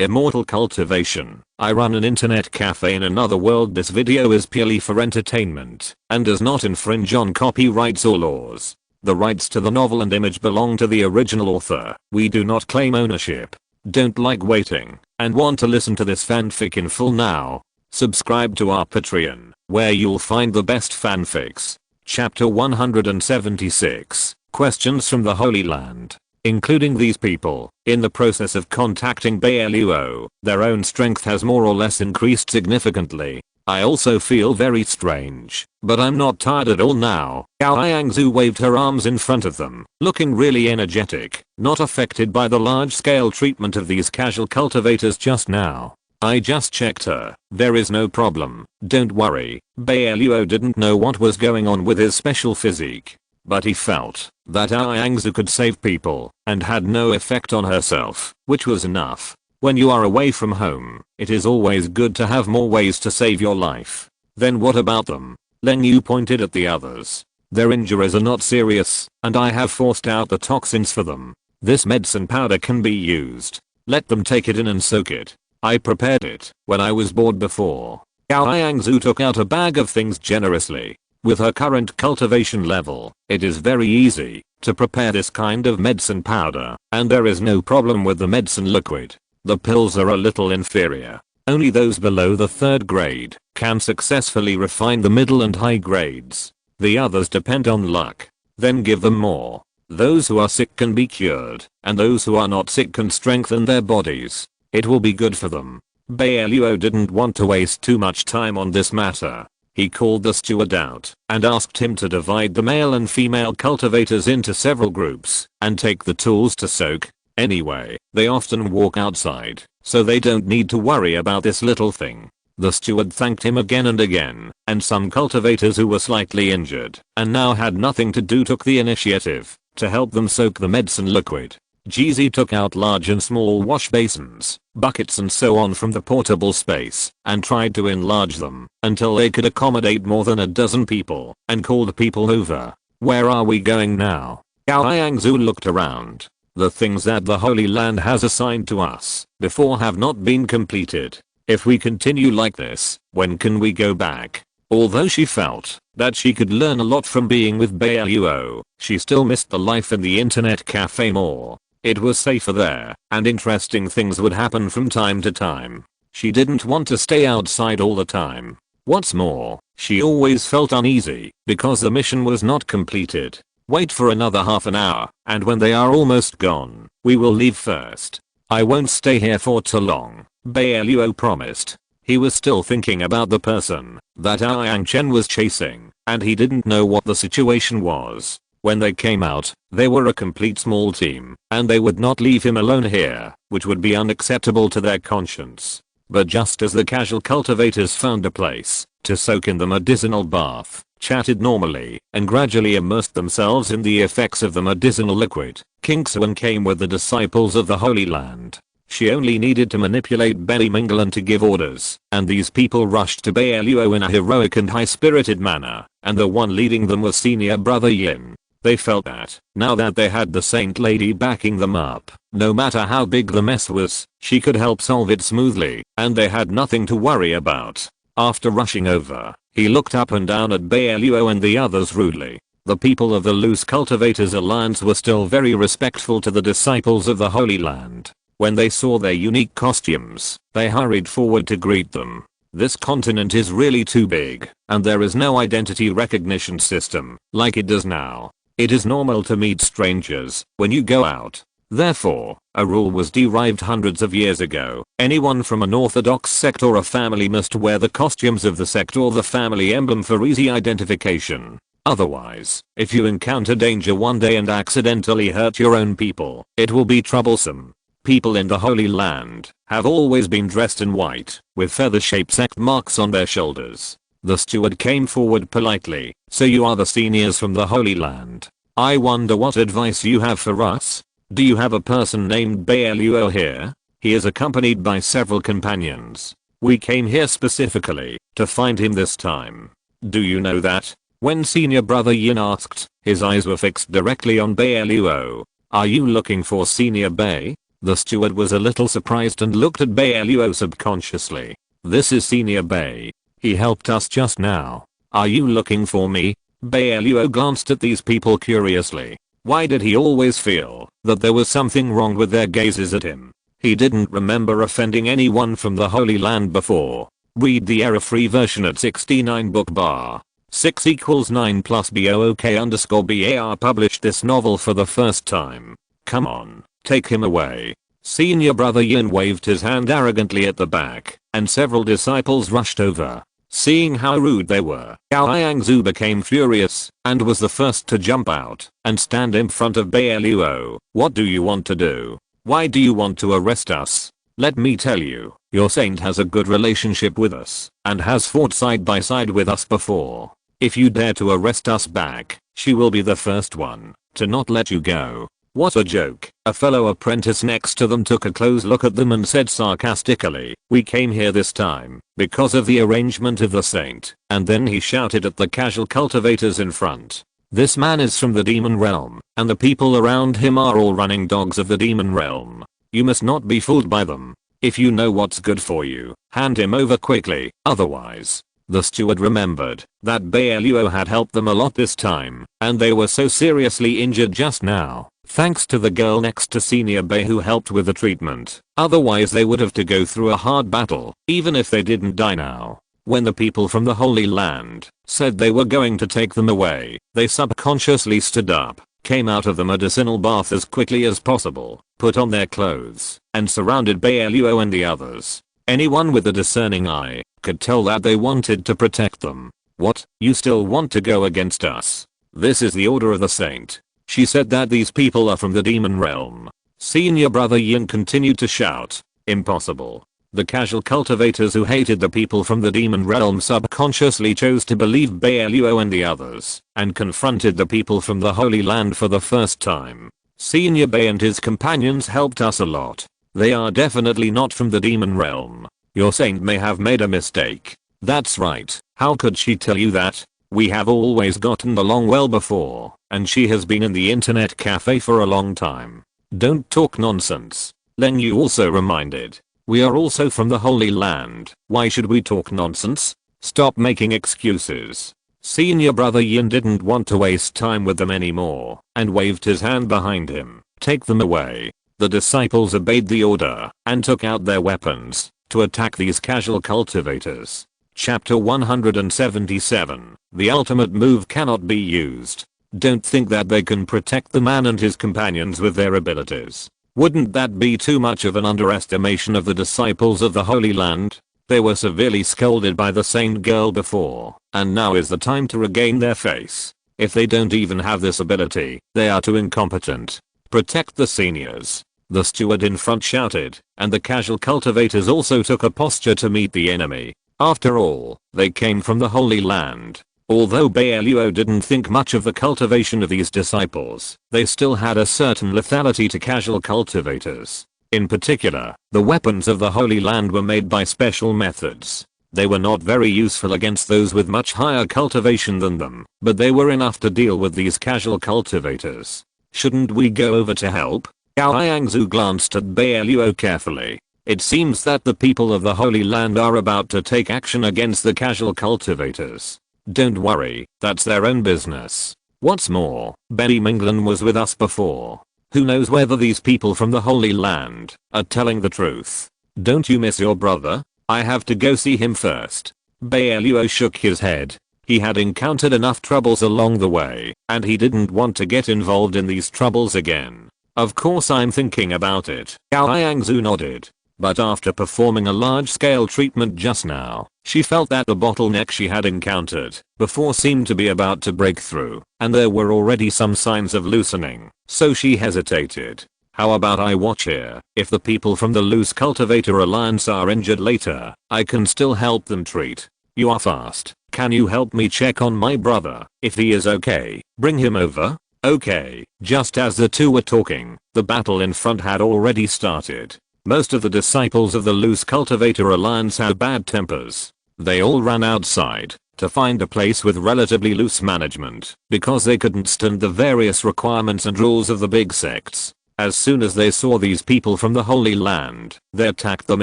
Immortal Cultivation. I run an internet cafe in another world. This video is purely for entertainment and does not infringe on copyrights or laws. The rights to the novel and image belong to the original author. We do not claim ownership. Don't like waiting and want to listen to this fanfic in full now? Subscribe to our Patreon, where you'll find the best fanfics. Chapter 176. Questions from the Holy Land. Including these people, in the process of contacting Bai Luo, their own strength has more or less increased significantly. I also feel very strange, but I'm not tired at all now. Gao Yangzu waved her arms in front of them, looking really energetic, not affected by the large-scale treatment of these casual cultivators just now. I just checked her. There is no problem, don't worry. Bai Luo didn't know what was going on with his special physique, but he felt that Yangzu could save people and had no effect on herself, which was enough. When you are away from home, it is always good to have more ways to save your life. Then what about them? Len Yu pointed at the others. Their injuries are not serious, and I have forced out the toxins for them. This medicine powder can be used. Let them take it in and soak it. I prepared it when I was bored before. Gao Yangzu took out a bag of things generously. With her current cultivation level, it is very easy to prepare this kind of medicine powder, and there is no problem with the medicine liquid. The pills are a little inferior. Only those below the 3rd grade can successfully refine the middle and high grades. The others depend on luck. Then give them more. Those who are sick can be cured, and those who are not sick can strengthen their bodies. It will be good for them. Bai Luo didn't want to waste too much time on this matter. He called the steward out and asked him to divide the male and female cultivators into several groups and take the tools to soak. Anyway, they often walk outside, so they don't need to worry about this little thing. The steward thanked him again and again, and some cultivators who were slightly injured and now had nothing to do took the initiative to help them soak the medicine liquid. Jeezy took out large and small wash basins, buckets and so on from the portable space and tried to enlarge them until they could accommodate more than a dozen people and called people over. Where are we going now? Gao Yangzu looked around. The things that the Holy Land has assigned to us before have not been completed. If we continue like this, when can we go back? Although she felt that she could learn a lot from being with Bai Luo, she still missed the life in the internet cafe more. It was safer there, and interesting things would happen from time to time. She didn't want to stay outside all the time. What's more, she always felt uneasy because the mission was not completed. Wait for another half an hour, and when they are almost gone, we will leave first. I won't stay here for too long, Bai Luo promised. He was still thinking about the person that Yang Chen was chasing, and he didn't know what the situation was. When they came out, they were a complete small team, and they would not leave him alone here, which would be unacceptable to their conscience. But just as the casual cultivators found a place to soak in the medicinal bath, chatted normally, and gradually immersed themselves in the effects of the medicinal liquid, King Xuan came with the disciples of the Holy Land. She only needed to manipulate Belly Minglan to give orders, and these people rushed to Bai Luo in a heroic and high-spirited manner, and the one leading them was senior brother Yin. They felt that, now that they had the Saint Lady backing them up, no matter how big the mess was, she could help solve it smoothly, and they had nothing to worry about. After rushing over, he looked up and down at Bai Luo and the others rudely. The people of the Loose Cultivators Alliance were still very respectful to the disciples of the Holy Land. When they saw their unique costumes, they hurried forward to greet them. This continent is really too big, and there is no identity recognition system like it does now. It is normal to meet strangers when you go out. Therefore, a rule was derived hundreds of years ago. Anyone from an orthodox sect or a family must wear the costumes of the sect or the family emblem for easy identification. Otherwise, if you encounter danger one day and accidentally hurt your own people, it will be troublesome. People in the Holy Land have always been dressed in white, with feather-shaped sect marks on their shoulders. The steward came forward politely. So you are the seniors from the Holy Land. I wonder what advice you have for us? Do you have a person named Bai Luo here? He is accompanied by several companions. We came here specifically to find him this time. Do you know that? When senior brother Yin asked, his eyes were fixed directly on Bai Luo. Are you looking for senior Bai? The steward was a little surprised and looked at Bai Luo subconsciously. This is Senior Bai. He helped us just now. Are you looking for me? Bai Luo glanced at these people curiously. Why did he always feel that there was something wrong with their gazes at him? He didn't remember offending anyone from the Holy Land before. Read the error-free version at 69 book bar. 6 equals 9 plus BOOK_BAR published this novel for the first time. Come on, take him away. Senior brother Yin waved his hand arrogantly at the back, and several disciples rushed over. Seeing how rude they were, Gao Yangzu became furious, and was the first to jump out and stand in front of Bai Luo. What do you want to do? Why do you want to arrest us? Let me tell you, your saint has a good relationship with us, and has fought side by side with us before. If you dare to arrest us back, she will be the first one to not let you go. What a joke. A fellow apprentice next to them took a close look at them and said sarcastically, we came here this time because of the arrangement of the saint. And then he shouted at the casual cultivators in front. This man is from the demon realm, and the people around him are all running dogs of the demon realm. You must not be fooled by them. If you know what's good for you, hand him over quickly, otherwise. The steward remembered that Bai Luo had helped them a lot this time, and they were so seriously injured just now, thanks to the girl next to Senior Bai who helped with the treatment. Otherwise they would have to go through a hard battle, even if they didn't die now. When the people from the Holy Land said they were going to take them away, they subconsciously stood up, came out of the medicinal bath as quickly as possible, put on their clothes, and surrounded Bai Luo and the others. Anyone with a discerning eye could tell that they wanted to protect them. What, you still want to go against us? This is the order of the saint. She said that these people are from the demon realm. Senior brother Yin continued to shout. Impossible. The casual cultivators who hated the people from the demon realm subconsciously chose to believe Bai Luo and the others, and confronted the people from the Holy Land for the first time. Senior Bai and his companions helped us a lot. They are definitely not from the demon realm. Your saint may have made a mistake. That's right. How could she tell you that? We have always gotten along well before, and she has been in the internet cafe for a long time. Don't talk nonsense. Len Yu also reminded. We are also from the Holy Land. Why should we talk nonsense? Stop making excuses. Senior brother Yin didn't want to waste time with them anymore, and waved his hand behind him. Take them away. The disciples obeyed the order, and took out their weapons to attack these casual cultivators. Chapter 177. The ultimate move cannot be used. Don't think that they can protect the man and his companions with their abilities. Wouldn't that be too much of an underestimation of the disciples of the Holy Land? They were severely scolded by the saint girl before, and now is the time to regain their face. If they don't even have this ability, they are too incompetent. Protect the seniors. The steward in front shouted, and the casual cultivators also took a posture to meet the enemy. After all, they came from the Holy Land. Although Bai Luo didn't think much of the cultivation of these disciples, they still had a certain lethality to casual cultivators. In particular, the weapons of the Holy Land were made by special methods. They were not very useful against those with much higher cultivation than them, but they were enough to deal with these casual cultivators. Shouldn't we go over to help? Gao Yangzu glanced at Bai Luo carefully. It seems that the people of the Holy Land are about to take action against the casual cultivators. Don't worry, that's their own business. What's more, Benny Minglan was with us before. Who knows whether these people from the Holy Land are telling the truth. Don't you miss your brother? I have to go see him first. Bai Luo shook his head. He had encountered enough troubles along the way, and he didn't want to get involved in these troubles again. Of course I'm thinking about it. Gao Yangzu nodded. But after performing a large-scale treatment just now, she felt that the bottleneck she had encountered before seemed to be about to break through, and there were already some signs of loosening, so she hesitated. How about I watch here? If the people from the Loose Cultivator Alliance are injured later, I can still help them treat. You are fast. Can you help me check on my brother? If he is okay, bring him over. Okay. Just as the two were talking, the battle in front had already started. Most of the disciples of the Loose Cultivator Alliance had bad tempers. They all ran outside to find a place with relatively loose management because they couldn't stand the various requirements and rules of the big sects. As soon as they saw these people from the Holy Land, they attacked them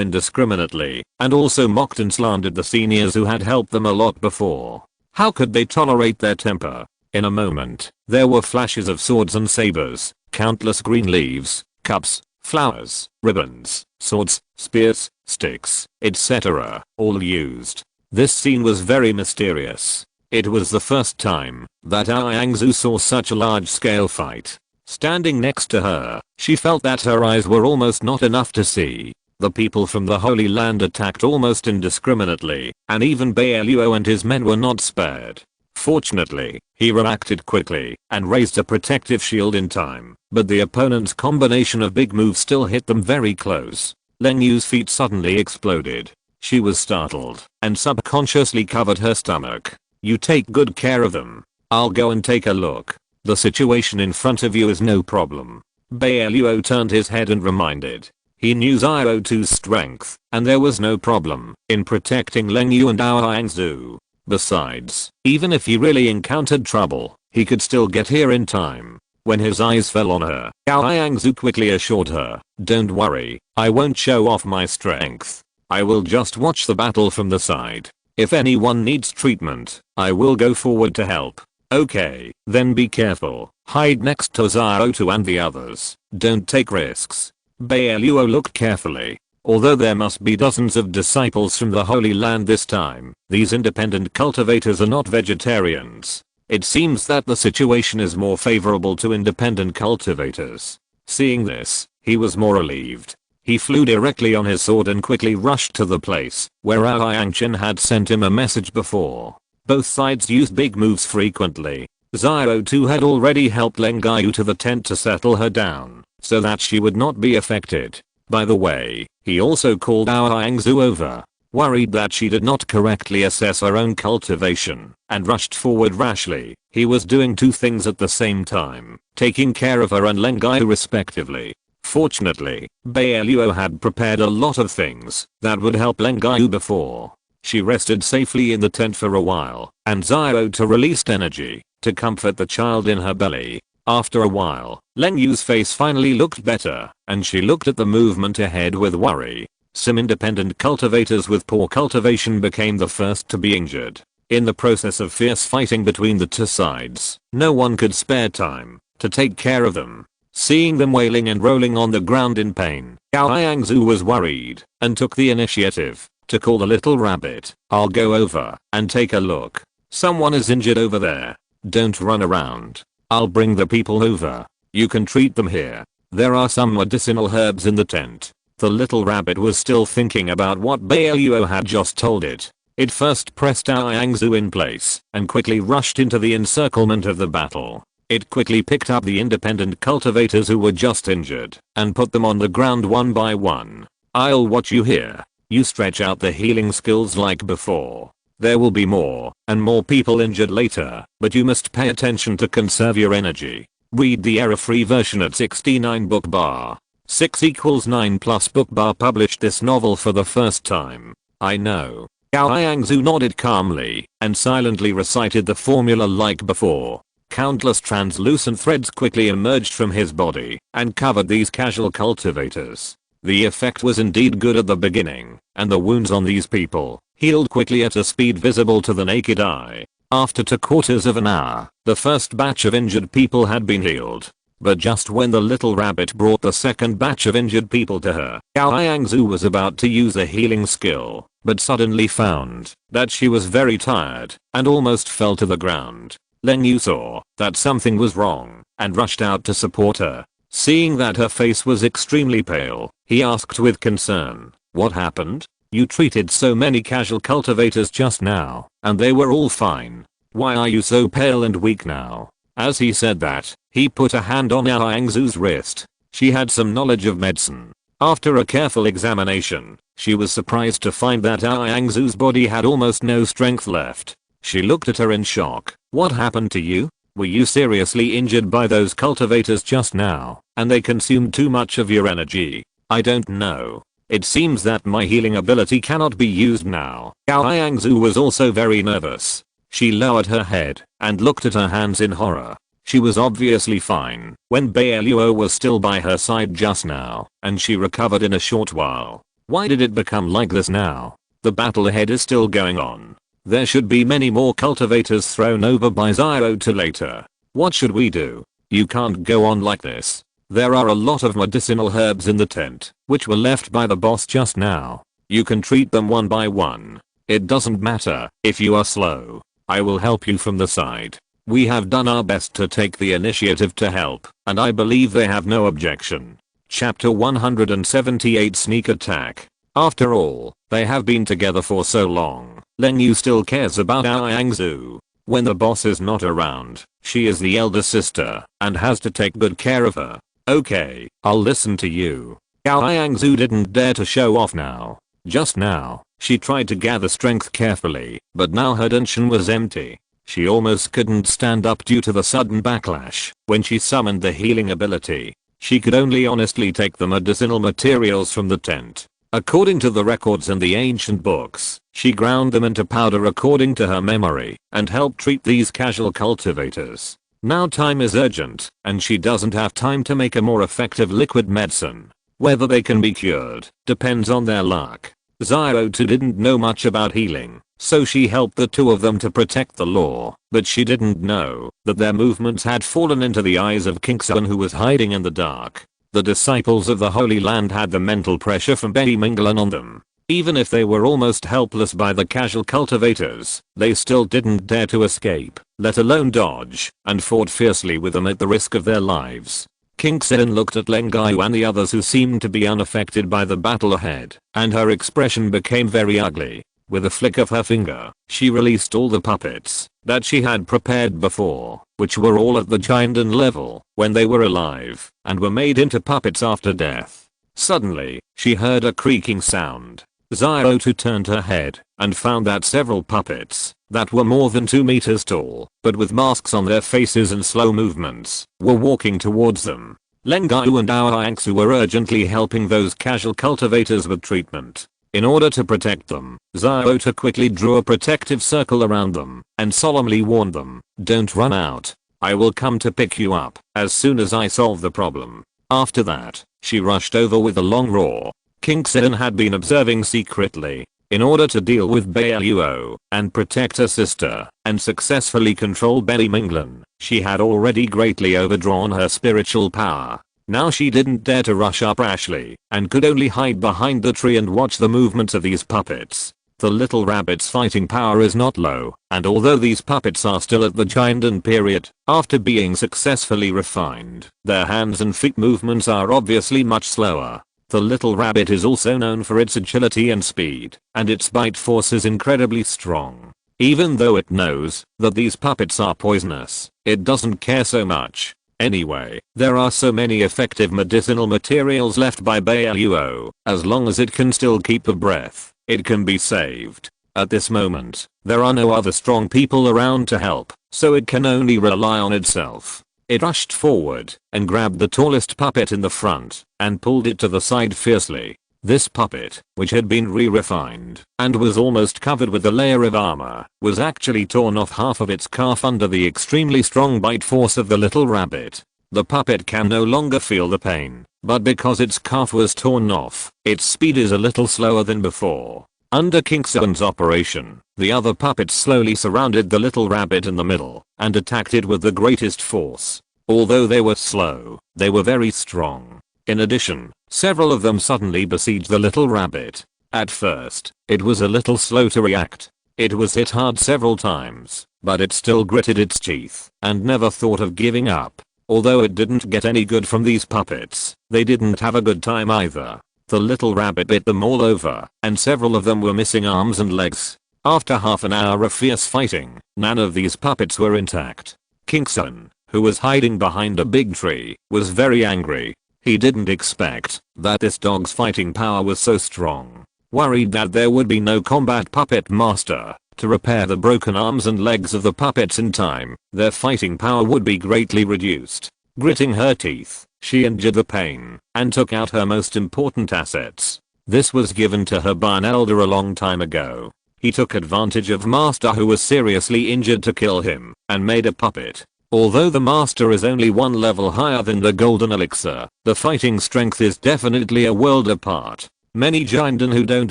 indiscriminately, and also mocked and slandered the seniors who had helped them a lot before. How could they tolerate their temper? In a moment, there were flashes of swords and sabers, countless green leaves, cups, flowers, ribbons, swords, spears, sticks, etc., all used. This scene was very mysterious. It was the first time that Aangzu saw such a large-scale fight. Standing next to her, she felt that her eyes were almost not enough to see. The people from the Holy Land attacked almost indiscriminately, and even Bai Luo and his men were not spared. Fortunately, he reacted quickly and raised a protective shield in time, but the opponent's combination of big moves still hit them very close. Leng Yu's feet suddenly exploded. She was startled and subconsciously covered her stomach. You take good care of them. I'll go and take a look. The situation in front of you is no problem. Bai Luo turned his head and reminded. He knew Zio2's strength, and there was no problem in protecting Leng Yu and Aangzu. Besides, even if he really encountered trouble, he could still get here in time. When his eyes fell on her, Aangzu quickly assured her, "Don't worry, I won't show off my strength. I will just watch the battle from the side. If anyone needs treatment, I will go forward to help." Okay, then be careful. Hide next to Zio2 and the others. Don't take risks. Bai Luo looked carefully. Although there must be dozens of disciples from the Holy Land this time, these independent cultivators are not vegetarians. It seems that the situation is more favorable to independent cultivators. Seeing this, he was more relieved. He flew directly on his sword and quickly rushed to the place where Aangchen had sent him a message before. Both sides used big moves frequently. Zio2 had already helped Leng Yu to the tent to settle her down, so that she would not be affected. By the way, he also called Aangzu over, worried that she did not correctly assess her own cultivation, and rushed forward rashly. He was doing two things at the same time, taking care of her and Leng Yu respectively. Fortunately, Bai Luo had prepared a lot of things that would help Leng Yu before. She rested safely in the tent for a while, and Zio2 released energy to comfort the child in her belly. After a while, Leng Yu's face finally looked better, and she looked at the movement ahead with worry. Some independent cultivators with poor cultivation became the first to be injured. In the process of fierce fighting between the two sides, no one could spare time to take care of them. Seeing them wailing and rolling on the ground in pain, Aangzu was worried and took the initiative to call the little rabbit. "I'll go over and take a look. Someone is injured over there. Don't run around. I'll bring the people over. You can treat them here. There are some medicinal herbs in the tent." The little rabbit was still thinking about what Bai Luo had just told it. It first pressed Aangzu in place and quickly rushed into the encirclement of the battle. It quickly picked up the independent cultivators who were just injured and put them on the ground one by one. "I'll watch you here. You stretch out the healing skills like before. There will be more and more people injured later, but you must pay attention to conserve your energy." Read the error-free version at 69 book bar. 6 equals 9 plus book bar published this novel for the first time. I know. Aangzu nodded calmly and silently recited the formula like before. Countless translucent threads quickly emerged from his body and covered these casual cultivators. The effect was indeed good at the beginning, and the wounds on these people healed quickly at a speed visible to the naked eye. After 2/4 of an hour, the first batch of injured people had been healed. But just when the little rabbit brought the second batch of injured people to her, Aangzu was about to use a healing skill, but suddenly found that she was very tired and almost fell to the ground. Leng Yu saw that something was wrong and rushed out to support her. Seeing that her face was extremely pale, he asked with concern, "What happened? You treated so many casual cultivators just now, and they were all fine. Why are you so pale and weak now?" As he said that, he put a hand on Aangzu's wrist. She had some knowledge of medicine. After a careful examination, she was surprised to find that Aangzu's body had almost no strength left. She looked at her in shock. "What happened to you? Were you seriously injured by those cultivators just now, and they consumed too much of your energy?" "I don't know. It seems that my healing ability cannot be used now." Aangzu was also very nervous. She lowered her head and looked at her hands in horror. She was obviously fine when Bai Luo was still by her side just now, and she recovered in a short while. Why did it become like this now? The battle ahead is still going on. There should be many more cultivators thrown over by Zyro to later. What should we do? You can't go on like this. There are a lot of medicinal herbs in the tent, which were left by the boss just now. You can treat them one by one. It doesn't matter if you are slow. I will help you from the side. We have done our best to take the initiative to help, and I believe they have no objection. Chapter 178 Sneak Attack. After all, they have been together for so long. Len Yu still cares about Yangzu. When the boss is not around, she is the elder sister and has to take good care of her. Okay, I'll listen to you. Yangzu didn't dare to show off now. Just now, she tried to gather strength carefully, but now her dungeon was empty. She almost couldn't stand up due to the sudden backlash when she summoned the healing ability. She could only honestly take the medicinal materials from the tent. According to the records in the ancient books, she ground them into powder according to her memory and helped treat these casual cultivators. Now time is urgent, and she doesn't have time to make a more effective liquid medicine. Whether they can be cured depends on their luck. Zyro too didn't know much about healing, so she helped the two of them to protect the law, but she didn't know that their movements had fallen into the eyes of King Sun, who was hiding in the dark. The disciples of the Holy Land had the mental pressure from Bai Luo on them. Even if they were almost helpless by the casual cultivators, they still didn't dare to escape, let alone dodge, and fought fiercely with them at the risk of their lives. King Sen looked at Len Guyu and the others who seemed to be unaffected by the battle ahead, and her expression became very ugly. With a flick of her finger, she released all the puppets that she had prepared before, which were all at the Jinden level when they were alive, and were made into puppets after death. Suddenly, she heard a creaking sound. Zyro turned her head and found that several puppets that were more than 2 meters tall, but with masks on their faces and slow movements, were walking towards them. Len Guyu and Yangzu were urgently helping those casual cultivators with treatment. In order to protect them, Zyro quickly drew a protective circle around them and solemnly warned them, "Don't run out. I will come to pick you up as soon as I solve the problem." After that, she rushed over with a long roar. King Sen had been observing secretly. In order to deal with Bai Luo and protect her sister and successfully control Bai Luo, she had already greatly overdrawn her spiritual power. Now she didn't dare to rush up rashly and could only hide behind the tree and watch the movements of these puppets. The little rabbit's fighting power is not low, and although these puppets are still at the Jinden period, after being successfully refined, their hands and feet movements are obviously much slower. The little rabbit is also known for its agility and speed, and its bite force is incredibly strong. Even though it knows that these puppets are poisonous, it doesn't care so much. Anyway, there are so many effective medicinal materials left by Bai Luo. As long as it can still keep a breath, it can be saved. At this moment, there are no other strong people around to help, so it can only rely on itself. It rushed forward and grabbed the tallest puppet in the front and pulled it to the side fiercely. This puppet, which had been re-refined and was almost covered with a layer of armor, was actually torn off half of its calf under the extremely strong bite force of the little rabbit. The puppet can no longer feel the pain, but because its calf was torn off, its speed is a little slower than before. Under King Sun's operation, the other puppets slowly surrounded the little rabbit in the middle and attacked it with the greatest force. Although they were slow, they were very strong. In addition, several of them suddenly besieged the little rabbit. At first, it was a little slow to react. It was hit hard several times, but it still gritted its teeth and never thought of giving up. Although it didn't get any good from these puppets, they didn't have a good time either. The little rabbit bit them all over, and several of them were missing arms and legs. After half an hour of fierce fighting, none of these puppets were intact. King Sun, who was hiding behind a big tree, was very angry. He didn't expect that this dog's fighting power was so strong. Worried that there would be no combat puppet master to repair the broken arms and legs of the puppets in time, their fighting power would be greatly reduced. Gritting her teeth, she endured the pain and took out her most important assets. This was given to her by an elder a long time ago. He took advantage of Master, who was seriously injured, to kill him and made a puppet. Although the master is only one level higher than the golden elixir, the fighting strength is definitely a world apart. Many Giants who don't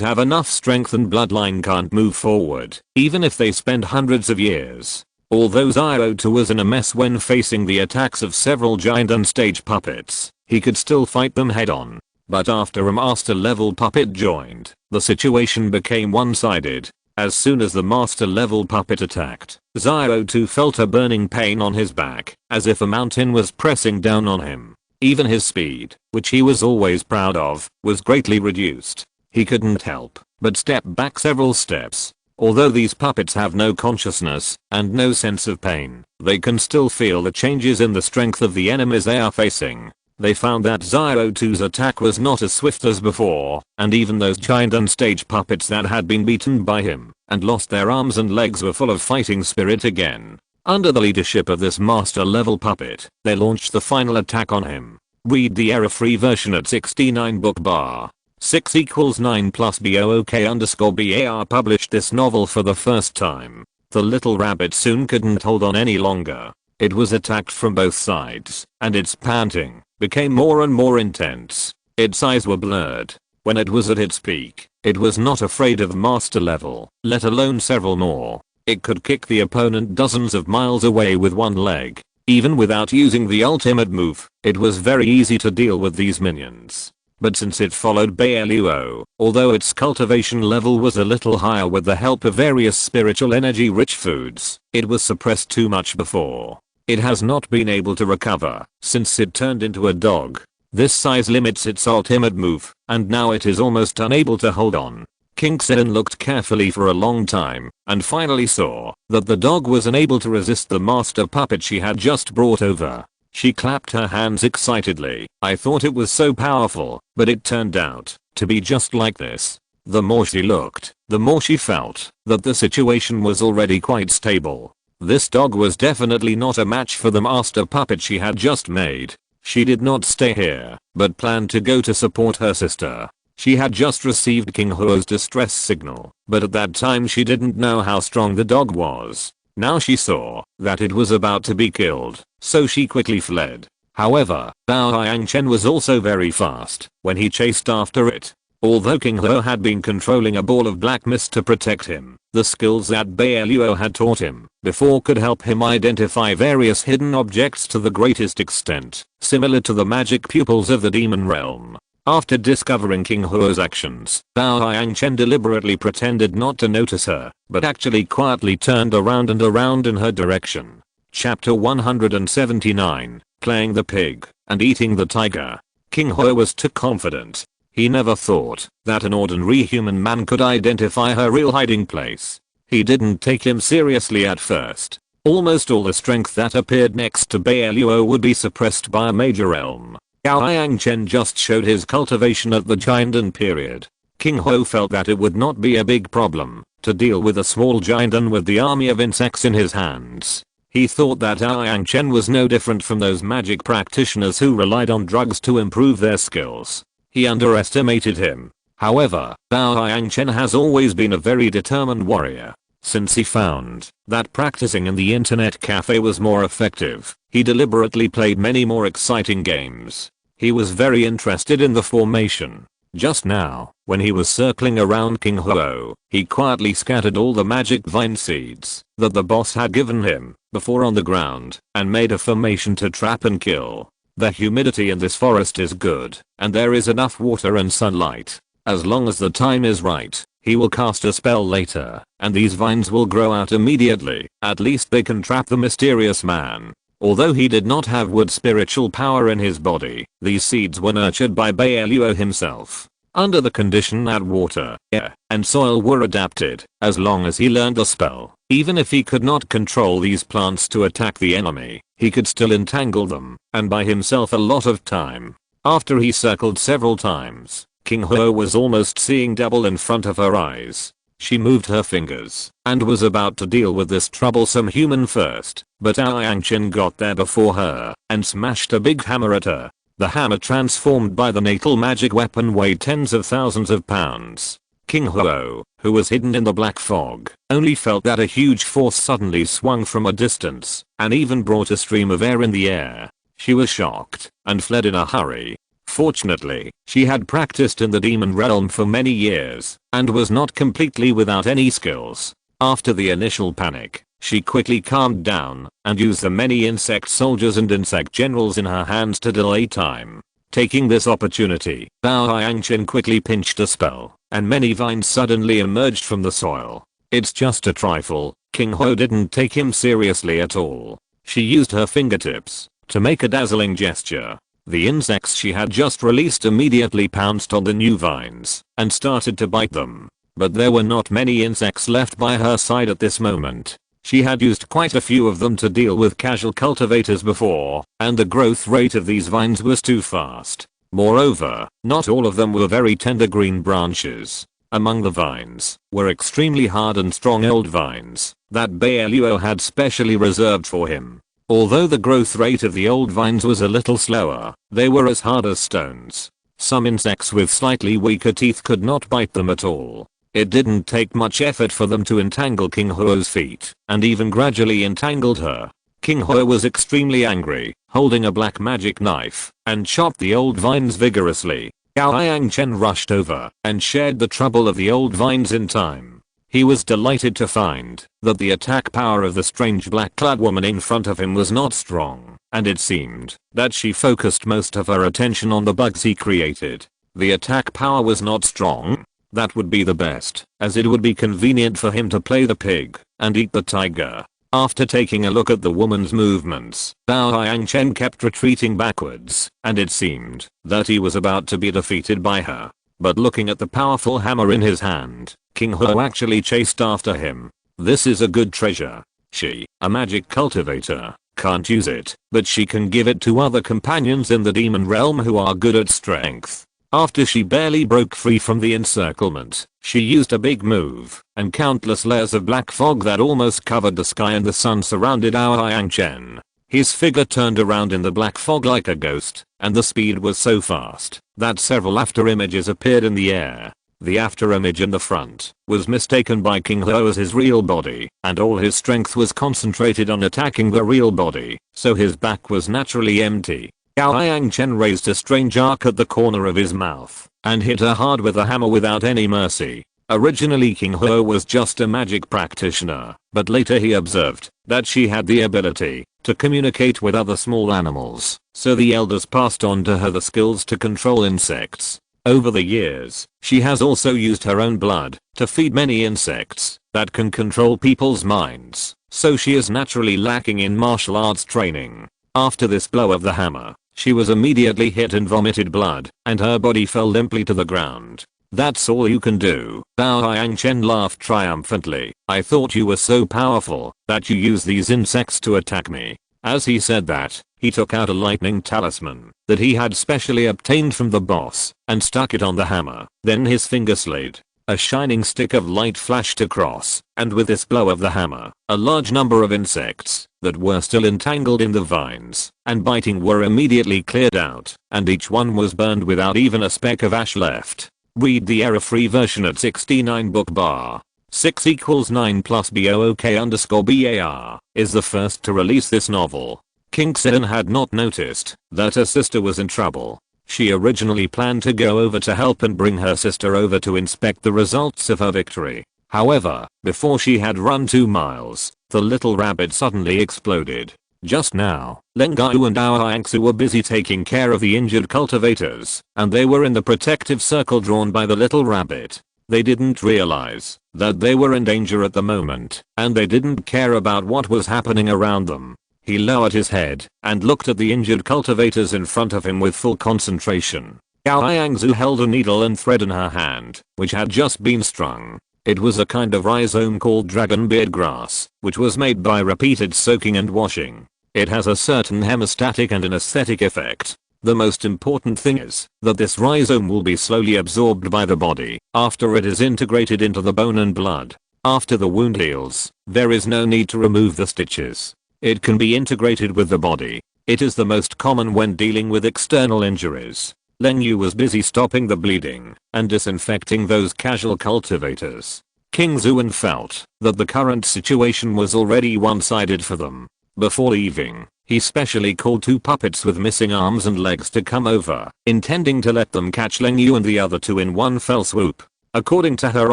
have enough strength and bloodline can't move forward, even if they spend hundreds of years. Although Zio2 was in a mess when facing the attacks of several Giant stage puppets, he could still fight them head on. But after a master level puppet joined, the situation became one-sided. As soon as the master level puppet attacked, Zio2 felt a burning pain on his back, as if a mountain was pressing down on him. Even his speed, which he was always proud of, was greatly reduced. He couldn't help but step back several steps. Although these puppets have no consciousness and no sense of pain, they can still feel the changes in the strength of the enemies they are facing. They found that Zio2's attack was not as swift as before, and even those Giant stage puppets that had been beaten by him and lost their arms and legs were full of fighting spirit again. Under the leadership of this master level puppet, they launched the final attack on him. Read the error-free version at 69 book bar. 6 equals 9 plus BOOK_BAR published this novel for the first time. The little rabbit soon couldn't hold on any longer. It was attacked from both sides, and its panting became more and more intense. Its eyes were blurred. When it was at its peak, it was not afraid of master level, let alone several more. It could kick the opponent dozens of miles away with one leg. Even without using the ultimate move, it was very easy to deal with these minions. But since it followed Bai Luo, although its cultivation level was a little higher with the help of various spiritual energy rich foods, it was suppressed too much before. It has not been able to recover since it turned into a dog. This size limits its ultimate move, and now it is almost unable to hold on. King Sen looked carefully for a long time, and finally saw that the dog was unable to resist the master puppet she had just brought over. She clapped her hands excitedly. I thought it was so powerful, but it turned out to be just like this. The more she looked, the more she felt that the situation was already quite stable. This dog was definitely not a match for the master puppet she had just made. She did not stay here, but planned to go to support her sister. She had just received King Huo's distress signal, but at that time she didn't know how strong the dog was. Now she saw that it was about to be killed, so she quickly fled. However, Bao Yangchen was also very fast when he chased after it. Although King Huo had been controlling a ball of black mist to protect him, the skills that Bai Luo had taught him before could help him identify various hidden objects to the greatest extent, similar to the magic pupils of the demon realm. After discovering King Huo's actions, Bao Yangchen deliberately pretended not to notice her, but actually quietly turned around and around in her direction. Chapter 179, Playing the Pig and Eating the Tiger. King Huo was too confident. He never thought that an ordinary human man could identify her real hiding place. He didn't take him seriously at first. Almost all the strength that appeared next to Bai Luo would be suppressed by a major elm. Yao Yangchen just showed his cultivation at the Giant period. King Huo felt that it would not be a big problem to deal with a small giant with the army of insects in his hands. He thought that Yao Yangchen was no different from those magic practitioners who relied on drugs to improve their skills. He underestimated him. However, Bao Yangchen has always been a very determined warrior. Since he found that practicing in the internet cafe was more effective, he deliberately played many more exciting games. He was very interested in the formation. Just now, when he was circling around King Huo, he quietly scattered all the magic vine seeds that the boss had given him before on the ground and made a formation to trap and kill. The humidity in this forest is good, and there is enough water and sunlight. As long as the time is right, he will cast a spell later, and these vines will grow out immediately. At least they can trap the mysterious man. Although he did not have wood spiritual power in his body, these seeds were nurtured by Bai Luo himself. Under the condition that water, air, and soil were adapted, as long as he learned the spell. Even if he could not control these plants to attack the enemy, he could still entangle them, and buy himself a lot of time. After he circled several times, King Huo was almost seeing double in front of her eyes. She moved her fingers, and was about to deal with this troublesome human first, but Yao Yangchen got there before her, and smashed a big hammer at her. The hammer transformed by the natal magic weapon weighed tens of thousands of pounds. King Huo, who was hidden in the black fog, only felt that a huge force suddenly swung from a distance and even brought a stream of air in the air. She was shocked and fled in a hurry. Fortunately, she had practiced in the demon realm for many years and was not completely without any skills. After the initial panic, she quickly calmed down and used the many insect soldiers and insect generals in her hands to delay time. Taking this opportunity, Bao Yangchen quickly pinched a spell, and many vines suddenly emerged from the soil. It's just a trifle. King Ho didn't take him seriously at all. She used her fingertips to make a dazzling gesture. The insects she had just released immediately pounced on the new vines and started to bite them. But there were not many insects left by her side at this moment. She had used quite a few of them to deal with casual cultivators before, and the growth rate of these vines was too fast. Moreover, not all of them were very tender green branches. Among the vines were extremely hard and strong old vines that Bai Luo had specially reserved for him. Although the growth rate of the old vines was a little slower, they were as hard as stones. Some insects with slightly weaker teeth could not bite them at all. It didn't take much effort for them to entangle King Huo's feet, and even gradually entangled her. King Huo was extremely angry, holding a black magic knife, and chopped the old vines vigorously. Bao Yangchen rushed over and shared the trouble of the old vines in time. He was delighted to find that the attack power of the strange black-clad woman in front of him was not strong, and it seemed that she focused most of her attention on the bugs he created. The attack power was not strong. That would be the best, as it would be convenient for him to play the pig and eat the tiger. After taking a look at the woman's movements, Bao Yangchen kept retreating backwards, and it seemed that he was about to be defeated by her. But looking at the powerful hammer in his hand, King Huo actually chased after him. This is a good treasure. She, a magic cultivator, can't use it, but she can give it to other companions in the demon realm who are good at strength. After she barely broke free from the encirclement, she used a big move, and countless layers of black fog that almost covered the sky and the sun surrounded our Yangchen. His figure turned around in the black fog like a ghost, and the speed was so fast that several after images appeared in the air. The after image in the front was mistaken by King Huo as his real body, and all his strength was concentrated on attacking the real body, so his back was naturally empty. Bao Yangchen raised a strange arc at the corner of his mouth and hit her hard with a hammer without any mercy. Originally King Huo was just a magic practitioner, but later he observed that she had the ability to communicate with other small animals, so the elders passed on to her the skills to control insects. Over the years, she has also used her own blood to feed many insects that can control people's minds, so she is naturally lacking in martial arts training. After this blow of the hammer, she was immediately hit and vomited blood, and her body fell limply to the ground. That's all you can do. Bao Yangchen laughed triumphantly. I thought you were so powerful that you use these insects to attack me. As he said that, he took out a lightning talisman that he had specially obtained from the boss and stuck it on the hammer. Then his finger slid. A shining stick of light flashed across, and with this blow of the hammer, a large number of insects that were still entangled in the vines and biting were immediately cleared out, and each one was burned without even a speck of ash left. Read the error-free version at 69 book bar. 6 = 9 plus BOOK_BAR is the first to release this novel. King Sin had not noticed that her sister was in trouble. She originally planned to go over to help and bring her sister over to inspect the results of her victory. However, before she had run 2 miles, the little rabbit suddenly exploded. Just now, Leng Gaiu and Ao Yangsu were busy taking care of the injured cultivators, and they were in the protective circle drawn by the little rabbit. They didn't realize that they were in danger at the moment, and they didn't care about what was happening around them. He lowered his head and looked at the injured cultivators in front of him with full concentration. Ao Yangsu held a needle and thread in her hand, which had just been strung. It was a kind of rhizome called dragon beard grass, which was made by repeated soaking and washing. It has a certain hemostatic and an aesthetic effect. The most important thing is that this rhizome will be slowly absorbed by the body after it is integrated into the bone and blood. After the wound heals, there is no need to remove the stitches. It can be integrated with the body. It is the most common when dealing with external injuries. Leng Yu was busy stopping the bleeding and disinfecting those casual cultivators. King Zuan felt that the current situation was already one-sided for them. Before leaving, he specially called 2 puppets with missing arms and legs to come over, intending to let them catch Leng Yu and the other 2 in one fell swoop. According to her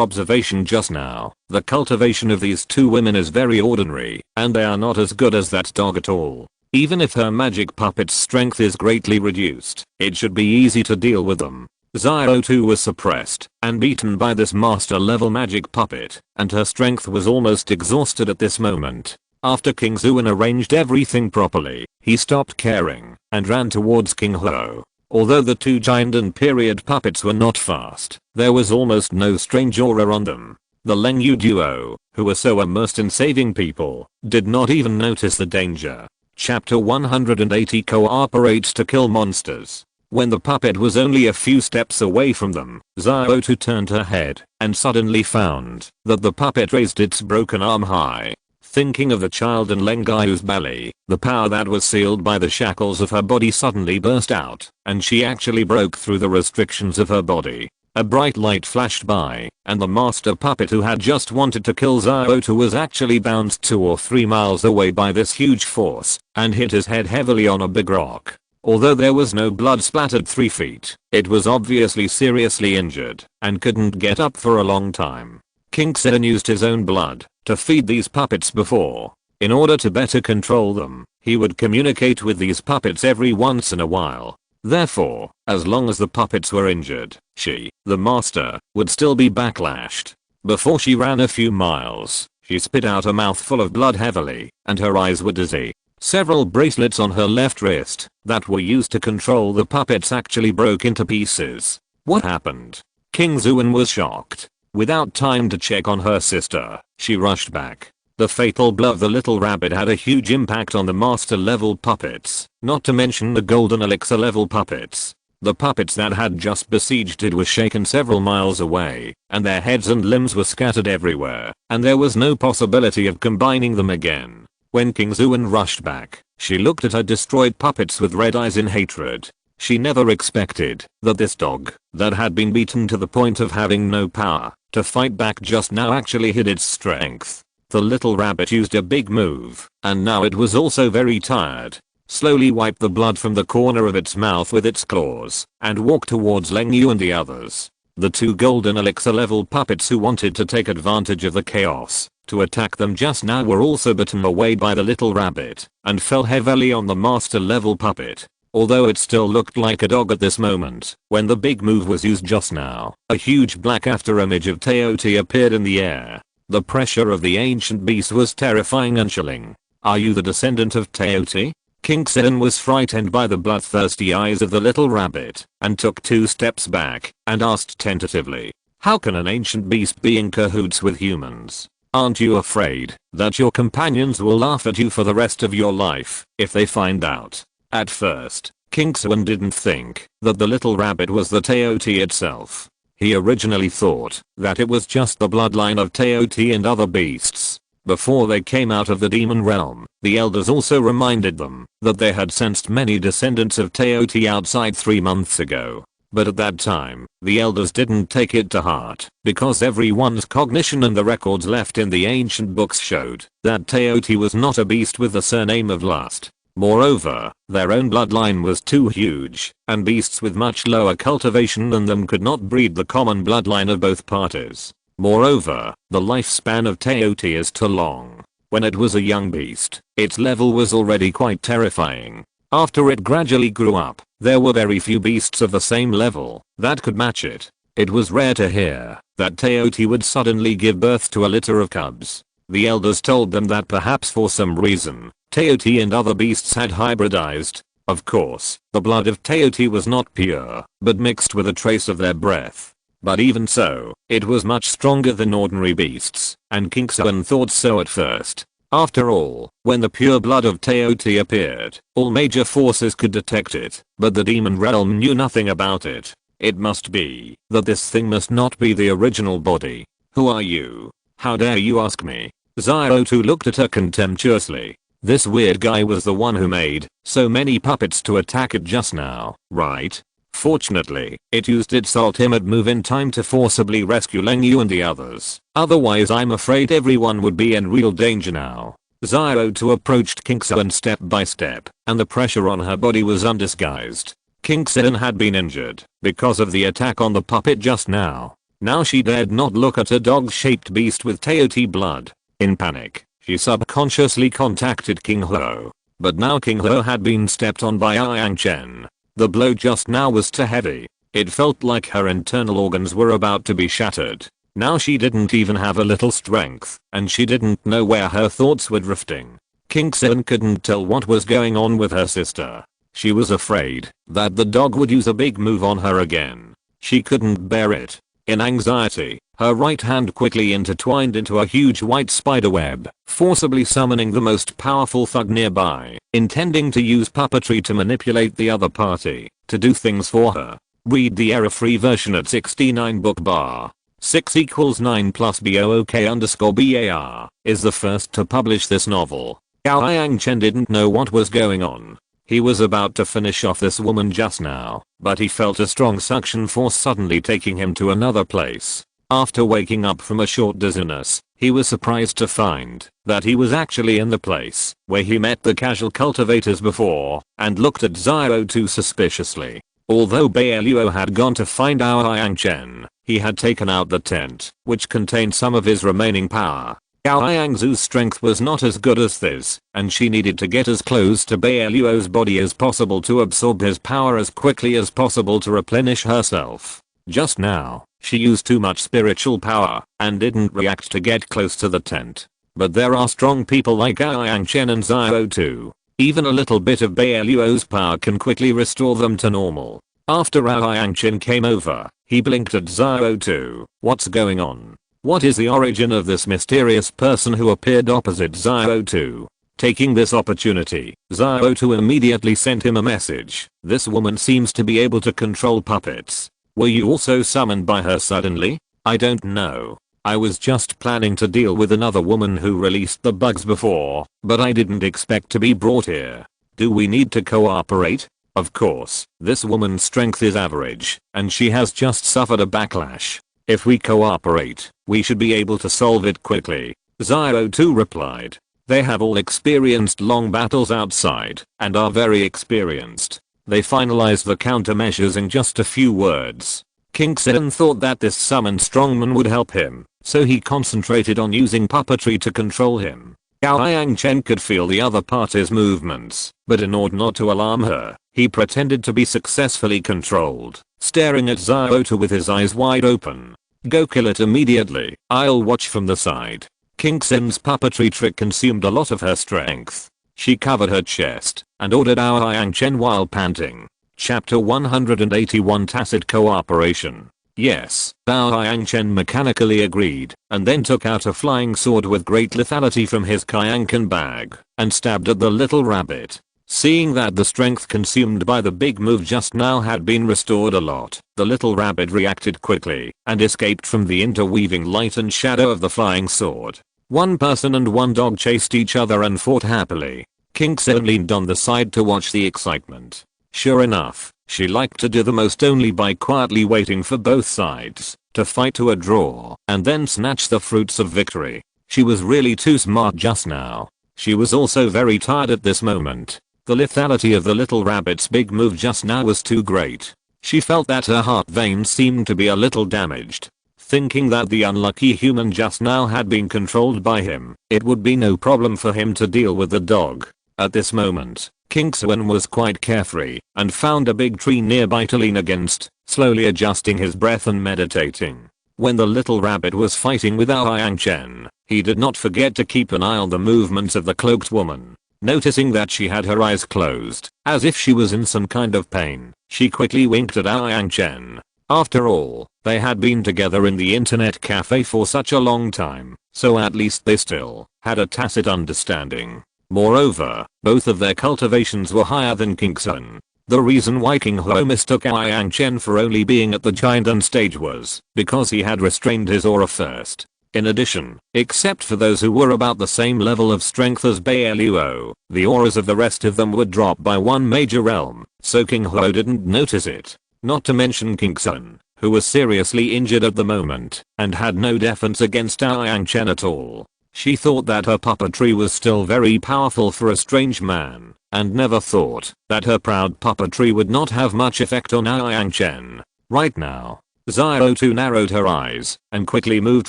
observation just now, the cultivation of these 2 women is very ordinary, and they are not as good as that dog at all. Even if her magic puppet's strength is greatly reduced, it should be easy to deal with them. Xiao too was suppressed and beaten by this master level magic puppet, and her strength was almost exhausted at this moment. After King Zuan arranged everything properly, he stopped caring and ran towards King Huo. Although the 2 giant and period puppets were not fast, there was almost no strange aura on them. The Leng Yu duo, who were so immersed in saving people, did not even notice the danger. Chapter 180 Cooperates to kill monsters. When the puppet was only a few steps away from them, Xiao Tu turned her head and suddenly found that the puppet raised its broken arm high. Thinking of the child in Leng Gaiu's belly, the power that was sealed by the shackles of her body suddenly burst out, and she actually broke through the restrictions of her body. A bright light flashed by, and the master puppet who had just wanted to kill Xiao Tu was actually bounced 2 or 3 miles away by this huge force, and hit his head heavily on a big rock. Although there was no blood splattered 3 feet, it was obviously seriously injured, and couldn't get up for a long time. King Sen used his own blood to feed these puppets before. In order to better control them, he would communicate with these puppets every once in a while. Therefore, as long as the puppets were injured, she, the master, would still be backlashed. Before she ran a few miles, she spit out a mouthful of blood heavily, and her eyes were dizzy. Several bracelets on her left wrist that were used to control the puppets actually broke into pieces. What happened? King Zuan was shocked. Without time to check on her sister, she rushed back. The fatal blow of the little rabbit had a huge impact on the master level puppets, not to mention the golden elixir level puppets. The puppets that had just besieged it were shaken several miles away, and their heads and limbs were scattered everywhere, and there was no possibility of combining them again. When King Zuan rushed back, she looked at her destroyed puppets with red eyes in hatred. She never expected that this dog, that had been beaten to the point of having no power to fight back just now actually hid its strength. The little rabbit used a big move, and now it was also very tired. Slowly wiped the blood from the corner of its mouth with its claws, and walked towards Leng Yu and the others. The 2 golden elixir level puppets who wanted to take advantage of the chaos to attack them just now were also bitten away by the little rabbit, and fell heavily on the master level puppet. Although it still looked like a dog at this moment, when the big move was used just now, a huge black afterimage of Teoti appeared in the air. The pressure of the ancient beast was terrifying and chilling. Are you the descendant of Teoti? King Sen was frightened by the bloodthirsty eyes of the little rabbit, and took 2 steps back, and asked tentatively, how can an ancient beast be in cahoots with humans? Aren't you afraid that your companions will laugh at you for the rest of your life if they find out? At first, King Sen didn't think that the little rabbit was the Teoti itself. He originally thought that it was just the bloodline of Teoti and other beasts. Before they came out of the demon realm, the elders also reminded them that they had sensed many descendants of Teoti outside 3 months ago. But at that time, the elders didn't take it to heart, because everyone's cognition and the records left in the ancient books showed that Teoti was not a beast with the surname of lust. Moreover, their own bloodline was too huge, and beasts with much lower cultivation than them could not breed the common bloodline of both parties. Moreover, the lifespan of Teoti is too long. When it was a young beast, its level was already quite terrifying. After it gradually grew up, there were very few beasts of the same level that could match it. It was rare to hear that Teoti would suddenly give birth to a litter of cubs. The elders told them that perhaps for some reason, Teoti and other beasts had hybridized. Of course, the blood of Teoti was not pure, but mixed with a trace of their breath. But even so, it was much stronger than ordinary beasts, and King Sen thought so at first. After all, when the pure blood of Teoti appeared, all major forces could detect it, but the demon realm knew nothing about it. It must be that this thing must not be the original body. Who are you? How dare you ask me? Xiao Tu looked at her contemptuously. This weird guy was the one who made so many puppets to attack it just now, right? Fortunately, it used its ultimate move in time to forcibly rescue Leng Yu and the others. Otherwise I'm afraid everyone would be in real danger now. Zio2 approached King-sen step by step, and the pressure on her body was undisguised. King-sen had been injured because of the attack on the puppet just now. Now she dared not look at a dog-shaped beast with Teoti blood. In panic, she subconsciously contacted King Ho. But now King Ho had been stepped on by Yang Chen. The blow just now was too heavy. It felt like her internal organs were about to be shattered. Now she didn't even have a little strength, and she didn't know where her thoughts were drifting. King-sen couldn't tell what was going on with her sister. She was afraid that the dog would use a big move on her again. She couldn't bear it. In anxiety, her right hand quickly intertwined into a huge white spiderweb, forcibly summoning the most powerful thug nearby, intending to use puppetry to manipulate the other party, to do things for her. Read the error-free version at 69 book bar. 6 = 9 plus BOOK_BAR is the first to publish this novel. Yang Chen didn't know what was going on. He was about to finish off this woman just now, but he felt a strong suction force suddenly taking him to another place. After waking up from a short dizziness, he was surprised to find that he was actually in the place where he met the casual cultivators before, and looked at Zio2 suspiciously. Although Bai Luo had gone to find Yang Chen, he had taken out the tent, which contained some of his remaining power. Yang Zu's strength was not as good as this, and she needed to get as close to Bai Luo's body as possible to absorb his power as quickly as possible to replenish herself. Just now, she used too much spiritual power, and didn't react to get close to the tent. But there are strong people like Yang Chen and Zio2. Even a little bit of Bai Luo's power can quickly restore them to normal. After Yang Chen came over, he blinked at Zio2. What's going on? What is the origin of this mysterious person who appeared opposite Zio2? Taking this opportunity, Zio2 immediately sent him a message. This woman seems to be able to control puppets. Were you also summoned by her suddenly? I don't know. I was just planning to deal with another woman who released the bugs before, but I didn't expect to be brought here. Do we need to cooperate? Of course, this woman's strength is average, and she has just suffered a backlash. If we cooperate, we should be able to solve it quickly. Zio2 replied. They have all experienced long battles outside, and are very experienced. They finalized the countermeasures in just a few words. King-sen thought that this summoned strongman would help him, so he concentrated on using puppetry to control him. Yang Chen could feel the other party's movements, but in order not to alarm her, he pretended to be successfully controlled, staring at Zio2 with his eyes wide open. Go kill it immediately, I'll watch from the side. King-sen's puppetry trick consumed a lot of her strength. She covered her chest and ordered Yang Chen while panting. Chapter 181 Tacit Cooperation. Yes, Yang Chen mechanically agreed, and then took out a flying sword with great lethality from his Kyankan bag, and stabbed at the little rabbit. Seeing that the strength consumed by the big move just now had been restored a lot, the little rabbit reacted quickly, and escaped from the interweaving light and shadow of the flying sword. One person and one dog chased each other and fought happily. King-sen leaned on the side to watch the excitement. Sure enough, she liked to do the most only by quietly waiting for both sides to fight to a draw and then snatch the fruits of victory. She was really too smart just now. She was also very tired at this moment. The lethality of the little rabbit's big move just now was too great. She felt that her heart veins seemed to be a little damaged. Thinking that the unlucky human just now had been controlled by him, it would be no problem for him to deal with the dog. At this moment, King-sen was quite carefree and found a big tree nearby to lean against, slowly adjusting his breath and meditating. When the little rabbit was fighting with Yang Chen, he did not forget to keep an eye on the movements of the cloaked woman. Noticing that she had her eyes closed, as if she was in some kind of pain, she quickly winked at Yang Chen. After all, they had been together in the internet cafe for such a long time, so at least they still had a tacit understanding. Moreover, both of their cultivations were higher than King-sen. The reason why King Ho mistook Yang Chen for only being at the giant stage was because he had restrained his aura first. In addition, except for those who were about the same level of strength as Bai Luo, the auras of the rest of them would drop by one major realm, so King Ho didn't notice it. Not to mention King Sun, who was seriously injured at the moment and had no defense against Yang Chen at all. She thought that her puppetry was still very powerful for a strange man, and never thought that her proud puppetry would not have much effect on Yang Chen. Right now, Xiao narrowed her eyes and quickly moved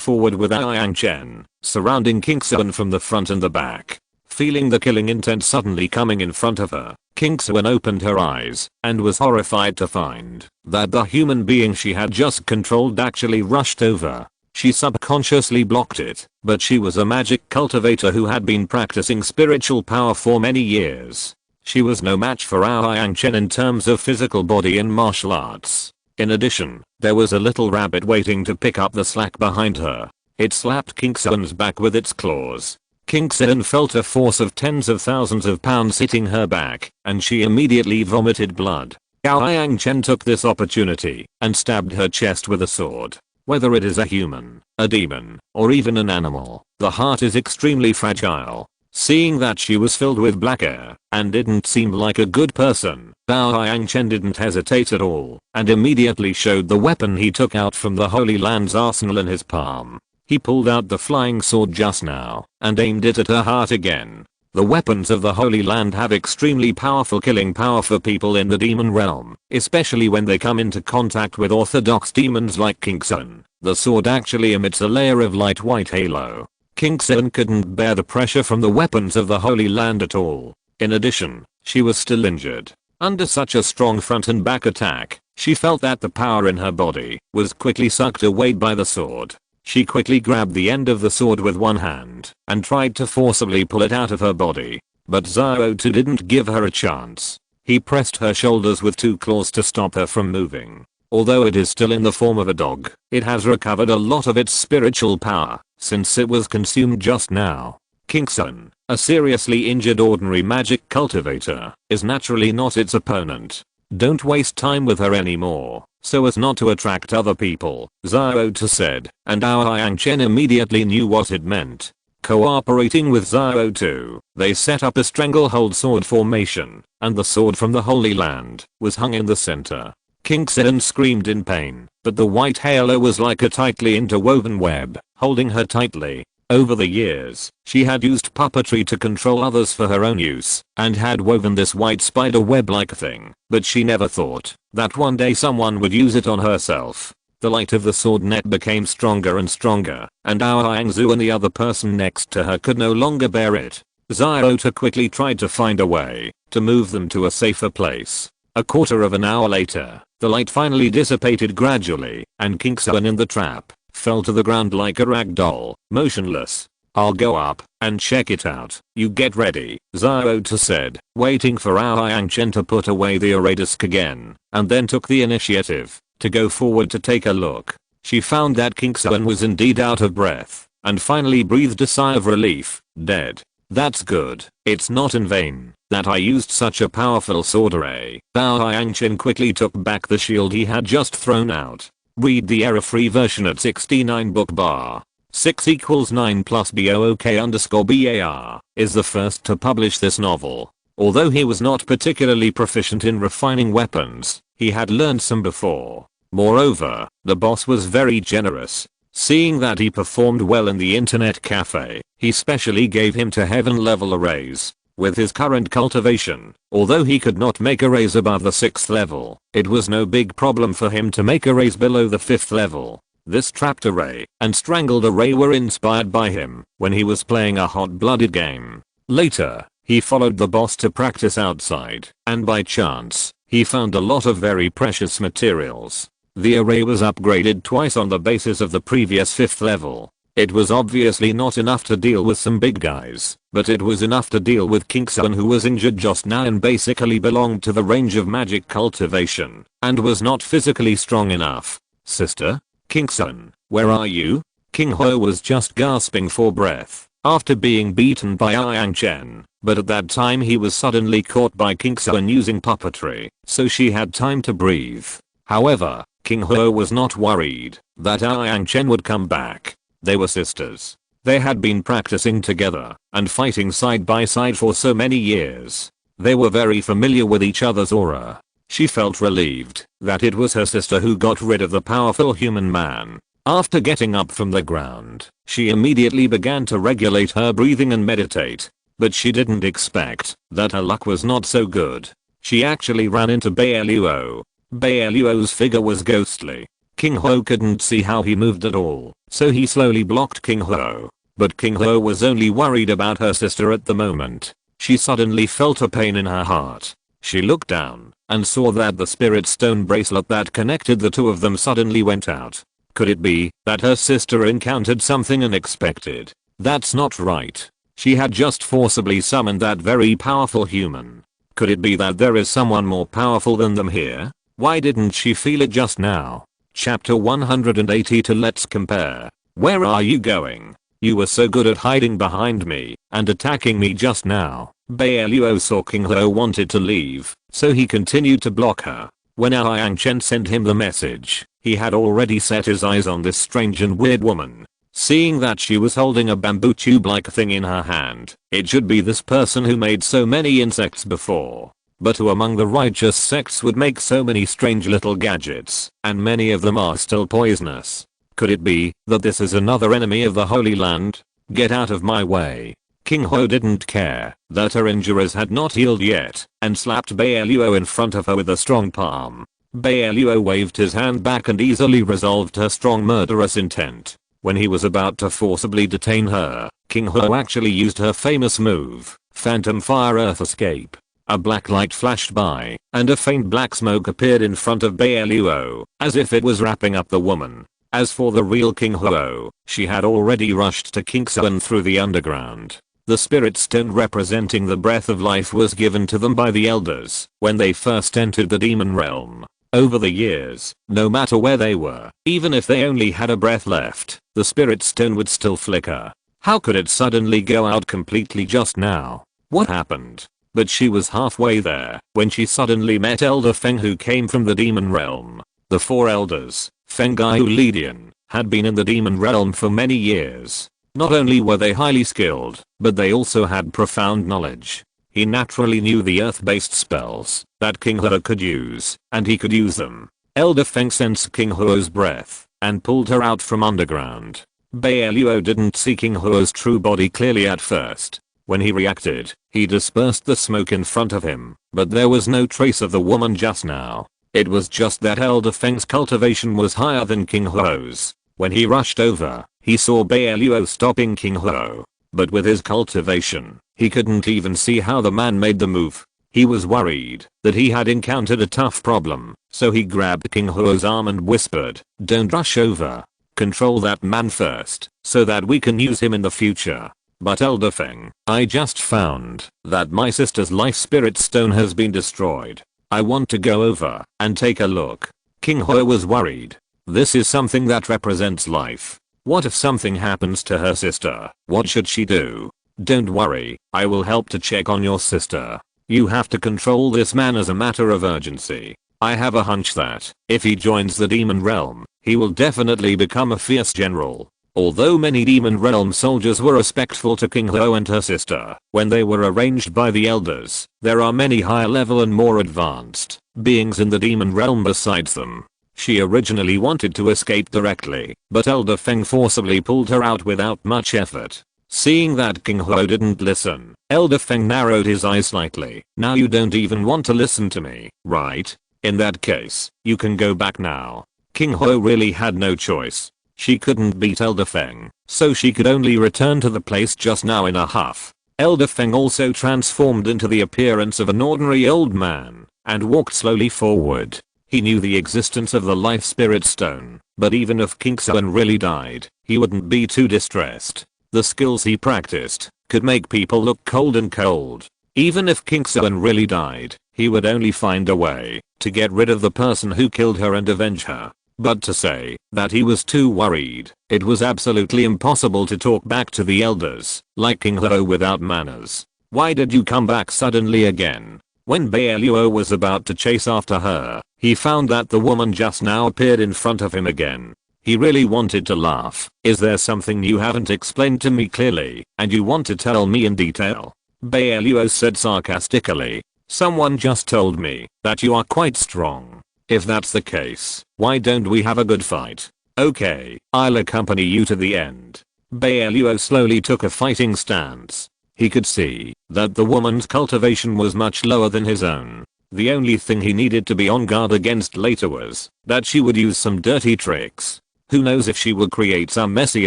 forward with Yang Chen, surrounding King Sun from the front and the back. Feeling the killing intent suddenly coming in front of her, King Sun opened her eyes and was horrified to find that the human being she had just controlled actually rushed over. She subconsciously blocked it, but she was a magic cultivator who had been practicing spiritual power for many years. She was no match for Yang Chen in terms of physical body and martial arts. In addition, there was a little rabbit waiting to pick up the slack behind her. It slapped King Sun's back with its claws. King Sun felt a force of tens of thousands of pounds hitting her back, and she immediately vomited blood. Yang Chen took this opportunity and stabbed her chest with a sword. Whether it is a human, a demon, or even an animal, the heart is extremely fragile. Seeing that she was filled with black air and didn't seem like a good person, Yang Chen didn't hesitate at all and immediately showed the weapon he took out from the Holy Land's arsenal in his palm. He pulled out the flying sword just now and aimed it at her heart again. The weapons of the Holy Land have extremely powerful killing power for people in the demon realm, especially when they come into contact with orthodox demons like King Sun. The sword actually emits a layer of light white halo. King Sun couldn't bear the pressure from the weapons of the Holy Land at all. In addition, she was still injured. Under such a strong front and back attack, she felt that the power in her body was quickly sucked away by the sword. She quickly grabbed the end of the sword with one hand and tried to forcibly pull it out of her body. But Xiao didn't give her a chance. He pressed her shoulders with two claws to stop her from moving. Although it is still in the form of a dog, it has recovered a lot of its spiritual power since it was consumed just now. King Sun, a seriously injured ordinary magic cultivator, is naturally not its opponent. Don't waste time with her anymore, so as not to attract other people, Xiao said, and Yang Chen immediately knew what it meant. Cooperating with Xiao, they set up a stranglehold sword formation, and the sword from the Holy Land was hung in the center. King Sun screamed in pain, but the white halo was like a tightly interwoven web, holding her tightly. Over the years, she had used puppetry to control others for her own use, and had woven this white spider web-like thing, but she never thought that one day someone would use it on herself. The light of the sword net became stronger and stronger, and Yang Zhu and the other person next to her could no longer bear it. Xiao quickly tried to find a way to move them to a safer place. A quarter of an hour later, the light finally dissipated gradually, and King Sun in the trap fell to the ground like a rag doll, motionless. I'll go up and check it out. You get ready, Xiao said, waiting for Yang Chen to put away the array disc again, and then took the initiative to go forward to take a look. She found that King Sun was indeed out of breath, and finally breathed a sigh of relief. Dead. That's good. It's not in vain that I used such a powerful sword array. Yang Chen quickly took back the shield he had just thrown out. Read the error-free version at 69 book bar. 6 equals 9 plus BOOK_BAR is the first to publish this novel. Although he was not particularly proficient in refining weapons, he had learned some before. Moreover, the boss was very generous. Seeing that he performed well in the internet cafe, he specially gave him to heaven level arrays. With his current cultivation, although he could not make arrays above the 6th level, it was no big problem for him to make arrays below the 5th level. This trapped array and strangled array were inspired by him when he was playing a hot-blooded game. Later, he followed the boss to practice outside, and by chance, he found a lot of very precious materials. The array was upgraded twice on the basis of the previous 5th level. It was obviously not enough to deal with some big guys, but it was enough to deal with King Sun, who was injured just now and basically belonged to the range of magic cultivation, and was not physically strong enough. Sister? King Sun, where are you? King Ho was just gasping for breath after being beaten by Yang Chen, but at that time he was suddenly caught by King Sun using puppetry, so she had time to breathe. However, King Ho was not worried that Yang Chen would come back. They were sisters. They had been practicing together and fighting side by side for so many years. They were very familiar with each other's aura. She felt relieved that it was her sister who got rid of the powerful human man. After getting up from the ground, she immediately began to regulate her breathing and meditate. But she didn't expect that her luck was not so good. She actually ran into Bai Luo. Bai Luo's figure was ghostly. King Ho couldn't see how he moved at all, so he slowly blocked King Ho. But King Ho was only worried about her sister at the moment. She suddenly felt a pain in her heart. She looked down and saw that the spirit stone bracelet that connected the two of them suddenly went out. Could it be that her sister encountered something unexpected? That's not right. She had just forcibly summoned that very powerful human. Could it be that there is someone more powerful than them here? Why didn't she feel it just now? Chapter 182. Let's compare. Where are you going? You were so good at hiding behind me and attacking me just now. Bai Luo saw King Ho wanted to leave, so he continued to block her. When Yang Chen sent him the message, he had already set his eyes on this strange and weird woman. Seeing that she was holding a bamboo tube-like thing in her hand, it should be this person who made so many insects before. But who among the righteous sects would make so many strange little gadgets, and many of them are still poisonous? Could it be that this is another enemy of the Holy Land? Get out of my way. King Ho didn't care that her injuries had not healed yet, and slapped Bai Luo in front of her with a strong palm. Bai Luo waved his hand back and easily resolved her strong murderous intent. When he was about to forcibly detain her, King Ho actually used her famous move, Phantom Fire Earth Escape. A black light flashed by, and a faint black smoke appeared in front of Bai Luo, as if it was wrapping up the woman. As for the real King Ho, she had already rushed to King Suan through the underground. The spirit stone representing the breath of life was given to them by the elders when they first entered the demon realm. Over the years, no matter where they were, even if they only had a breath left, the spirit stone would still flicker. How could it suddenly go out completely just now? What happened? But she was halfway there when she suddenly met Elder Feng, who came from the demon realm. The four elders, Feng Gai Lidian, had been in the demon realm for many years. Not only were they highly skilled, but they also had profound knowledge. He naturally knew the earth-based spells that King Ho could use, and he could use them. Elder Feng sensed King Ho's breath and pulled her out from underground. Bai Luo didn't see King Ho's true body clearly at first. When he reacted, he dispersed the smoke in front of him, but there was no trace of the woman just now. It was just that Elder Feng's cultivation was higher than King Ho's. When he rushed over, he saw Bai Luo stopping King Ho. But with his cultivation, he couldn't even see how the man made the move. He was worried that he had encountered a tough problem, so he grabbed King Ho's arm and whispered, "Don't rush over. Control that man first, so that we can use him in the future." But Elder Feng, I just found that my sister's life spirit stone has been destroyed. I want to go over and take a look. King Ho was worried. This is something that represents life. What if something happens to her sister? What should she do? Don't worry, I will help to check on your sister. You have to control this man as a matter of urgency. I have a hunch that, if he joins the demon realm, he will definitely become a fierce general. Although many demon realm soldiers were respectful to King Ho and her sister when they were arranged by the elders, there are many higher level and more advanced beings in the demon realm besides them. She originally wanted to escape directly, but Elder Feng forcibly pulled her out without much effort. Seeing that King Ho didn't listen, Elder Feng narrowed his eyes slightly. Now you don't even want to listen to me, right? In that case, you can go back now. King Ho really had no choice. She couldn't beat Elder Feng, so she could only return to the place just now in a huff. Elder Feng also transformed into the appearance of an ordinary old man and walked slowly forward. He knew the existence of the life spirit stone, but even if King Suan really died, he wouldn't be too distressed. The skills he practiced could make people look cold and cold. Even if King Suan really died, he would only find a way to get rid of the person who killed her and avenge her. But to say that he was too worried, it was absolutely impossible to talk back to the elders like King Ho without manners. Why did you come back suddenly again? When Bai Luo was about to chase after her, he found that the woman just now appeared in front of him again. He really wanted to laugh. Is there something you haven't explained to me clearly, and you want to tell me in detail? Bai Luo said sarcastically. Someone just told me that you are quite strong. If that's the case, why don't we have a good fight? Okay, I'll accompany you to the end. Bai Luo slowly took a fighting stance. He could see that the woman's cultivation was much lower than his own. The only thing he needed to be on guard against later was that she would use some dirty tricks. Who knows if she would create some messy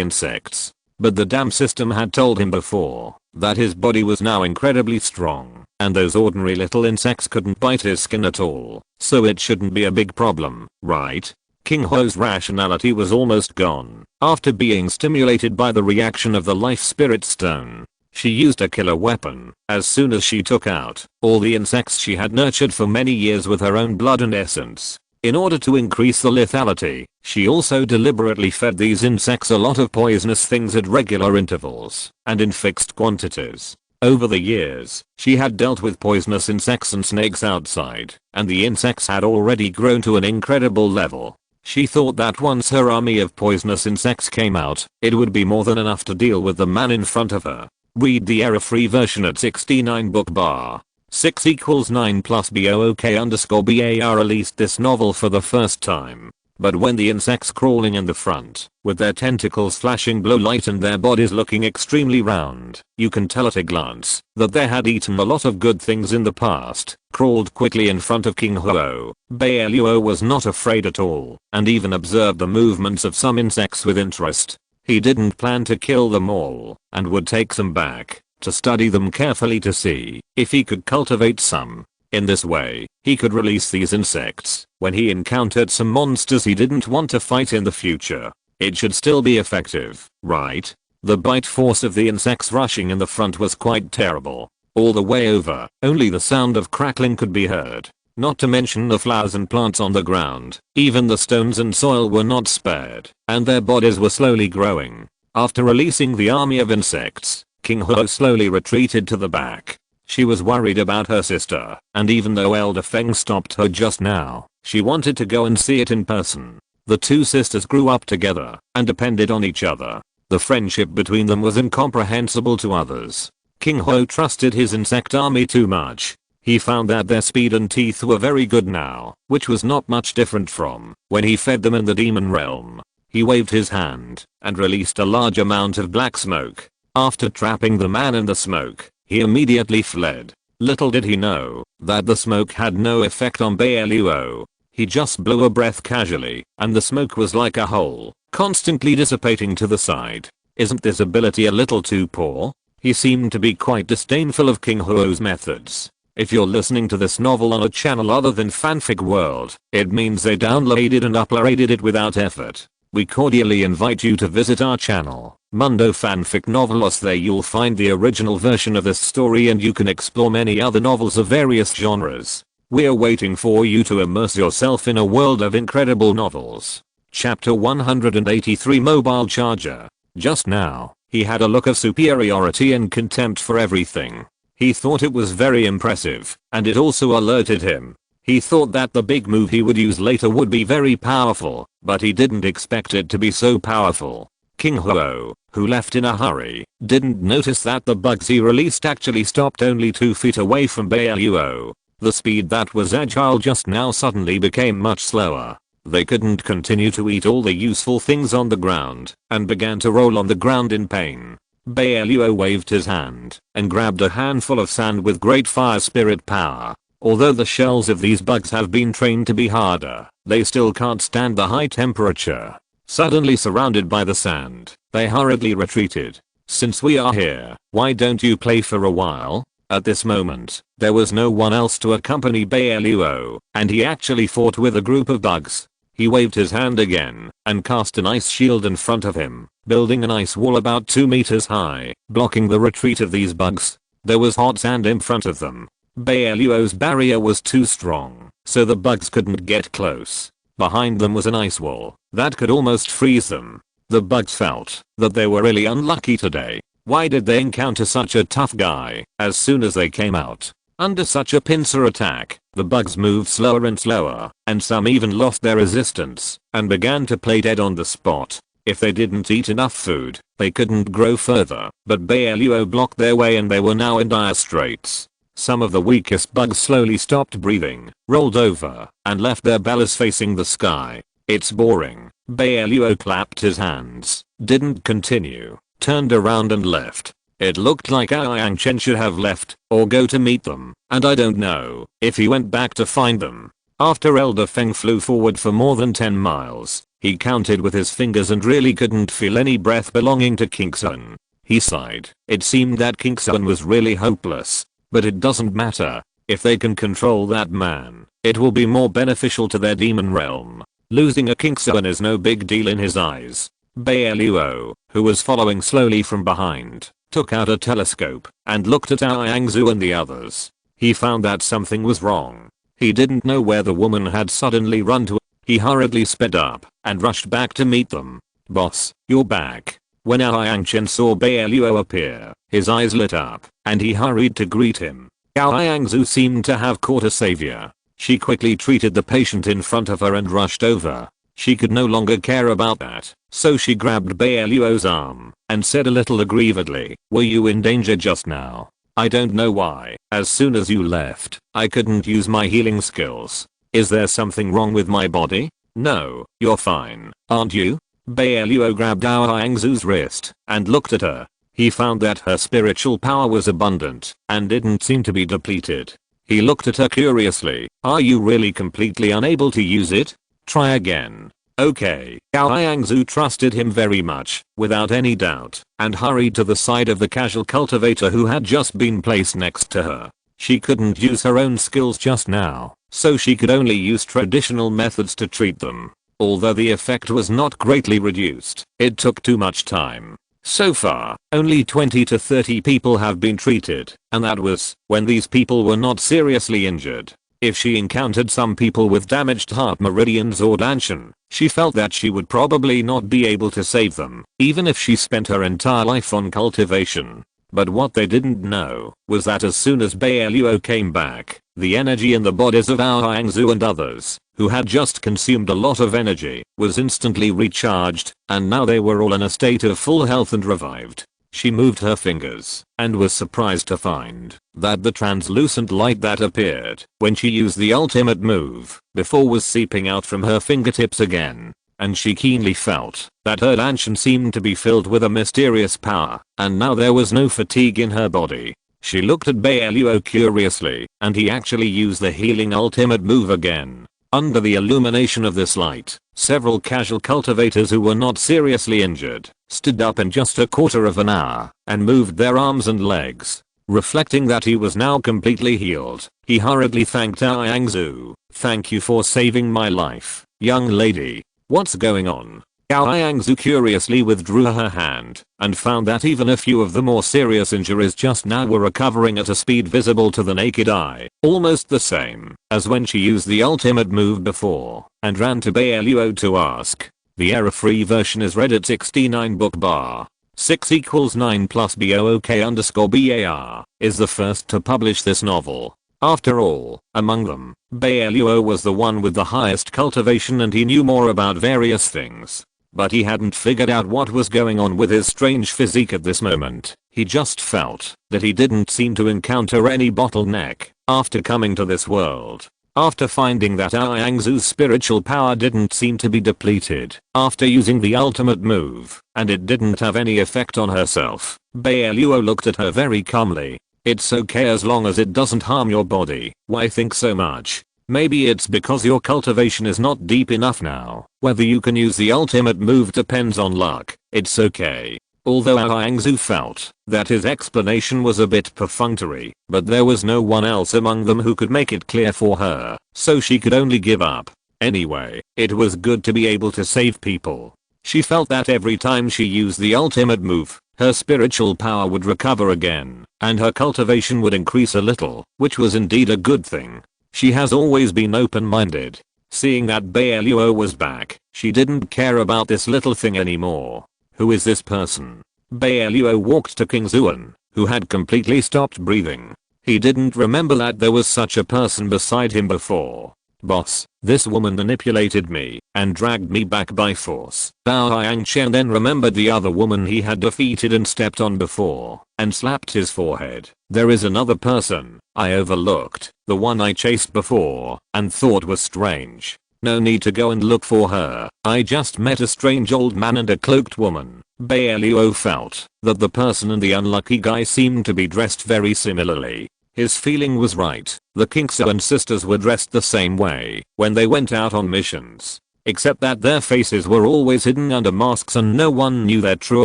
insects. But the damn system had told him before that his body was now incredibly strong and those ordinary little insects couldn't bite his skin at all, so it shouldn't be a big problem, right? King Huo's rationality was almost gone after being stimulated by the reaction of the life spirit stone. She used a killer weapon as soon as she took out all the insects she had nurtured for many years with her own blood and essence. In order to increase the lethality, she also deliberately fed these insects a lot of poisonous things at regular intervals and in fixed quantities. Over the years, she had dealt with poisonous insects and snakes outside, and the insects had already grown to an incredible level. She thought that once her army of poisonous insects came out, it would be more than enough to deal with the man in front of her. Read the error-free version at 69 book bar. 6 equals 9 plus BOOK_BAR released this novel for the first time. But when the insects crawling in the front, with their tentacles flashing blue light and their bodies looking extremely round, you can tell at a glance that they had eaten a lot of good things in the past, crawled quickly in front of King Huo. Bai Luo was not afraid at all, and even observed the movements of some insects with interest. He didn't plan to kill them all, and would take them back to study them carefully to see if he could cultivate some. In this way, he could release these insects when he encountered some monsters he didn't want to fight in the future. It should still be effective, right? The bite force of the insects rushing in the front was quite terrible. All the way over, only the sound of crackling could be heard. Not to mention the flowers and plants on the ground. Even the stones and soil were not spared, and their bodies were slowly growing. After releasing the army of insects, King Huo slowly retreated to the back. She was worried about her sister, and even though Elder Feng stopped her just now, she wanted to go and see it in person. The two sisters grew up together and depended on each other. The friendship between them was incomprehensible to others. King Huo trusted his insect army too much. He found that their speed and teeth were very good now, which was not much different from when he fed them in the demon realm. He waved his hand and released a large amount of black smoke. After trapping the man in the smoke, he immediately fled. Little did he know that the smoke had no effect on Bai Luo. He just blew a breath casually, and the smoke was like a hole, constantly dissipating to the side. Isn't this ability a little too poor? He seemed to be quite disdainful of King Huo's methods. If you're listening to this novel on a channel other than Fanfic World, it means they downloaded and uploaded it without effort. We cordially invite you to visit our channel, Mundo Fanfic Novelos. There you'll find the original version of this story and you can explore many other novels of various genres. We're waiting for you to immerse yourself in a world of incredible novels. Chapter 183 Mobile Charger. Just now, he had a look of superiority and contempt for everything. He thought it was very impressive, and it also alerted him. He thought that the big move he would use later would be very powerful, but he didn't expect it to be so powerful. King Huo, who left in a hurry, didn't notice that the bugs he released actually stopped only 2 feet away from Bai Luo. The speed that was agile just now suddenly became much slower. They couldn't continue to eat all the useful things on the ground, and began to roll on the ground in pain. Bai Luo waved his hand, and grabbed a handful of sand with great fire spirit power. Although the shells of these bugs have been trained to be harder, they still can't stand the high temperature. Suddenly surrounded by the sand, they hurriedly retreated. Since we are here, why don't you play for a while? At this moment, there was no one else to accompany Bai Luo, and he actually fought with a group of bugs. He waved his hand again, and cast an ice shield in front of him, building an ice wall about 2 meters high, blocking the retreat of these bugs. There was hot sand in front of them. Bai Luo's barrier was too strong, so the bugs couldn't get close. Behind them was an ice wall that could almost freeze them. The bugs felt that they were really unlucky today. Why did they encounter such a tough guy as soon as they came out? Under such a pincer attack, the bugs moved slower and slower, and some even lost their resistance and began to play dead on the spot. If they didn't eat enough food, they couldn't grow further, but Bai Luo blocked their way and they were now in dire straits. Some of the weakest bugs slowly stopped breathing, rolled over, and left their bellies facing the sky. It's boring. Bai Luo clapped his hands, didn't continue, turned around and left. It looked like Yang Chen should have left, or go to meet them, and I don't know if he went back to find them. After Elder Feng flew forward for more than 10 miles, he counted with his fingers and really couldn't feel any breath belonging to King Sun. He sighed. It seemed that King Sun was really hopeless. But it doesn't matter. If they can control that man, it will be more beneficial to their demon realm. Losing a King Sun is no big deal in his eyes. Bai Luo, who was following slowly from behind, took out a telescope and looked at Yang Zhu and the others. He found that something was wrong. He didn't know where the woman had suddenly run to. He hurriedly sped up and rushed back to meet them. "Boss, you're back." When Yang Chen saw Bai Luo appear, his eyes lit up, and he hurried to greet him. Yang Zhu seemed to have caught a savior. She quickly treated the patient in front of her and rushed over. She could no longer care about that, so she grabbed Bai Luo's arm and said a little aggrievedly, "Were you in danger just now?" "I don't know why. As soon as you left, I couldn't use my healing skills." "Is there something wrong with my body?" "No, you're fine, aren't you?" Bai Luo grabbed Yang Zhu's wrist and looked at her. He found that her spiritual power was abundant and didn't seem to be depleted. He looked at her curiously. "Are you really completely unable to use it? Try again." "Okay." Yang Zhu trusted him very much, without any doubt, and hurried to the side of the casual cultivator who had just been placed next to her. She couldn't use her own skills just now, so she could only use traditional methods to treat them. Although the effect was not greatly reduced, it took too much time. So far, only 20 to 30 people have been treated, and that was when these people were not seriously injured. If she encountered some people with damaged heart meridians or ascension, she felt that she would probably not be able to save them, even if she spent her entire life on cultivation. But what they didn't know was that as soon as Bai Luo came back, the energy in the bodies of Yang Zhu and others, who had just consumed a lot of energy, was instantly recharged, and now they were all in a state of full health and revived. She moved her fingers and was surprised to find that the translucent light that appeared when she used the ultimate move before was seeping out from her fingertips again. And she keenly felt that her ascension seemed to be filled with a mysterious power, and now there was no fatigue in her body. She looked at Bai Luo curiously, and he actually used the healing ultimate move again. Under the illumination of this light, several casual cultivators who were not seriously injured stood up in just a quarter of an hour and moved their arms and legs. Reflecting that he was now completely healed, he hurriedly thanked Yang Zhu. "Thank you for saving my life, young lady. What's going on?" Yang Zhu curiously withdrew her hand and found that even a few of the more serious injuries just now were recovering at a speed visible to the naked eye, almost the same as when she used the ultimate move before, and ran to Bai Luo to ask. The error-free version is Reddit 69 book bar. 6 = 9 plus BOOK_BAR is the first to publish this novel. After all, among them, Bai Luo was the one with the highest cultivation and he knew more about various things. But he hadn't figured out what was going on with his strange physique at this moment. He just felt that he didn't seem to encounter any bottleneck after coming to this world. After finding that Yang Zhu's spiritual power didn't seem to be depleted after using the ultimate move, and it didn't have any effect on herself, Bai Luo looked at her very calmly. "It's okay as long as it doesn't harm your body. Why think so much? Maybe it's because your cultivation is not deep enough now. Whether you can use the ultimate move depends on luck. It's okay." Although Yang Zhu felt that his explanation was a bit perfunctory, but there was no one else among them who could make it clear for her, so she could only give up. Anyway, it was good to be able to save people. She felt that every time she used the ultimate move, her spiritual power would recover again, and her cultivation would increase a little, which was indeed a good thing. She has always been open-minded. Seeing that Bai Luo was back, she didn't care about this little thing anymore. "Who is this person?" Bai Luo walked to King Zuan, who had completely stopped breathing. He didn't remember that there was such a person beside him before. Boss, this woman manipulated me and dragged me back by force. Bao Yangchen then remembered the other woman he had defeated and stepped on before and slapped his forehead. There is another person I overlooked, the one I chased before and thought was strange. No need to go and look for her. I just met a strange old man and a cloaked woman. Bai Luo felt that the person and the unlucky guy seemed to be dressed very similarly. His feeling was right. The Kingsuan sisters were dressed the same way when they went out on missions, except that their faces were always hidden under masks and no one knew their true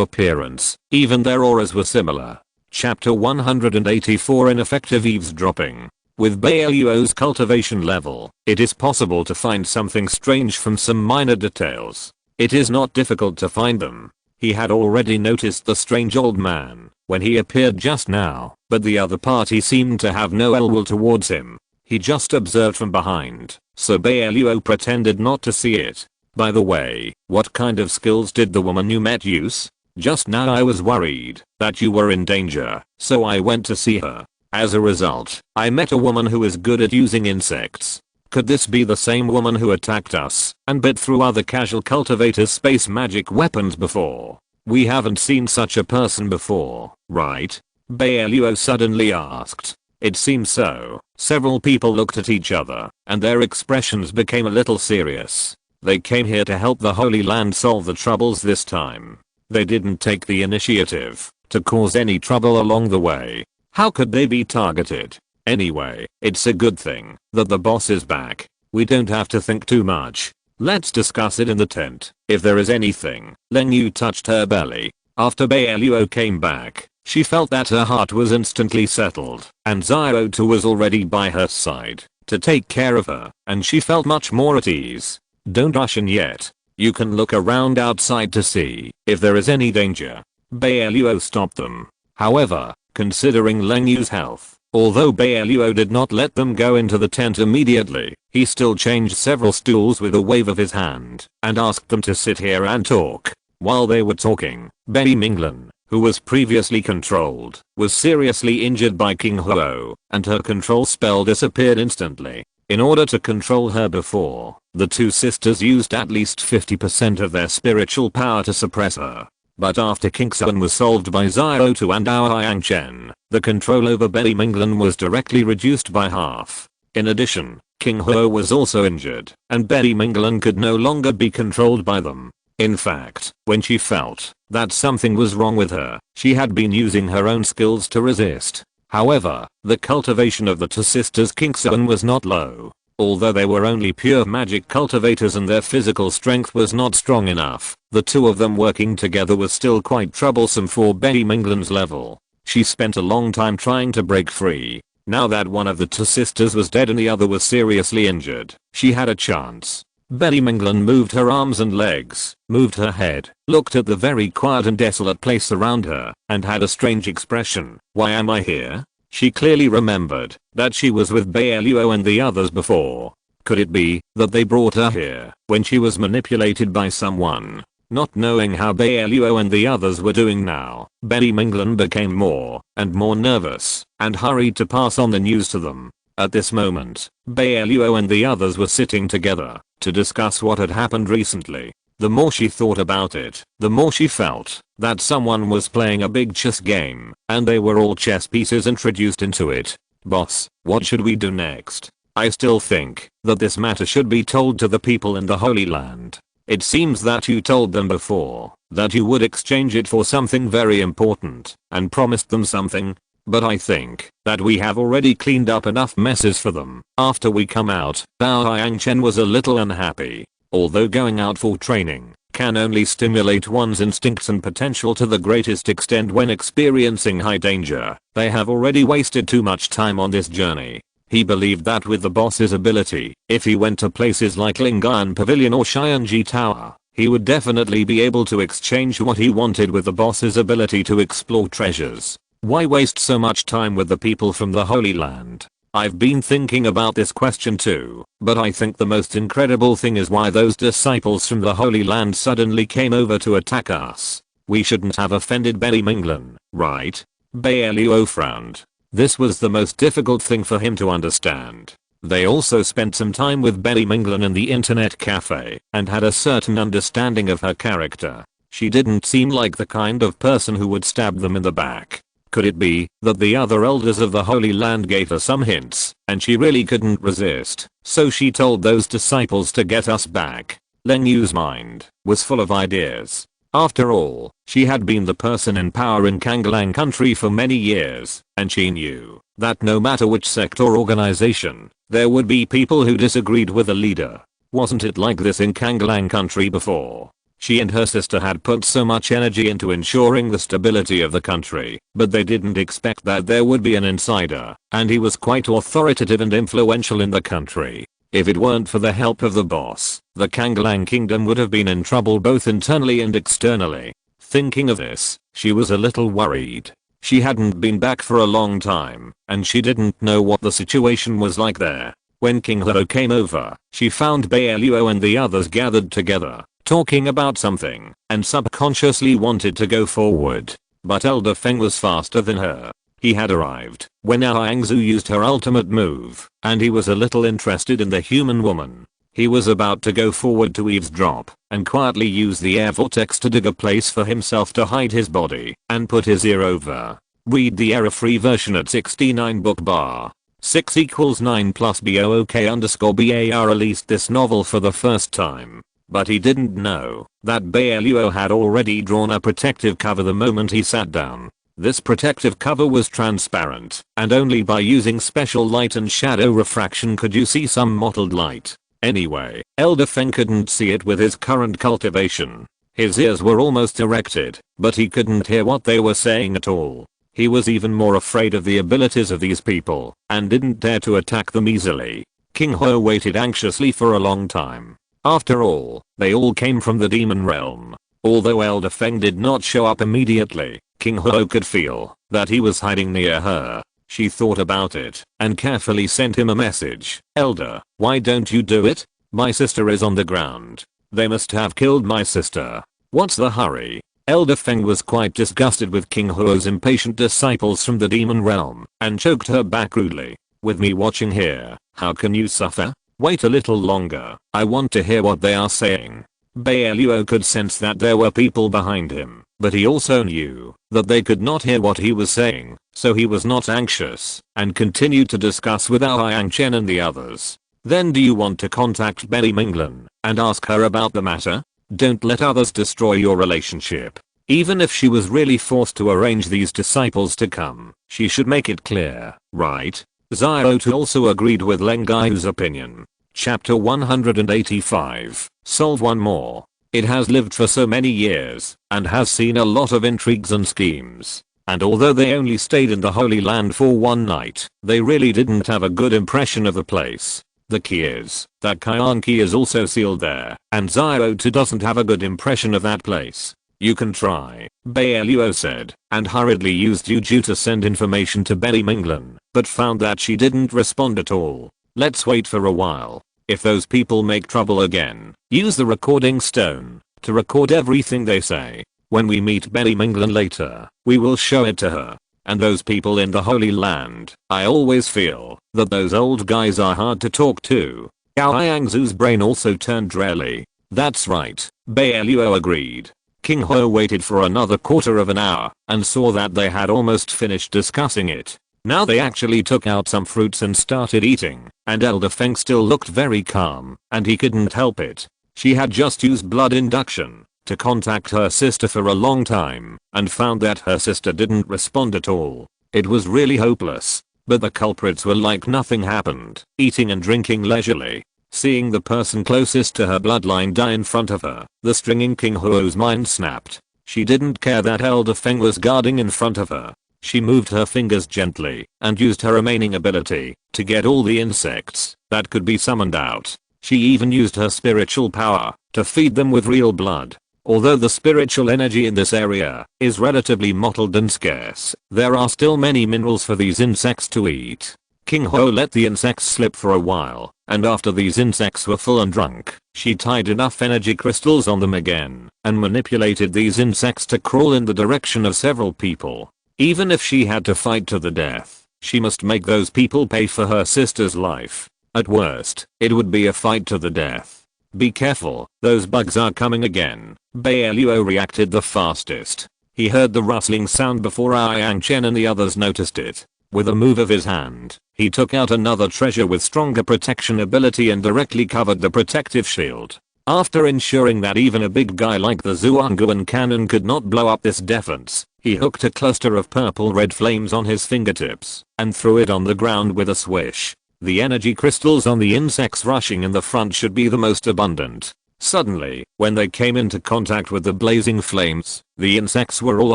appearance. Even their auras were similar. Chapter 184 Ineffective Eavesdropping. With Bai Luo's cultivation level, it is possible to find something strange from some minor details. It is not difficult to find them. He had already noticed the strange old man when he appeared just now, but the other party seemed to have no ill will towards him. He just observed from behind, so Bai Luo pretended not to see it. By the way, what kind of skills did the woman you met use? Just now I was worried that you were in danger, so I went to see her. As a result, I met a woman who is good at using insects. Could this be the same woman who attacked us and bit through other casual cultivators' space magic weapons before? We haven't seen such a person before, right? Bai Luo suddenly asked. It seems so. Several people looked at each other and their expressions became a little serious. They came here to help the Holy Land solve the troubles this time. They didn't take the initiative to cause any trouble along the way. How could they be targeted? Anyway, it's a good thing that the boss is back. We don't have to think too much. Let's discuss it in the tent. If there is anything. Leng Yu touched her belly. After Bai Luo came back, she felt that her heart was instantly settled and Zio too was already by her side to take care of her, and she felt much more at ease. Don't rush in yet. You can look around outside to see if there is any danger. Bai Luo stopped them. However, considering Leng Yu's health, although Bai Luo did not let them go into the tent immediately, he still changed several stools with a wave of his hand and asked them to sit here and talk. While they were talking, Bai Minglan, who was previously controlled, was seriously injured by King Huo, and her control spell disappeared instantly. In order to control her before, the two sisters used at least 50% of their spiritual power to suppress her. But after Kingsuan was solved by Zio Tu and Ao Yangchen, the control over Bai Minglan was directly reduced by half. In addition, King Huo was also injured, and Bai Minglan could no longer be controlled by them. In fact, when she felt that something was wrong with her, she had been using her own skills to resist. However, the cultivation of the two sisters Kingsuan was not low. Although they were only pure magic cultivators and their physical strength was not strong enough, the two of them working together was still quite troublesome for Bai Minglan's level. She spent a long time trying to break free. Now that one of the two sisters was dead and the other was seriously injured, she had a chance. Bai Minglan moved her arms and legs, moved her head, looked at the very quiet and desolate place around her, and had a strange expression. Why am I here? She clearly remembered that she was with Bai Luo and the others before. Could it be that they brought her here when she was manipulated by someone? Not knowing how Bai Luo and the others were doing now, Bai Minglan became more and more nervous and hurried to pass on the news to them. At this moment, Bai Luo and the others were sitting together to discuss what had happened recently. The more she thought about it, the more she felt that someone was playing a big chess game, and they were all chess pieces introduced into it. Boss, what should we do next? I still think that this matter should be told to the people in the Holy Land. It seems that you told them before that you would exchange it for something very important and promised them something. But I think that we have already cleaned up enough messes for them. After we come out, Ao Yangchen was a little unhappy. Although going out for training can only stimulate one's instincts and potential to the greatest extent when experiencing high danger, they have already wasted too much time on this journey. He believed that with the boss's ability, if he went to places like Lingan Pavilion or Xianji Tower, he would definitely be able to exchange what he wanted with the boss's ability to explore treasures. Why waste so much time with the people from the Holy Land? I've been thinking about this question too, but I think the most incredible thing is why those disciples from the Holy Land suddenly came over to attack us. We shouldn't have offended Bai Minglan, right? Bai Luo frowned. This was the most difficult thing for him to understand. They also spent some time with Betty Minglin in the internet cafe and had a certain understanding of her character. She didn't seem like the kind of person who would stab them in the back. Could it be that the other elders of the Holy Land gave her some hints and she really couldn't resist, so she told those disciples to get us back? Len Yu's mind was full of ideas. After all, she had been the person in power in Kangalang country for many years, and she knew that no matter which sect or organization, there would be people who disagreed with the leader. Wasn't it like this in Kangalang country before? She and her sister had put so much energy into ensuring the stability of the country, but they didn't expect that there would be an insider, and he was quite authoritative and influential in the country. If it weren't for the help of the boss, the Kangalang kingdom would have been in trouble both internally and externally. Thinking of this, she was a little worried. She hadn't been back for a long time, and she didn't know what the situation was like there. When King Huo came over, she found Bai Luo and the others gathered together, talking about something, and subconsciously wanted to go forward. But Elder Feng was faster than her. He had arrived when Aangzu used her ultimate move, and he was a little interested in the human woman. He was about to go forward to eavesdrop and quietly use the air vortex to dig a place for himself to hide his body and put his ear over. Read the error-free version at 69 book bar. 6 equals 9 plus BOOK_BAR released this novel for the first time. But he didn't know that Bai Luo had already drawn a protective cover the moment he sat down. This protective cover was transparent, and only by using special light and shadow refraction could you see some mottled light. Anyway, Elder Feng couldn't see it with his current cultivation. His ears were almost erected, but he couldn't hear what they were saying at all. He was even more afraid of the abilities of these people, and didn't dare to attack them easily. King Huo waited anxiously for a long time. After all, they all came from the demon realm. Although Elder Feng did not show up immediately, King Huo could feel that he was hiding near her. She thought about it and carefully sent him a message. Elder, why don't you do it? My sister is on the ground. They must have killed my sister. What's the hurry? Elder Feng was quite disgusted with King Huo's impatient disciples from the demon realm and choked her back rudely. With me watching here, how can you suffer? Wait a little longer. I want to hear what they are saying. Bai Luo could sense that there were people behind him, but he also knew that they could not hear what he was saying, so he was not anxious and continued to discuss with Yang Chen and the others. Then do you want to contact Betty Minglin and ask her about the matter? Don't let others destroy your relationship. Even if she was really forced to arrange these disciples to come, she should make it clear, right? Zio also agreed with Leng Gai's opinion. Chapter 185. Solve one more. It has lived for so many years and has seen a lot of intrigues and schemes. And although they only stayed in the Holy Land for one night, they really didn't have a good impression of the place. The key is that Kyan Key is also sealed there, and Zio doesn't have a good impression of that place. You can try, Bai Luo said, and hurriedly used Yuju to send information to Betty Minglin, but found that she didn't respond at all. Let's wait for a while. If those people make trouble again, use the recording stone to record everything they say. When we meet Betty Minglin later, we will show it to her. And those people in the Holy Land, I always feel that those old guys are hard to talk to. Yao Yangzu's brain also turned dreary. That's right, Bai Luo agreed. King Huo waited for another quarter of an hour and saw that they had almost finished discussing it. Now they actually took out some fruits and started eating, and Elder Feng still looked very calm, and he couldn't help it. She had just used blood induction to contact her sister for a long time and found that her sister didn't respond at all. It was really hopeless, but the culprits were like nothing happened, eating and drinking leisurely. Seeing the person closest to her bloodline die in front of her, the stringing King Huo's mind snapped. She didn't care that Elder Feng was guarding in front of her. She moved her fingers gently and used her remaining ability to get all the insects that could be summoned out. She even used her spiritual power to feed them with real blood. Although the spiritual energy in this area is relatively mottled and scarce, there are still many minerals for these insects to eat. King Huo let the insects slip for a while, and after these insects were full and drunk, she tied enough energy crystals on them again and manipulated these insects to crawl in the direction of several people. Even if she had to fight to the death, she must make those people pay for her sister's life. At worst, it would be a fight to the death. Be careful, those bugs are coming again. Bai Luo reacted the fastest. He heard the rustling sound before Yang Chen and the others noticed it. With a move of his hand, he took out another treasure with stronger protection ability and directly covered the protective shield. After ensuring that even a big guy like the Zhuangguan cannon could not blow up this defense, he hooked a cluster of purple-red flames on his fingertips and threw it on the ground with a swish. The energy crystals on the insects rushing in the front should be the most abundant. Suddenly, when they came into contact with the blazing flames, the insects were all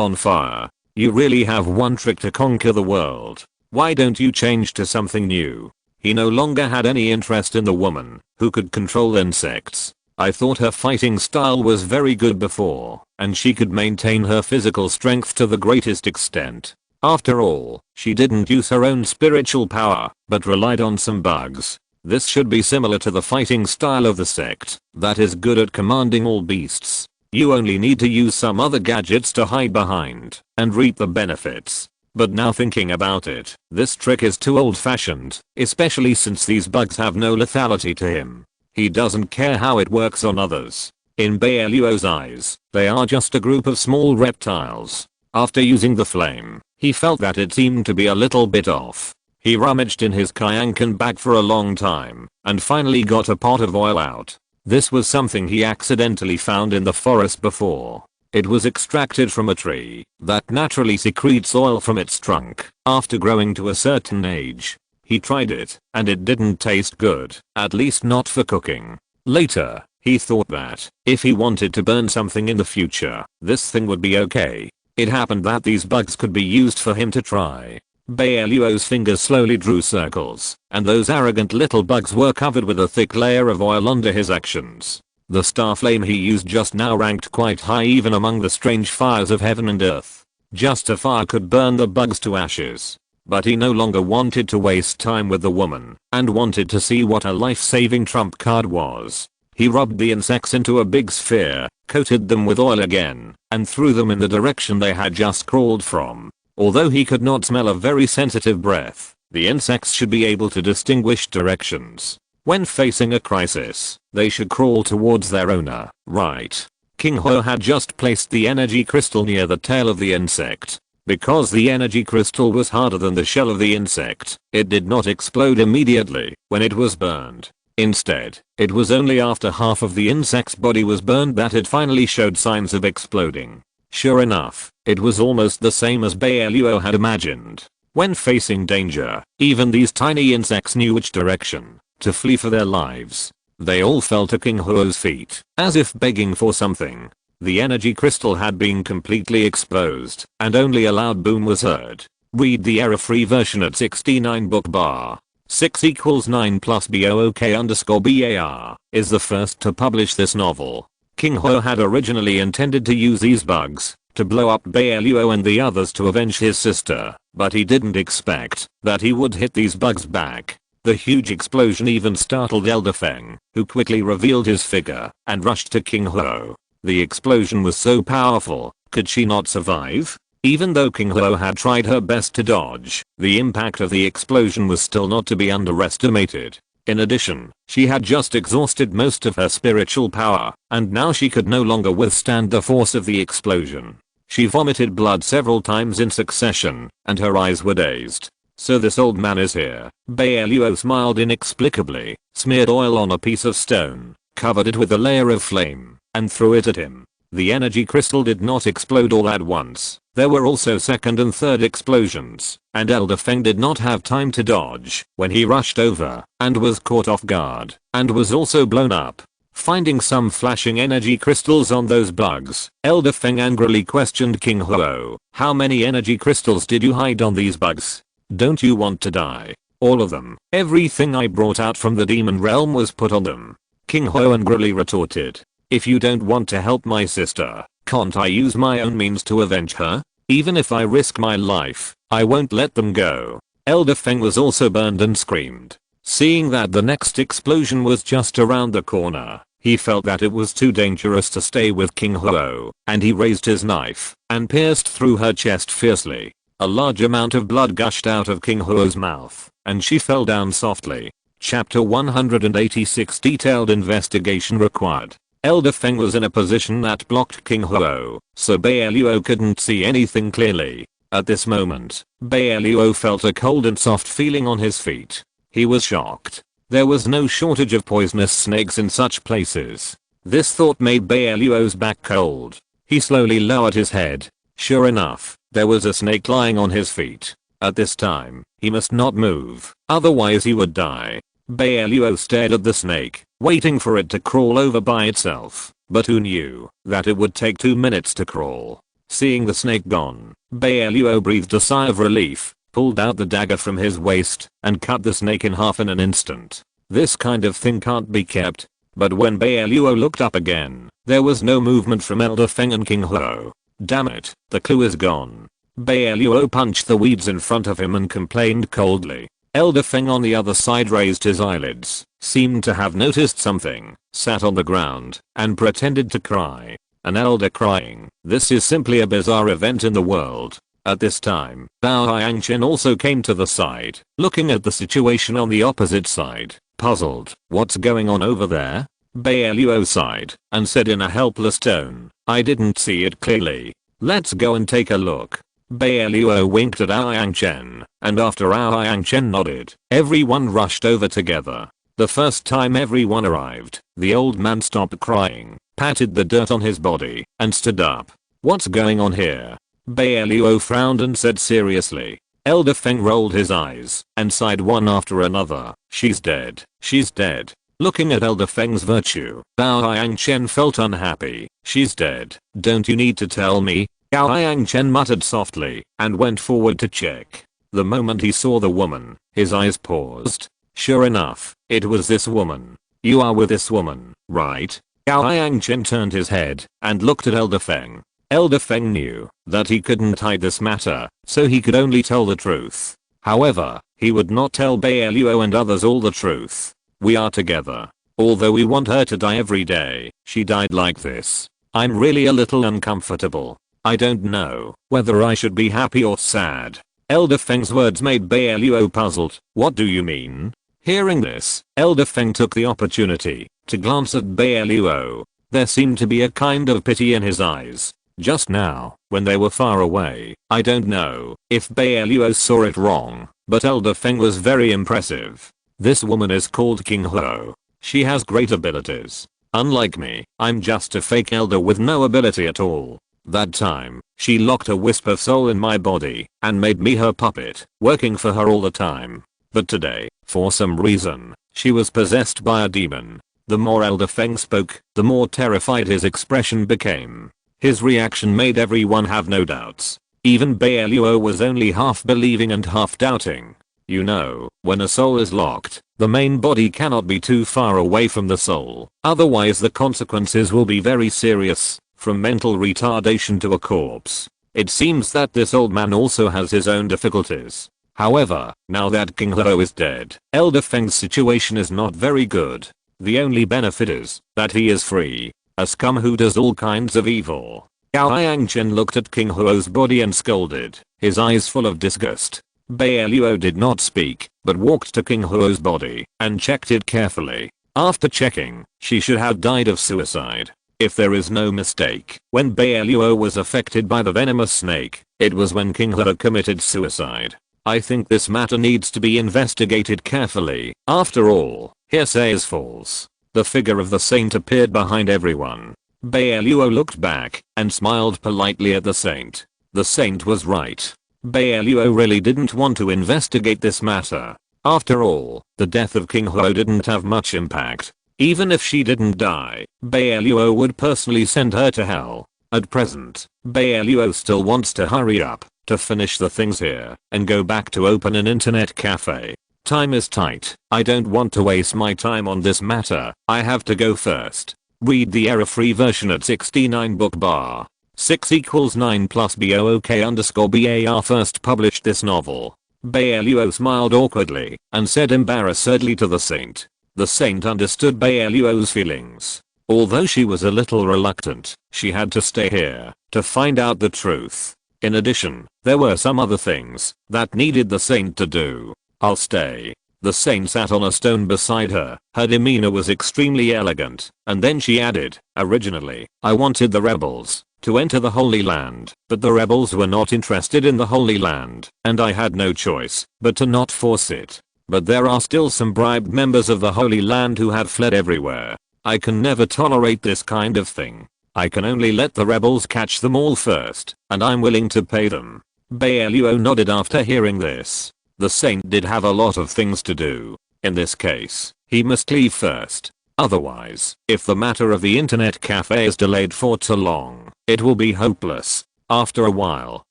on fire. You really have one trick to conquer the world. Why don't you change to something new? He no longer had any interest in the woman, who could control insects. I thought her fighting style was very good before, and she could maintain her physical strength to the greatest extent. After all, she didn't use her own spiritual power, but relied on some bugs. This should be similar to the fighting style of the sect, that is good at commanding all beasts. You only need to use some other gadgets to hide behind, and reap the benefits. But now thinking about it, this trick is too old-fashioned, especially since these bugs have no lethality to him. He doesn't care how it works on others. In Bai Luo's eyes, they are just a group of small reptiles. After using the flame, he felt that it seemed to be a little bit off. He rummaged in his Kayankan bag for a long time, and finally got a pot of oil out. This was something he accidentally found in the forest before. It was extracted from a tree that naturally secretes oil from its trunk after growing to a certain age. He tried it, and it didn't taste good, at least not for cooking. Later, he thought that, if he wanted to burn something in the future, this thing would be okay. It happened that these bugs could be used for him to try. Bai Luo's fingers slowly drew circles, and those arrogant little bugs were covered with a thick layer of oil under his actions. The star flame he used just now ranked quite high even among the strange fires of heaven and earth. Just a fire could burn the bugs to ashes. But he no longer wanted to waste time with the woman, and wanted to see what a life-saving trump card was. He rubbed the insects into a big sphere, coated them with oil again, and threw them in the direction they had just crawled from. Although he could not smell a very sensitive breath, the insects should be able to distinguish directions. When facing a crisis, they should crawl towards their owner, right? King Huo had just placed the energy crystal near the tail of the insect. Because the energy crystal was harder than the shell of the insect, it did not explode immediately when it was burned. Instead, it was only after half of the insect's body was burned that it finally showed signs of exploding. Sure enough, it was almost the same as Bai Luo had imagined. When facing danger, even these tiny insects knew which direction to flee for their lives. They all fell to King Huo's feet, as if begging for something. The energy crystal had been completely exposed, and only a loud boom was heard. Read the error-free version at 69 book bar. 6 equals 9 plus BOOK_BAR is the first to publish this novel. King Huo had originally intended to use these bugs to blow up Bai Luo and the others to avenge his sister, but he didn't expect that he would hit these bugs back. The huge explosion even startled Elder Feng, who quickly revealed his figure and rushed to King Huo. The explosion was so powerful, could she not survive? Even though King Huo had tried her best to dodge, the impact of the explosion was still not to be underestimated. In addition, she had just exhausted most of her spiritual power, and now she could no longer withstand the force of the explosion. She vomited blood several times in succession, and her eyes were dazed. So this old man is here. Bai Luo smiled inexplicably, smeared oil on a piece of stone, covered it with a layer of flame, and threw it at him. The energy crystal did not explode all at once. There were also second and third explosions, and Elder Feng did not have time to dodge when he rushed over and was caught off guard and was also blown up. Finding some flashing energy crystals on those bugs, Elder Feng angrily questioned King Huo. How many energy crystals did you hide on these bugs? Don't you want to die? All of them. Everything I brought out from the demon realm was put on them. King Huo angrily retorted. If you don't want to help my sister, can't I use my own means to avenge her? Even if I risk my life, I won't let them go. Elder Feng was also burned and screamed. Seeing that the next explosion was just around the corner, he felt that it was too dangerous to stay with King Huo, and he raised his knife and pierced through her chest fiercely. A large amount of blood gushed out of King Huo's mouth, and she fell down softly. Chapter 186 Detailed investigation required. Elder Feng was in a position that blocked King Huo, so Bai Luo couldn't see anything clearly. At this moment, Bai Luo felt a cold and soft feeling on his feet. He was shocked. There was no shortage of poisonous snakes in such places. This thought made Bai Luo's back cold. He slowly lowered his head. Sure enough, there was a snake lying on his feet. At this time, he must not move, otherwise he would die. Bai Luo stared at the snake, waiting for it to crawl over by itself, but who knew that it would take 2 minutes to crawl. Seeing the snake gone, Bai Luo breathed a sigh of relief, pulled out the dagger from his waist, and cut the snake in half in an instant. This kind of thing can't be kept. But when Bai Luo looked up again, there was no movement from Elder Feng and King Huo. Damn it, the clue is gone. Bai Luo punched the weeds in front of him and complained coldly. Elder Feng on the other side raised his eyelids, seemed to have noticed something, sat on the ground, and pretended to cry. An elder crying. This is simply a bizarre event in the world. At this time, Bao Yangchen also came to the side, looking at the situation on the opposite side, puzzled. What's going on over there? Bai Luo sighed, and said in a helpless tone, I didn't see it clearly. Let's go and take a look. Bai Luo winked at Yangchen, and after Yangchen nodded, everyone rushed over together. The first time everyone arrived, the old man stopped crying, patted the dirt on his body, and stood up. What's going on here? Bai Luo frowned and said seriously. Elder Feng rolled his eyes, and sighed one after another. She's dead. She's dead. Looking at Elder Feng's virtue, Bao Yangchen felt unhappy. She's dead. Don't you need to tell me? Bao Yangchen muttered softly, and went forward to check. The moment he saw the woman, his eyes paused. Sure enough, it was this woman. You are with this woman, right? Bao Yangchen turned his head, and looked at Elder Feng. Elder Feng knew that he couldn't hide this matter, so he could only tell the truth. However, he would not tell Bai Luo and others all the truth. We are together. Although we want her to die every day, she died like this. I'm really a little uncomfortable. I don't know whether I should be happy or sad. Elder Feng's words made Bai Luo puzzled. What do you mean? Hearing this, Elder Feng took the opportunity to glance at Bai Luo. There seemed to be a kind of pity in his eyes. Just now, when they were far away, I don't know if Bai Luo saw it wrong, but Elder Feng was very impressive. This woman is called King Huo. She has great abilities. Unlike me, I'm just a fake elder with no ability at all. That time, she locked a wisp of soul in my body and made me her puppet, working for her all the time. But today, for some reason, she was possessed by a demon. The more Elder Feng spoke, the more terrified his expression became. His reaction made everyone have no doubts. Even Bai Luo was only half believing and half doubting. You know, when a soul is locked, the main body cannot be too far away from the soul, otherwise the consequences will be very serious, from mental retardation to a corpse. It seems that this old man also has his own difficulties. However, now that King Huo is dead, Elder Feng's situation is not very good. The only benefit is that he is free. A scum who does all kinds of evil. Bao Yangchen looked at King Huo's body and scolded, his eyes full of disgust. Bai Luo did not speak, but walked to King Huo's body and checked it carefully. After checking, she should have died of suicide. If there is no mistake, when Bai Luo was affected by the venomous snake, it was when King Huo committed suicide. I think this matter needs to be investigated carefully. After all, hearsay is false. The figure of the saint appeared behind everyone. Bai Luo looked back and smiled politely at the saint. The saint was right. Bai Luo really didn't want to investigate this matter. After all, the death of King Huo didn't have much impact. Even if she didn't die, Bai Luo would personally send her to hell. At present, Bai Luo still wants to hurry up, to finish the things here, and go back to open an internet cafe. Time is tight. I don't want to waste my time on this matter. I have to go first. Read the error-free version at 69 book bar. 6 equals 9 plus BOOK_BAR first published this novel. Bai Luo smiled awkwardly and said embarrassedly to the saint. The saint understood Bai Luo's feelings. Although she was a little reluctant, she had to stay here to find out the truth. In addition, there were some other things that needed the saint to do. I'll stay. The saint sat on a stone beside her. Her demeanor was extremely elegant, and then she added, originally, I wanted the rebels to enter the Holy Land, but the rebels were not interested in the Holy Land, and I had no choice but to not force it. But there are still some bribed members of the Holy Land who have fled everywhere. I can never tolerate this kind of thing. I can only let the rebels catch them all first, and I'm willing to pay them. Bai Luo nodded after hearing this. The saint did have a lot of things to do. In this case, he must leave first. Otherwise, if the matter of the internet cafe is delayed for too long, it will be hopeless. After a while,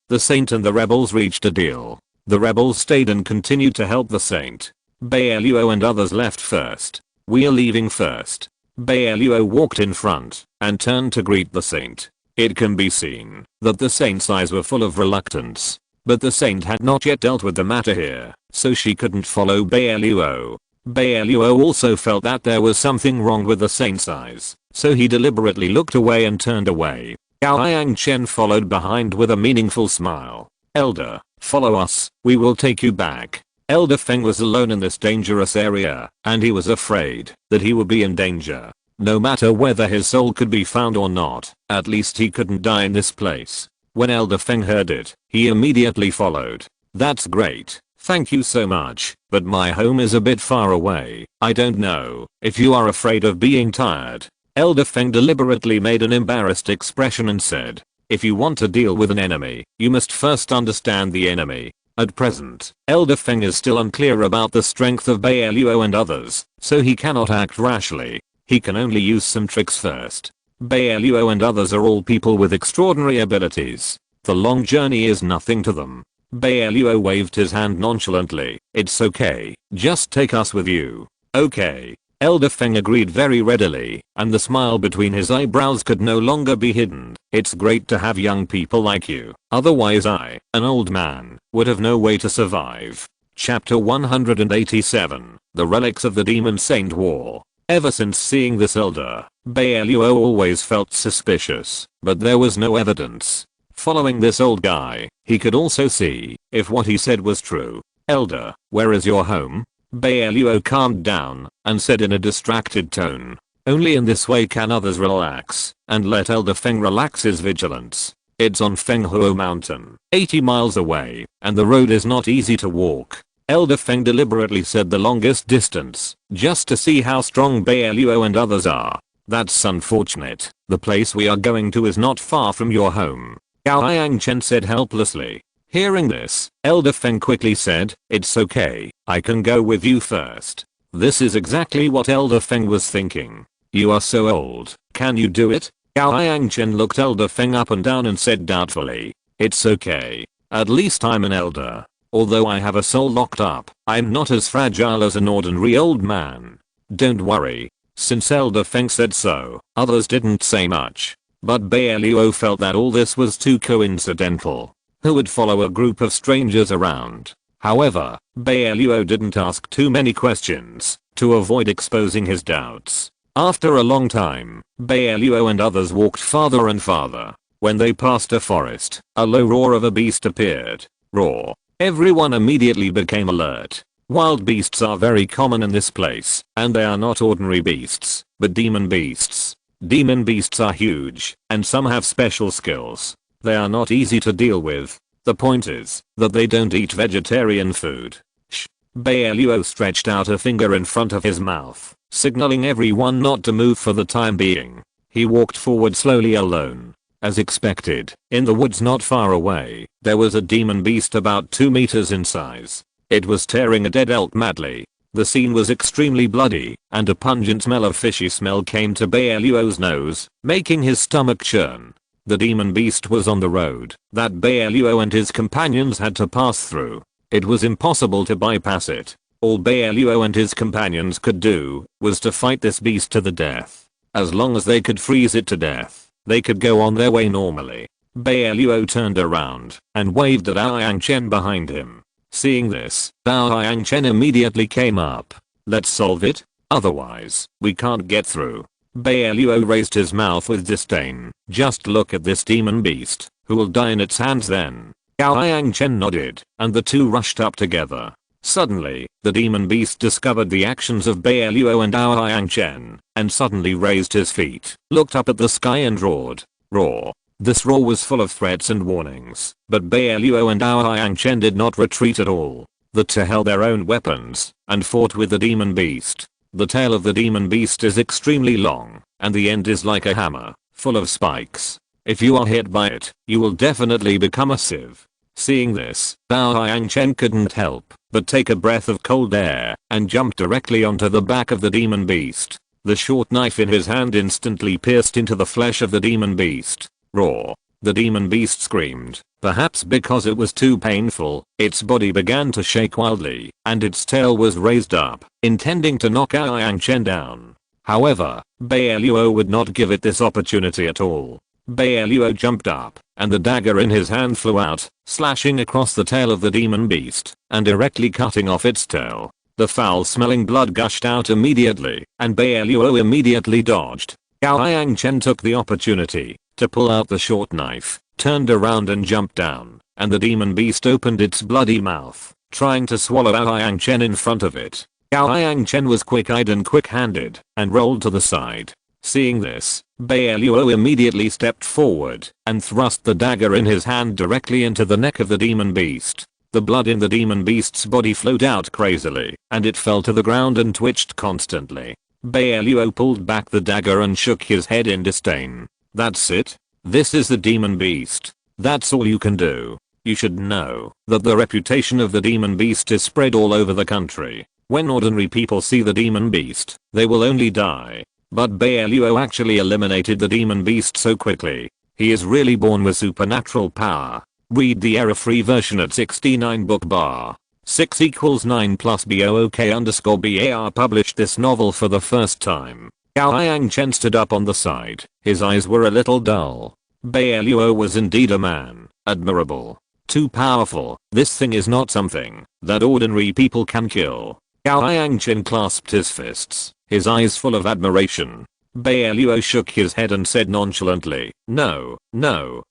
the saint and the rebels reached a deal. The rebels stayed and continued to help the saint. Bai Luo and others left first. We're leaving first. Bai Luo walked in front and turned to greet the saint. It can be seen that the saint's eyes were full of reluctance. But the saint had not yet dealt with the matter here, so she couldn't follow Bai Luo. Bai Luo also felt that there was something wrong with the saint's eyes, so he deliberately looked away and turned away. Gao Yangchen followed behind with a meaningful smile. Elder, follow us, we will take you back. Elder Feng was alone in this dangerous area, and he was afraid that he would be in danger. No matter whether his soul could be found or not, at least he couldn't die in this place. When Elder Feng heard it, he immediately followed. That's great, thank you so much, but my home is a bit far away. I don't know if you are afraid of being tired. Elder Feng deliberately made an embarrassed expression and said, if you want to deal with an enemy, you must first understand the enemy. At present, Elder Feng is still unclear about the strength of Bai Luo and others, so he cannot act rashly. He can only use some tricks first. Bai Luo and others are all people with extraordinary abilities. The long journey is nothing to them. Bai Luo waved his hand nonchalantly. It's okay, just take us with you. Okay. Elder Feng agreed very readily, and the smile between his eyebrows could no longer be hidden. It's great to have young people like you. Otherwise I, an old man, would have no way to survive. Chapter 187, The Relics of the Demon Saint War. Ever since seeing this elder, Bai Luo always felt suspicious, but there was no evidence. Following this old guy, he could also see if what he said was true. Elder, where is your home? Bai Luo calmed down and said in a distracted tone. Only in this way can others relax and let Elder Feng relax his vigilance. It's on Fenghuo Mountain, 80 miles away, and the road is not easy to walk. Elder Feng deliberately said the longest distance, just to see how strong Bai Luo and others are. That's unfortunate. The place we are going to is not far from your home. Gao Yangchen said helplessly. Hearing this, Elder Feng quickly said, it's okay, I can go with you first. This is exactly what Elder Feng was thinking. You are so old, can you do it? Gao Yangchen looked Elder Feng up and down and said doubtfully. It's okay. At least I'm an elder. Although I have a soul locked up, I'm not as fragile as an ordinary old man. Don't worry. Since Elder Feng said so, others didn't say much. But Bai Luo felt that all this was too coincidental. Who would follow a group of strangers around? However, Bai Luo didn't ask too many questions to avoid exposing his doubts. After a long time, Bai Luo and others walked farther and farther. When they passed a forest, a low roar of a beast appeared. Roar. Everyone immediately became alert. Wild beasts are very common in this place, and they are not ordinary beasts, but demon beasts. Demon beasts are huge, and some have special skills. They are not easy to deal with. The point is that they don't eat vegetarian food. Shh. Bai Luo stretched out a finger in front of his mouth, signaling everyone not to move for the time being. He walked forward slowly alone. As expected, in the woods not far away, there was a demon beast about 2 meters in size. It was tearing a dead elk madly. The scene was extremely bloody, and a pungent smell of fishy smell came to Bai Luo's nose, making his stomach churn. The demon beast was on the road that Bai Luo and his companions had to pass through. It was impossible to bypass it. All Bai Luo and his companions could do was to fight this beast to the death. As long as they could freeze it to death, they could go on their way normally. Bai Luo turned around and waved at Ao Yangchen behind him. Seeing this, Ao Yangchen immediately came up. Let's solve it, otherwise, we can't get through. Bai Luo raised his mouth with disdain. Just look at this demon beast, who will die in its hands then. Ao Yangchen nodded, and the two rushed up together. Suddenly, the demon beast discovered the actions of Bai Luo and Ao Yang Chen, and suddenly raised his feet, looked up at the sky and roared. Roar. This roar was full of threats and warnings, but Bai Luo and Ao Yang Chen did not retreat at all. The two held their own weapons, and fought with the demon beast. The tail of the demon beast is extremely long, and the end is like a hammer, full of spikes. If you are hit by it, you will definitely become a sieve. Seeing this, Ao Yang Chen couldn't help but take a breath of cold air and jump directly onto the back of the demon beast. The short knife in his hand instantly pierced into the flesh of the demon beast. Roar. The demon beast screamed. Perhaps because it was too painful, its body began to shake wildly, and its tail was raised up, intending to knock Ao Yang Chen down. However, Bai Luo would not give it this opportunity at all. Bai Luo jumped up, and the dagger in his hand flew out, slashing across the tail of the demon beast, and directly cutting off its tail. The foul-smelling blood gushed out immediately, and Bai Luo immediately dodged. Ao Yang Chen took the opportunity to pull out the short knife, turned around and jumped down, and the demon beast opened its bloody mouth, trying to swallow Ao Yang Chen in front of it. Ao Yang Chen was quick-eyed and quick-handed, and rolled to the side. Seeing this, Bai Luo immediately stepped forward and thrust the dagger in his hand directly into the neck of the demon beast. The blood in the demon beast's body flowed out crazily, and it fell to the ground and twitched constantly. Bai Luo pulled back the dagger and shook his head in disdain. That's it? This is the demon beast? That's all you can do? You should know that the reputation of the demon beast is spread all over the country. When ordinary people see the demon beast, they will only die. But Bai Luo actually eliminated the demon beast so quickly. He is really born with supernatural power. Read the error-free version at 69 book bar. 6 equals 9 plus BOOK_BAR published this novel for the first time. Ao Yang Chen stood up on the side. His eyes were a little dull. Bai Luo was indeed a man. Admirable. Too powerful. This thing is not something that ordinary people can kill. Ao Yang Chen clasped his fists, his eyes full of admiration. Bai Luo shook his head and said nonchalantly, no,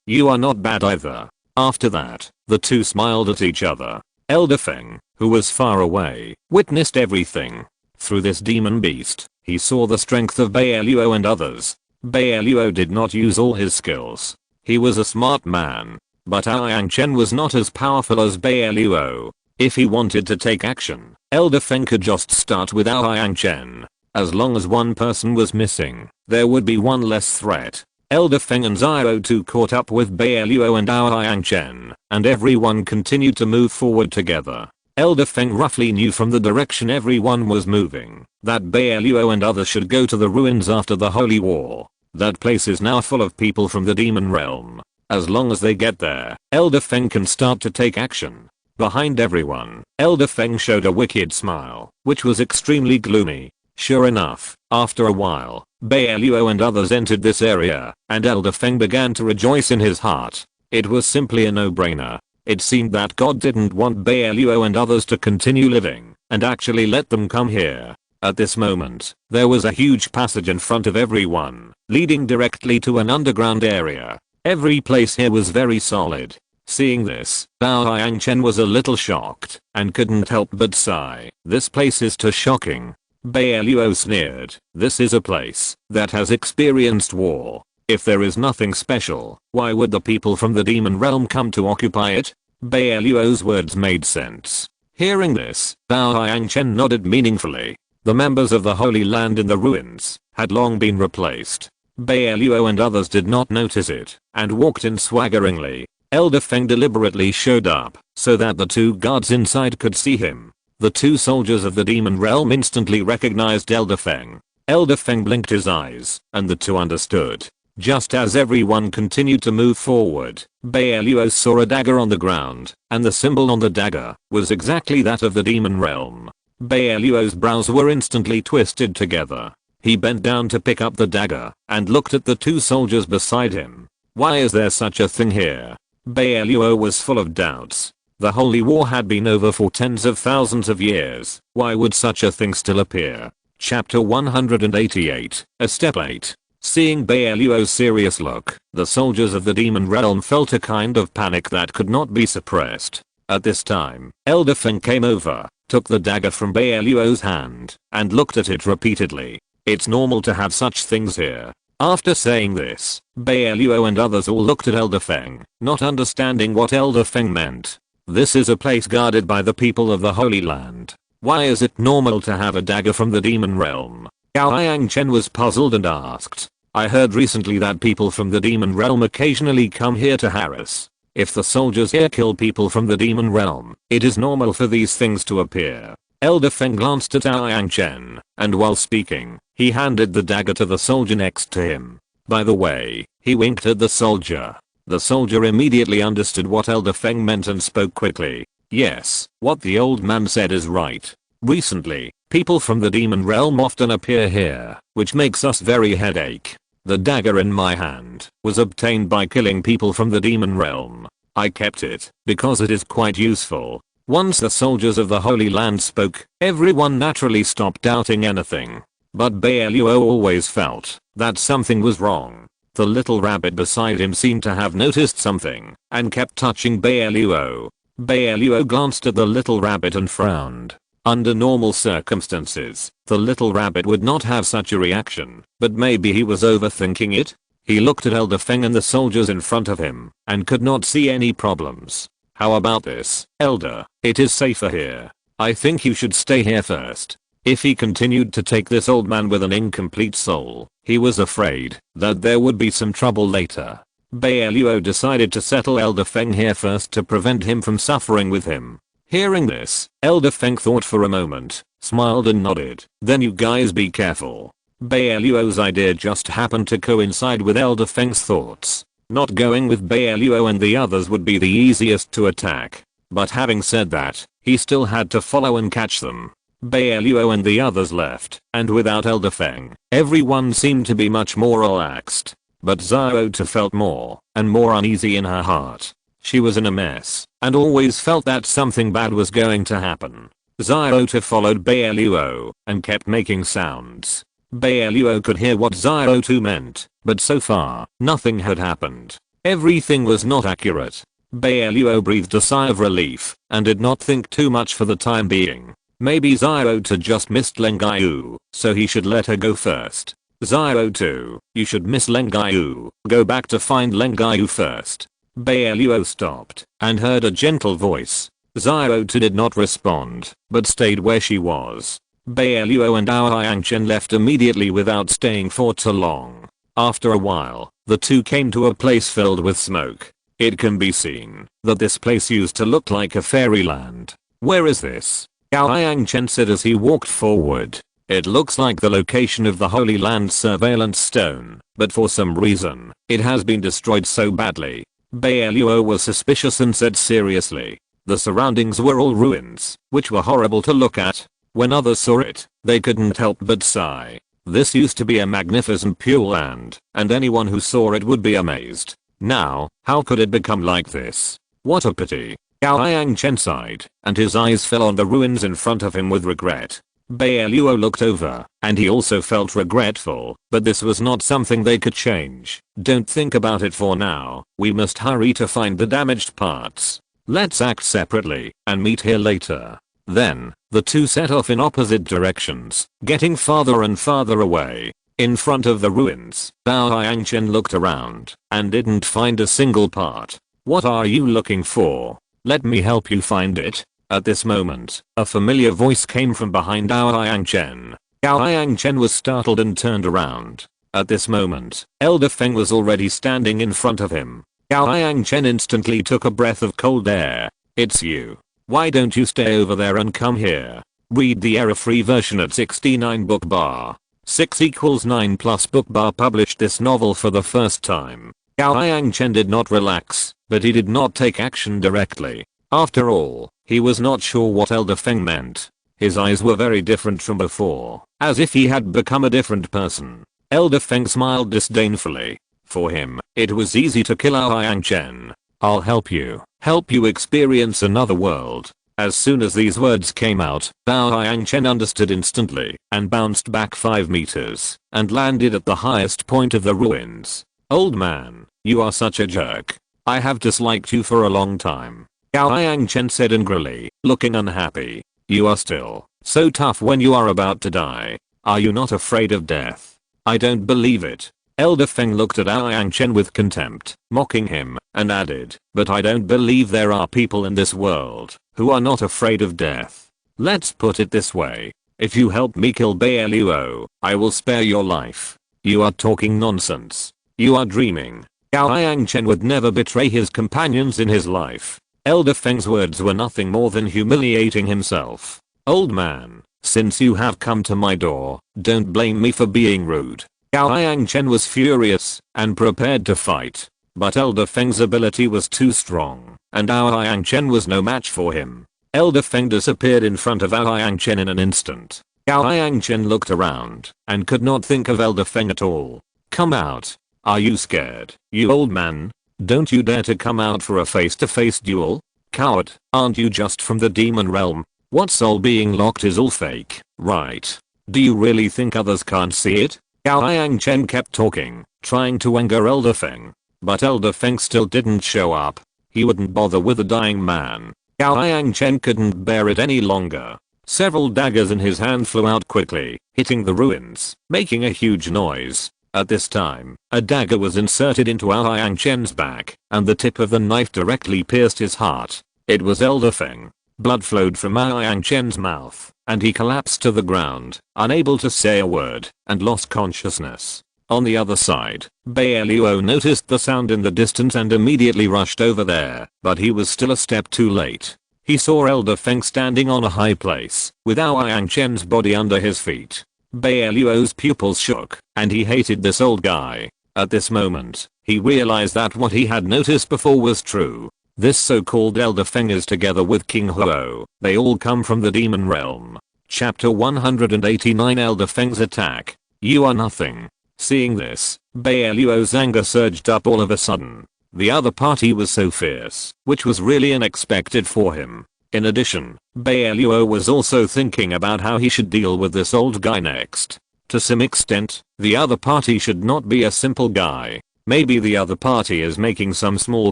you are not bad either. After that, the two smiled at each other. Elder Feng, who was far away, witnessed everything. Through this demon beast, he saw the strength of Bai Luo and others. Bai Luo did not use all his skills. He was a smart man. But Ao Yang Chen was not as powerful as Bai Luo. If he wanted to take action, Elder Feng could just start with Ao Yang Chen. As long as one person was missing, there would be one less threat. Elder Feng and Zio too caught up with Bai Luo and Ao Yang Chen, and everyone continued to move forward together. Elder Feng roughly knew from the direction everyone was moving that Bai Luo and others should go to the ruins after the Holy War. That place is now full of people from the demon realm. As long as they get there, Elder Feng can start to take action. Behind everyone, Elder Feng showed a wicked smile, which was extremely gloomy. Sure enough, after a while, Bai Luo and others entered this area, and Elder Feng began to rejoice in his heart. It was simply a no-brainer. It seemed that God didn't want Bai Luo and others to continue living, and actually let them come here. At this moment, there was a huge passage in front of everyone, leading directly to an underground area. Every place here was very solid. Seeing this, Ao Yang Chen was a little shocked, and couldn't help but sigh. This place is too shocking. Bai Luo sneered. This is a place that has experienced war. If there is nothing special, why would the people from the demon realm come to occupy it? Bai Luo's words made sense. Hearing this, Ao Yang Chen nodded meaningfully. The members of the Holy Land in the ruins had long been replaced. Bai Luo and others did not notice it, and walked in swaggeringly. Elder Feng deliberately showed up, so that the two guards inside could see him. The two soldiers of the demon realm instantly recognized Elder Feng. Elder Feng blinked his eyes, and the two understood. Just as everyone continued to move forward, Bai Luo saw a dagger on the ground, and the symbol on the dagger was exactly that of the demon realm. Bai Luo's brows were instantly twisted together. He bent down to pick up the dagger, and looked at the two soldiers beside him. Why is there such a thing here? Bai Luo was full of doubts. The Holy War had been over for tens of thousands of years. Why would such a thing still appear? Chapter 188, a Step 8. Seeing Bai Luo's serious look, the soldiers of the demon realm felt a kind of panic that could not be suppressed. At this time, Elder Feng came over, took the dagger from Bai Luo's hand, and looked at it repeatedly. It's normal to have such things here. After saying this, Bai Luo and others all looked at Elder Feng, not understanding what Elder Feng meant. This is a place guarded by the people of the Holy Land. Why is it normal to have a dagger from the demon realm? Gao Yangchen was puzzled and asked. I heard recently that people from the demon realm occasionally come here to harass. If the soldiers here kill people from the demon realm, it is normal for these things to appear. Elder Feng glanced at Gao Yangchen, and while speaking, he handed the dagger to the soldier next to him. By the way, he winked at the soldier. The soldier immediately understood what Elder Feng meant and spoke quickly. Yes, what the old man said is right. Recently, people from the demon realm often appear here, which makes us very headache. The dagger in my hand was obtained by killing people from the demon realm. I kept it because it is quite useful. Once the soldiers of the Holy Land spoke, everyone naturally stopped doubting anything. But Bai Luo always felt that something was wrong. The little rabbit beside him seemed to have noticed something and kept touching Bai Luo. Bai Luo glanced at the little rabbit and frowned. Under normal circumstances, the little rabbit would not have such a reaction, but maybe he was overthinking it? He looked at Elder Feng and the soldiers in front of him and could not see any problems. How about this, Elder? It is safer here. I think you should stay here first. If he continued to take this old man with an incomplete soul, he was afraid that there would be some trouble later. Bai Luo decided to settle Elder Feng here first to prevent him from suffering with him. Hearing this, Elder Feng thought for a moment, smiled and nodded. Then you guys be careful. Bai Luo's idea just happened to coincide with Elder Feng's thoughts. Not going with Bai Luo and the others would be the easiest to attack. But having said that, he still had to follow and catch them. Bai Luo and the others left, and without Elder Feng, everyone seemed to be much more relaxed. But Xiaota felt more and more uneasy in her heart. She was in a mess, and always felt that something bad was going to happen. Xiaota followed Bai Luo, and kept making sounds. Bai Luo could hear what Xiaota meant, but so far, nothing had happened. Everything was not accurate. Bai Luo breathed a sigh of relief, and did not think too much for the time being. Maybe Xiaota just missed Lengaiu, so he should let her go first. Xiaota, you should miss Lengaiu, go back to find Lengaiu first. Bai Luo stopped, and heard a gentle voice. Xiaota did not respond, but stayed where she was. Bai Luo and Ao Yangchen left immediately without staying for too long. After a while, the two came to a place filled with smoke. It can be seen that this place used to look like a fairyland. Where is this? Ao Yangchen said as he walked forward. It looks like the location of the Holy Land surveillance stone, but for some reason, it has been destroyed so badly. Bai Luo was suspicious and said seriously. The surroundings were all ruins, which were horrible to look at. When others saw it, they couldn't help but sigh. This used to be a magnificent pure land, and anyone who saw it would be amazed. Now, how could it become like this? What a pity. Ao Yangchen sighed, and his eyes fell on the ruins in front of him with regret. Bai Luo looked over, and he also felt regretful, but this was not something they could change. Don't think about it for now, we must hurry to find the damaged parts. Let's act separately, and meet here later. Then, the two set off in opposite directions, getting farther and farther away. In front of the ruins, Ao Yangchen looked around, and didn't find a single part. What are you looking for? Let me help you find it. At this moment, a familiar voice came from behind Ao Yangchen. Ao Yangchen was startled and turned around. At this moment, Elder Feng was already standing in front of him. Ao Yangchen instantly took a breath of cold air. It's you. Why don't you stay over there and come here? Read the error-free version at 69 book bar. 6 equals 9 plus book bar published this novel for the first time. Ao Yangchen did not relax, but he did not take action directly. After all, he was not sure what Elder Feng meant. His eyes were very different from before, as if he had become a different person. Elder Feng smiled disdainfully. For him, it was easy to kill Ao Yangchen. I'll help you experience another world. As soon as these words came out, Ao Yangchen understood instantly, and bounced back 5 meters, and landed at the highest point of the ruins. Old man, you are such a jerk. I have disliked you for a long time. Ao Yangchen said angrily, looking unhappy. You are still so tough when you are about to die. Are you not afraid of death? I don't believe it. Elder Feng looked at Yang Chen with contempt, mocking him, and added, but I don't believe there are people in this world who are not afraid of death. Let's put it this way. If you help me kill Bai Luo, I will spare your life. You are talking nonsense. You are dreaming. Yang Chen would never betray his companions in his life. Elder Feng's words were nothing more than humiliating himself. Old man, since you have come to my door, don't blame me for being rude. Yang Chen was furious and prepared to fight. But Elder Feng's ability was too strong, and Yang Chen was no match for him. Elder Feng disappeared in front of Yang Chen in an instant. Yang Chen looked around and could not think of Elder Feng at all. Come out. Are you scared, you old man? Don't you dare to come out for a face-to-face duel? Coward, aren't you just from the demon realm? What soul being locked is all fake, right? Do you really think others can't see it? Yang Chen kept talking, trying to anger Elder Feng. But Elder Feng still didn't show up. He wouldn't bother with a dying man. Yang Chen couldn't bear it any longer. Several daggers in his hand flew out quickly, hitting the ruins, making a huge noise. At this time, a dagger was inserted into Yang Chen's back, and the tip of the knife directly pierced his heart. It was Elder Feng. Blood flowed from Yang Chen's mouth, and he collapsed to the ground, unable to say a word, and lost consciousness. On the other side, Bai Luo noticed the sound in the distance and immediately rushed over there, but he was still a step too late. He saw Elder Feng standing on a high place, with Yang Chen's body under his feet. Bai Luo's pupils shook, and he hated this old guy. At this moment, he realized that what he had noticed before was true. This so-called Elder Feng is together with King Huo. They all come from the demon realm. Chapter 189 Elder Feng's attack. You are nothing. Seeing this, Bai Luo's anger surged up all of a sudden. The other party was so fierce, which was really unexpected for him. In addition, Bai Luo was also thinking about how he should deal with this old guy next. To some extent, the other party should not be a simple guy. Maybe the other party is making some small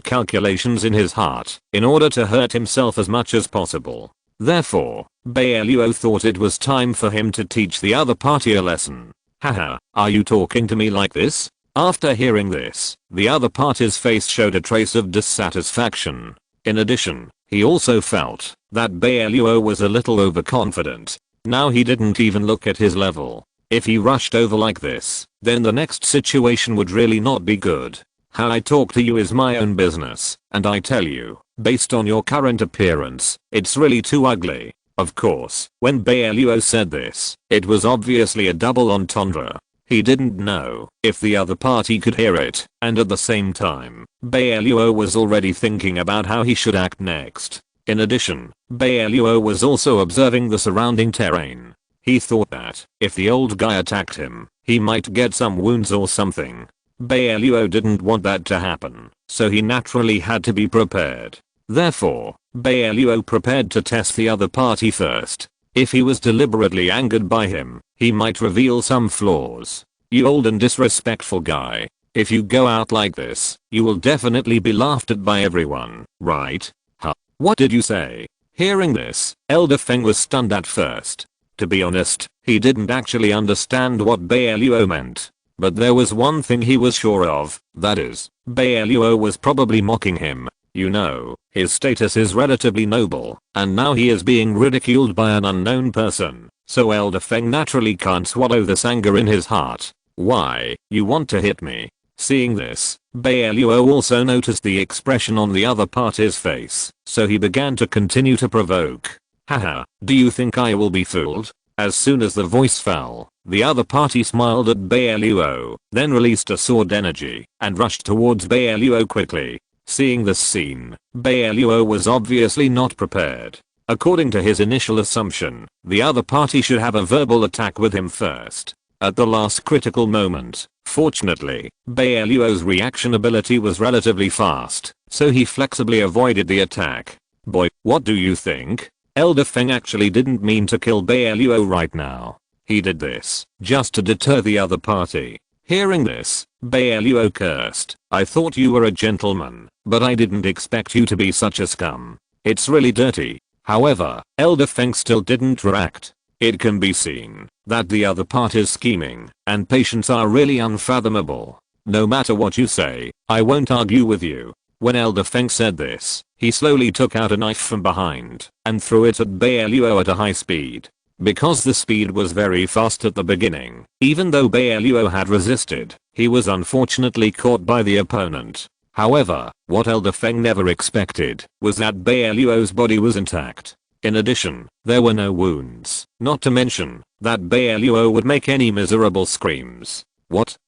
calculations in his heart in order to hurt himself as much as possible. Therefore, Bai Luo thought it was time for him to teach the other party a lesson. Haha, are you talking to me like this? After hearing this, the other party's face showed a trace of dissatisfaction. In addition, he also felt that Bai Luo was a little overconfident. Now he didn't even look at his level. If he rushed over like this, then the next situation would really not be good. How I talk to you is my own business, and I tell you, based on your current appearance, it's really too ugly. Of course, when Bai Luo said this, it was obviously a double entendre. He didn't know if the other party could hear it, and at the same time, Bai Luo was already thinking about how he should act next. In addition, Bai Luo was also observing the surrounding terrain. He thought that, if the old guy attacked him, he might get some wounds or something. Bai Luo didn't want that to happen, so he naturally had to be prepared. Therefore, Bai Luo prepared to test the other party first. If he was deliberately angered by him, he might reveal some flaws. You old and disrespectful guy. If you go out like this, you will definitely be laughed at by everyone, right? Huh? What did you say? Hearing this, Elder Feng was stunned at first. To be honest, he didn't actually understand what Bai Luo meant. But there was one thing he was sure of, that is, Bai Luo was probably mocking him. You know, his status is relatively noble, and now he is being ridiculed by an unknown person, so Elder Feng naturally can't swallow this anger in his heart. Why, you want to hit me? Seeing this, Bai Luo also noticed the expression on the other party's face, so he began to continue to provoke. Haha, do you think I will be fooled? As soon as the voice fell, the other party smiled at Bai Luo, then released a sword energy, and rushed towards Bai Luo quickly. Seeing this scene, Bai Luo was obviously not prepared. According to his initial assumption, the other party should have a verbal attack with him first. At the last critical moment, fortunately, Bai Luo's reaction ability was relatively fast, so he flexibly avoided the attack. Boy, what do you think? Elder Feng actually didn't mean to kill Bai Luo right now. He did this just to deter the other party. Hearing this, Bai Luo cursed. I thought you were a gentleman, but I didn't expect you to be such a scum. It's really dirty. However, Elder Feng still didn't react. It can be seen that the other party's scheming and patience are really unfathomable. No matter what you say, I won't argue with you. When Elder Feng said this, he slowly took out a knife from behind and threw it at Bai Luo at a high speed. Because the speed was very fast at the beginning, even though Bai Luo had resisted, he was unfortunately caught by the opponent. However, what Elder Feng never expected was that Bai Luo's body was intact. In addition, there were no wounds, not to mention that Bai Luo would make any miserable screams. What?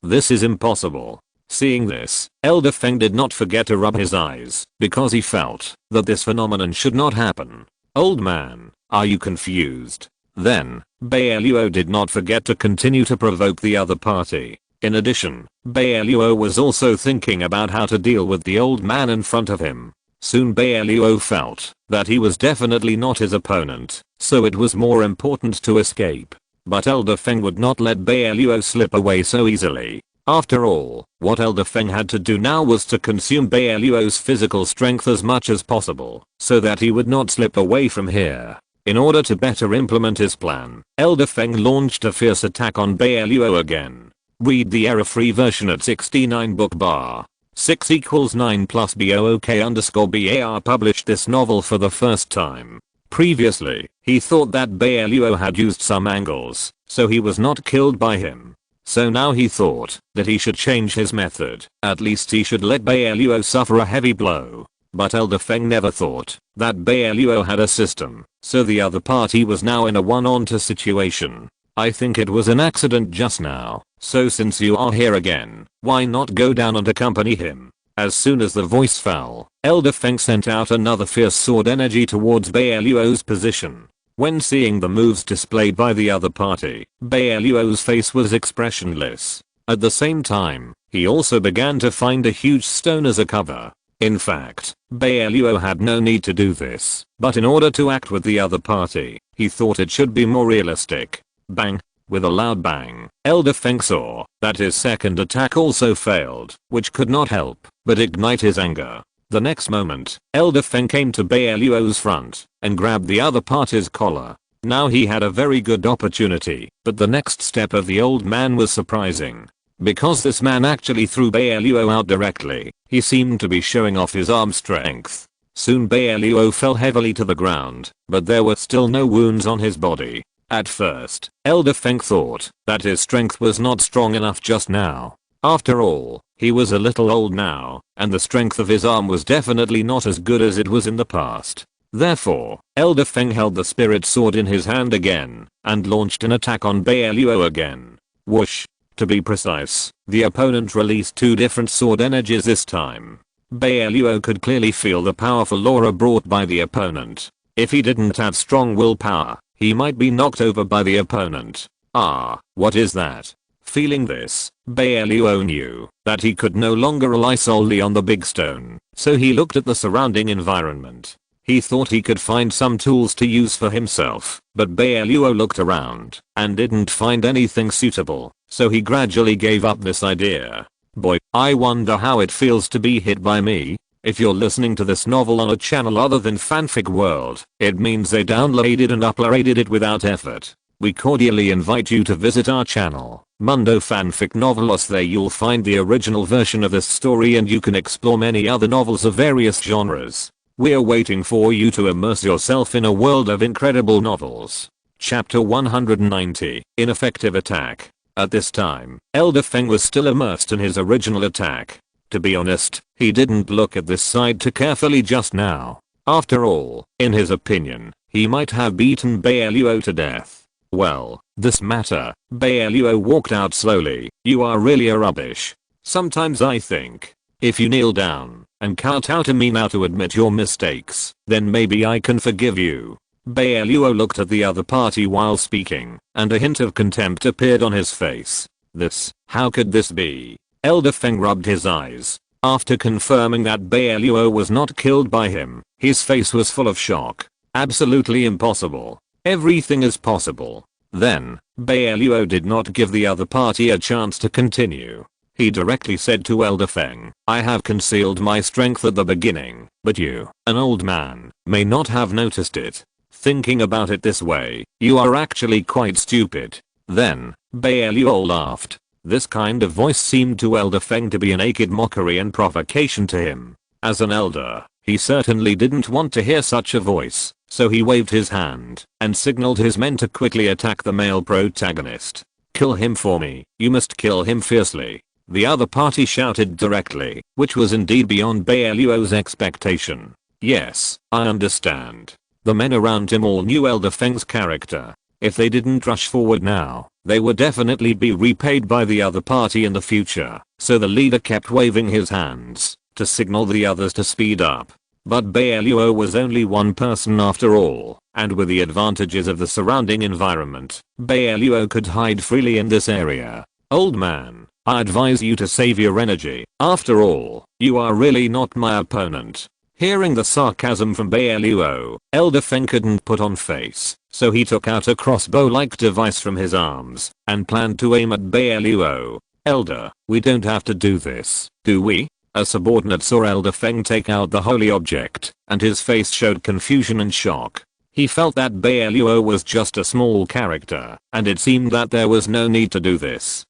This is impossible. Seeing this, Elder Feng did not forget to rub his eyes because he felt that this phenomenon should not happen. Old man, are you confused? Then, Bai Luo did not forget to continue to provoke the other party. In addition, Bai Luo was also thinking about how to deal with the old man in front of him. Soon Bai Luo felt that he was definitely not his opponent, so it was more important to escape. But Elder Feng would not let Bai Luo slip away so easily. After all, what Elder Feng had to do now was to consume Bai Luo's physical strength as much as possible, so that he would not slip away from here. In order to better implement his plan, Elder Feng launched a fierce attack on Bai Luo again. Read the error-free version at 69 book bar. 6 equals 9 plus BOOK_BAR published this novel for the first time. Previously, he thought that Bai Luo had used some angles, so he was not killed by him. So now he thought that he should change his method. At least he should let Bai Luo suffer a heavy blow. But Elder Feng never thought that Bai Luo had a system, so the other party was now in a 1-on-2 situation. I think it was an accident just now, so since you are here again, why not go down and accompany him? As soon as the voice fell, Elder Feng sent out another fierce sword energy towards Bai Luo's position. When seeing the moves displayed by the other party, Bai Luo's face was expressionless. At the same time, he also began to find a huge stone as a cover. In fact, Bai Luo had no need to do this, but in order to act with the other party, he thought it should be more realistic. Bang! With a loud bang, Elder Feng saw that his second attack also failed, which could not help but ignite his anger. The next moment, Elder Feng came to Bai Luo's front and grabbed the other party's collar. Now he had a very good opportunity, but the next step of the old man was surprising. Because this man actually threw Bai Luo out directly, he seemed to be showing off his arm strength. Soon Bai Luo fell heavily to the ground, but there were still no wounds on his body. At first, Elder Feng thought that his strength was not strong enough just now. After all, he was a little old now, and the strength of his arm was definitely not as good as it was in the past. Therefore, Elder Feng held the spirit sword in his hand again, and launched an attack on Bai Luo again. Whoosh! To be precise, the opponent released 2 different sword energies this time. Bai Luo could clearly feel the powerful aura brought by the opponent. If he didn't have strong willpower, he might be knocked over by the opponent. Ah, what is that? Feeling this, Bai Luo knew that he could no longer rely solely on the big stone, so he looked at the surrounding environment. He thought he could find some tools to use for himself, but Bai Luo looked around and didn't find anything suitable, so he gradually gave up this idea. Boy, I wonder how it feels to be hit by me. If you're listening to this novel on a channel other than Fanfic World, it means they downloaded and uploaded it without effort. We cordially invite you to visit our channel, Mundo Fanfic Novelos. There you'll find the original version of this story and you can explore many other novels of various genres. We're waiting for you to immerse yourself in a world of incredible novels. Chapter 190, Ineffective Attack. At this time, Elder Feng was still immersed in his original attack. To be honest, he didn't look at this side too carefully just now. After all, in his opinion, he might have beaten Bai Luo to death. Well, this matter, Bai Luo walked out slowly. You are really a rubbish. Sometimes I think, if you kneel down and kowtow to me now to admit your mistakes, then maybe I can forgive you. Bai Luo looked at the other party while speaking, and a hint of contempt appeared on his face. How could this be? Elder Feng rubbed his eyes. After confirming that Bai Luo was not killed by him, his face was full of shock. Absolutely impossible. Everything is possible. Then, Bai Luo did not give the other party a chance to continue. He directly said to Elder Feng, I have concealed my strength at the beginning, but you, an old man, may not have noticed it. Thinking about it this way, you are actually quite stupid. Then, Bai Luo laughed. This kind of voice seemed to Elder Feng to be a naked mockery and provocation to him. As an elder, he certainly didn't want to hear such a voice, so he waved his hand and signaled his men to quickly attack the male protagonist. Kill him for me, you must kill him fiercely. The other party shouted directly, which was indeed beyond Bai Luo's expectation. Yes, I understand. The men around him all knew Elder Feng's character. If they didn't rush forward now, they would definitely be repaid by the other party in the future, so the leader kept waving his hands to signal the others to speed up. But Bai Luo was only one person after all, and with the advantages of the surrounding environment, Bai Luo could hide freely in this area. Old man, I advise you to save your energy. After all, you are really not my opponent. Hearing the sarcasm from Bai Luo, Elder Feng couldn't put on face, so he took out a crossbow-like device from his arms and planned to aim at Bai Luo. Elder, we don't have to do this, do we? A subordinate saw Elder Feng take out the holy object, and his face showed confusion and shock. He felt that Bai Luo was just a small character, and it seemed that there was no need to do this.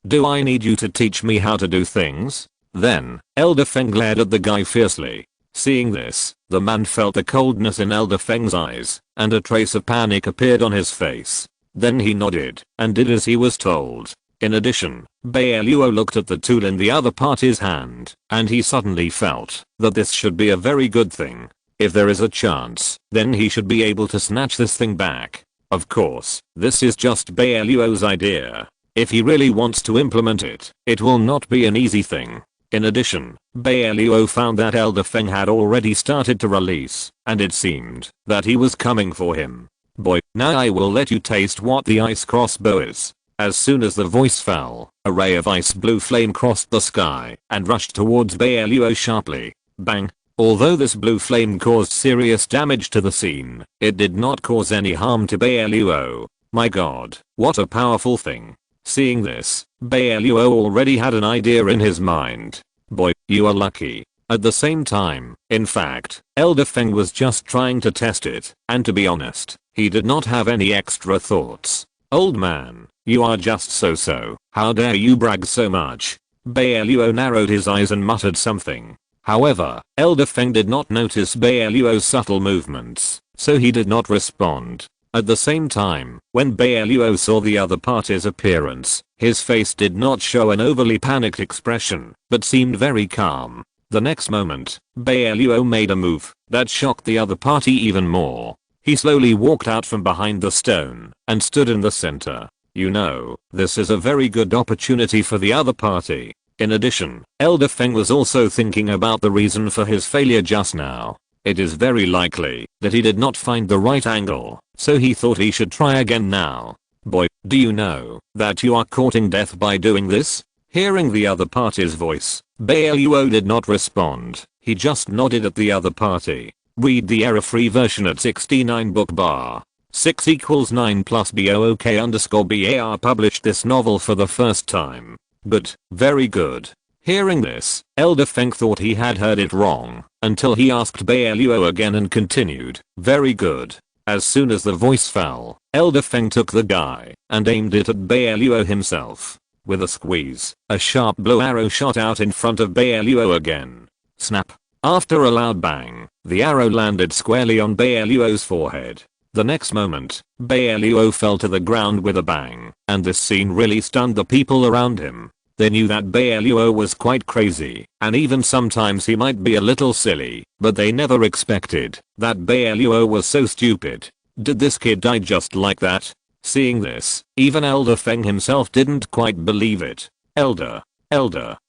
Do I need you to teach me how to do things? Then, Elder Feng glared at the guy fiercely. Seeing this, the man felt the coldness in Elder Feng's eyes, and a trace of panic appeared on his face. Then he nodded, and did as he was told. In addition, Bai Luo looked at the tool in the other party's hand, and he suddenly felt that this should be a very good thing. If there is a chance, then he should be able to snatch this thing back. Of course, this is just Bai Luo's idea. If he really wants to implement it, it will not be an easy thing. In addition, Bai Luo found that Elder Feng had already started to release, and it seemed that he was coming for him. Boy, now I will let you taste what the ice crossbow is. As soon as the voice fell, a ray of ice blue flame crossed the sky and rushed towards Bai Luo sharply. Bang! Although this blue flame caused serious damage to the scene, it did not cause any harm to Bai Luo. My god, what a powerful thing. Seeing this, Bai Luo already had an idea in his mind. Boy, you are lucky. At the same time, in fact, Elder Feng was just trying to test it, and to be honest, he did not have any extra thoughts. Old man, you are just so-so. How dare you brag so much? Bai Luo narrowed his eyes and muttered something. However, Elder Feng did not notice Bai Luo's subtle movements, so he did not respond. At the same time, when Bai Luo saw the other party's appearance, his face did not show an overly panicked expression, but seemed very calm. The next moment, Bai Luo made a move that shocked the other party even more. He slowly walked out from behind the stone and stood in the center. You know, this is a very good opportunity for the other party. In addition, Elder Feng was also thinking about the reason for his failure just now. It is very likely that he did not find the right angle, so he thought he should try again now. Boy, do you know that you are courting death by doing this? Hearing the other party's voice, Bai Luo did not respond. He just nodded at the other party. Read the error-free version at 69 book bar. 6 equals 9 plus BOOK_BAR published this novel for the first time. Good, very good. Hearing this, Elder Feng thought he had heard it wrong, until he asked Bai Luo again and continued, very good. As soon as the voice fell, Elder Feng took the guy and aimed it at Bai Luo himself. With a squeeze, a sharp blue arrow shot out in front of Bai Luo again. Snap. After a loud bang, the arrow landed squarely on Bai Luo's forehead. The next moment, Bai Luo fell to the ground with a bang, and this scene really stunned the people around him. They knew that Bai Luo was quite crazy, and even sometimes he might be a little silly, but they never expected that Bai Luo was so stupid. Did this kid die just like that? Seeing this, even Elder Feng himself didn't quite believe it. Elder,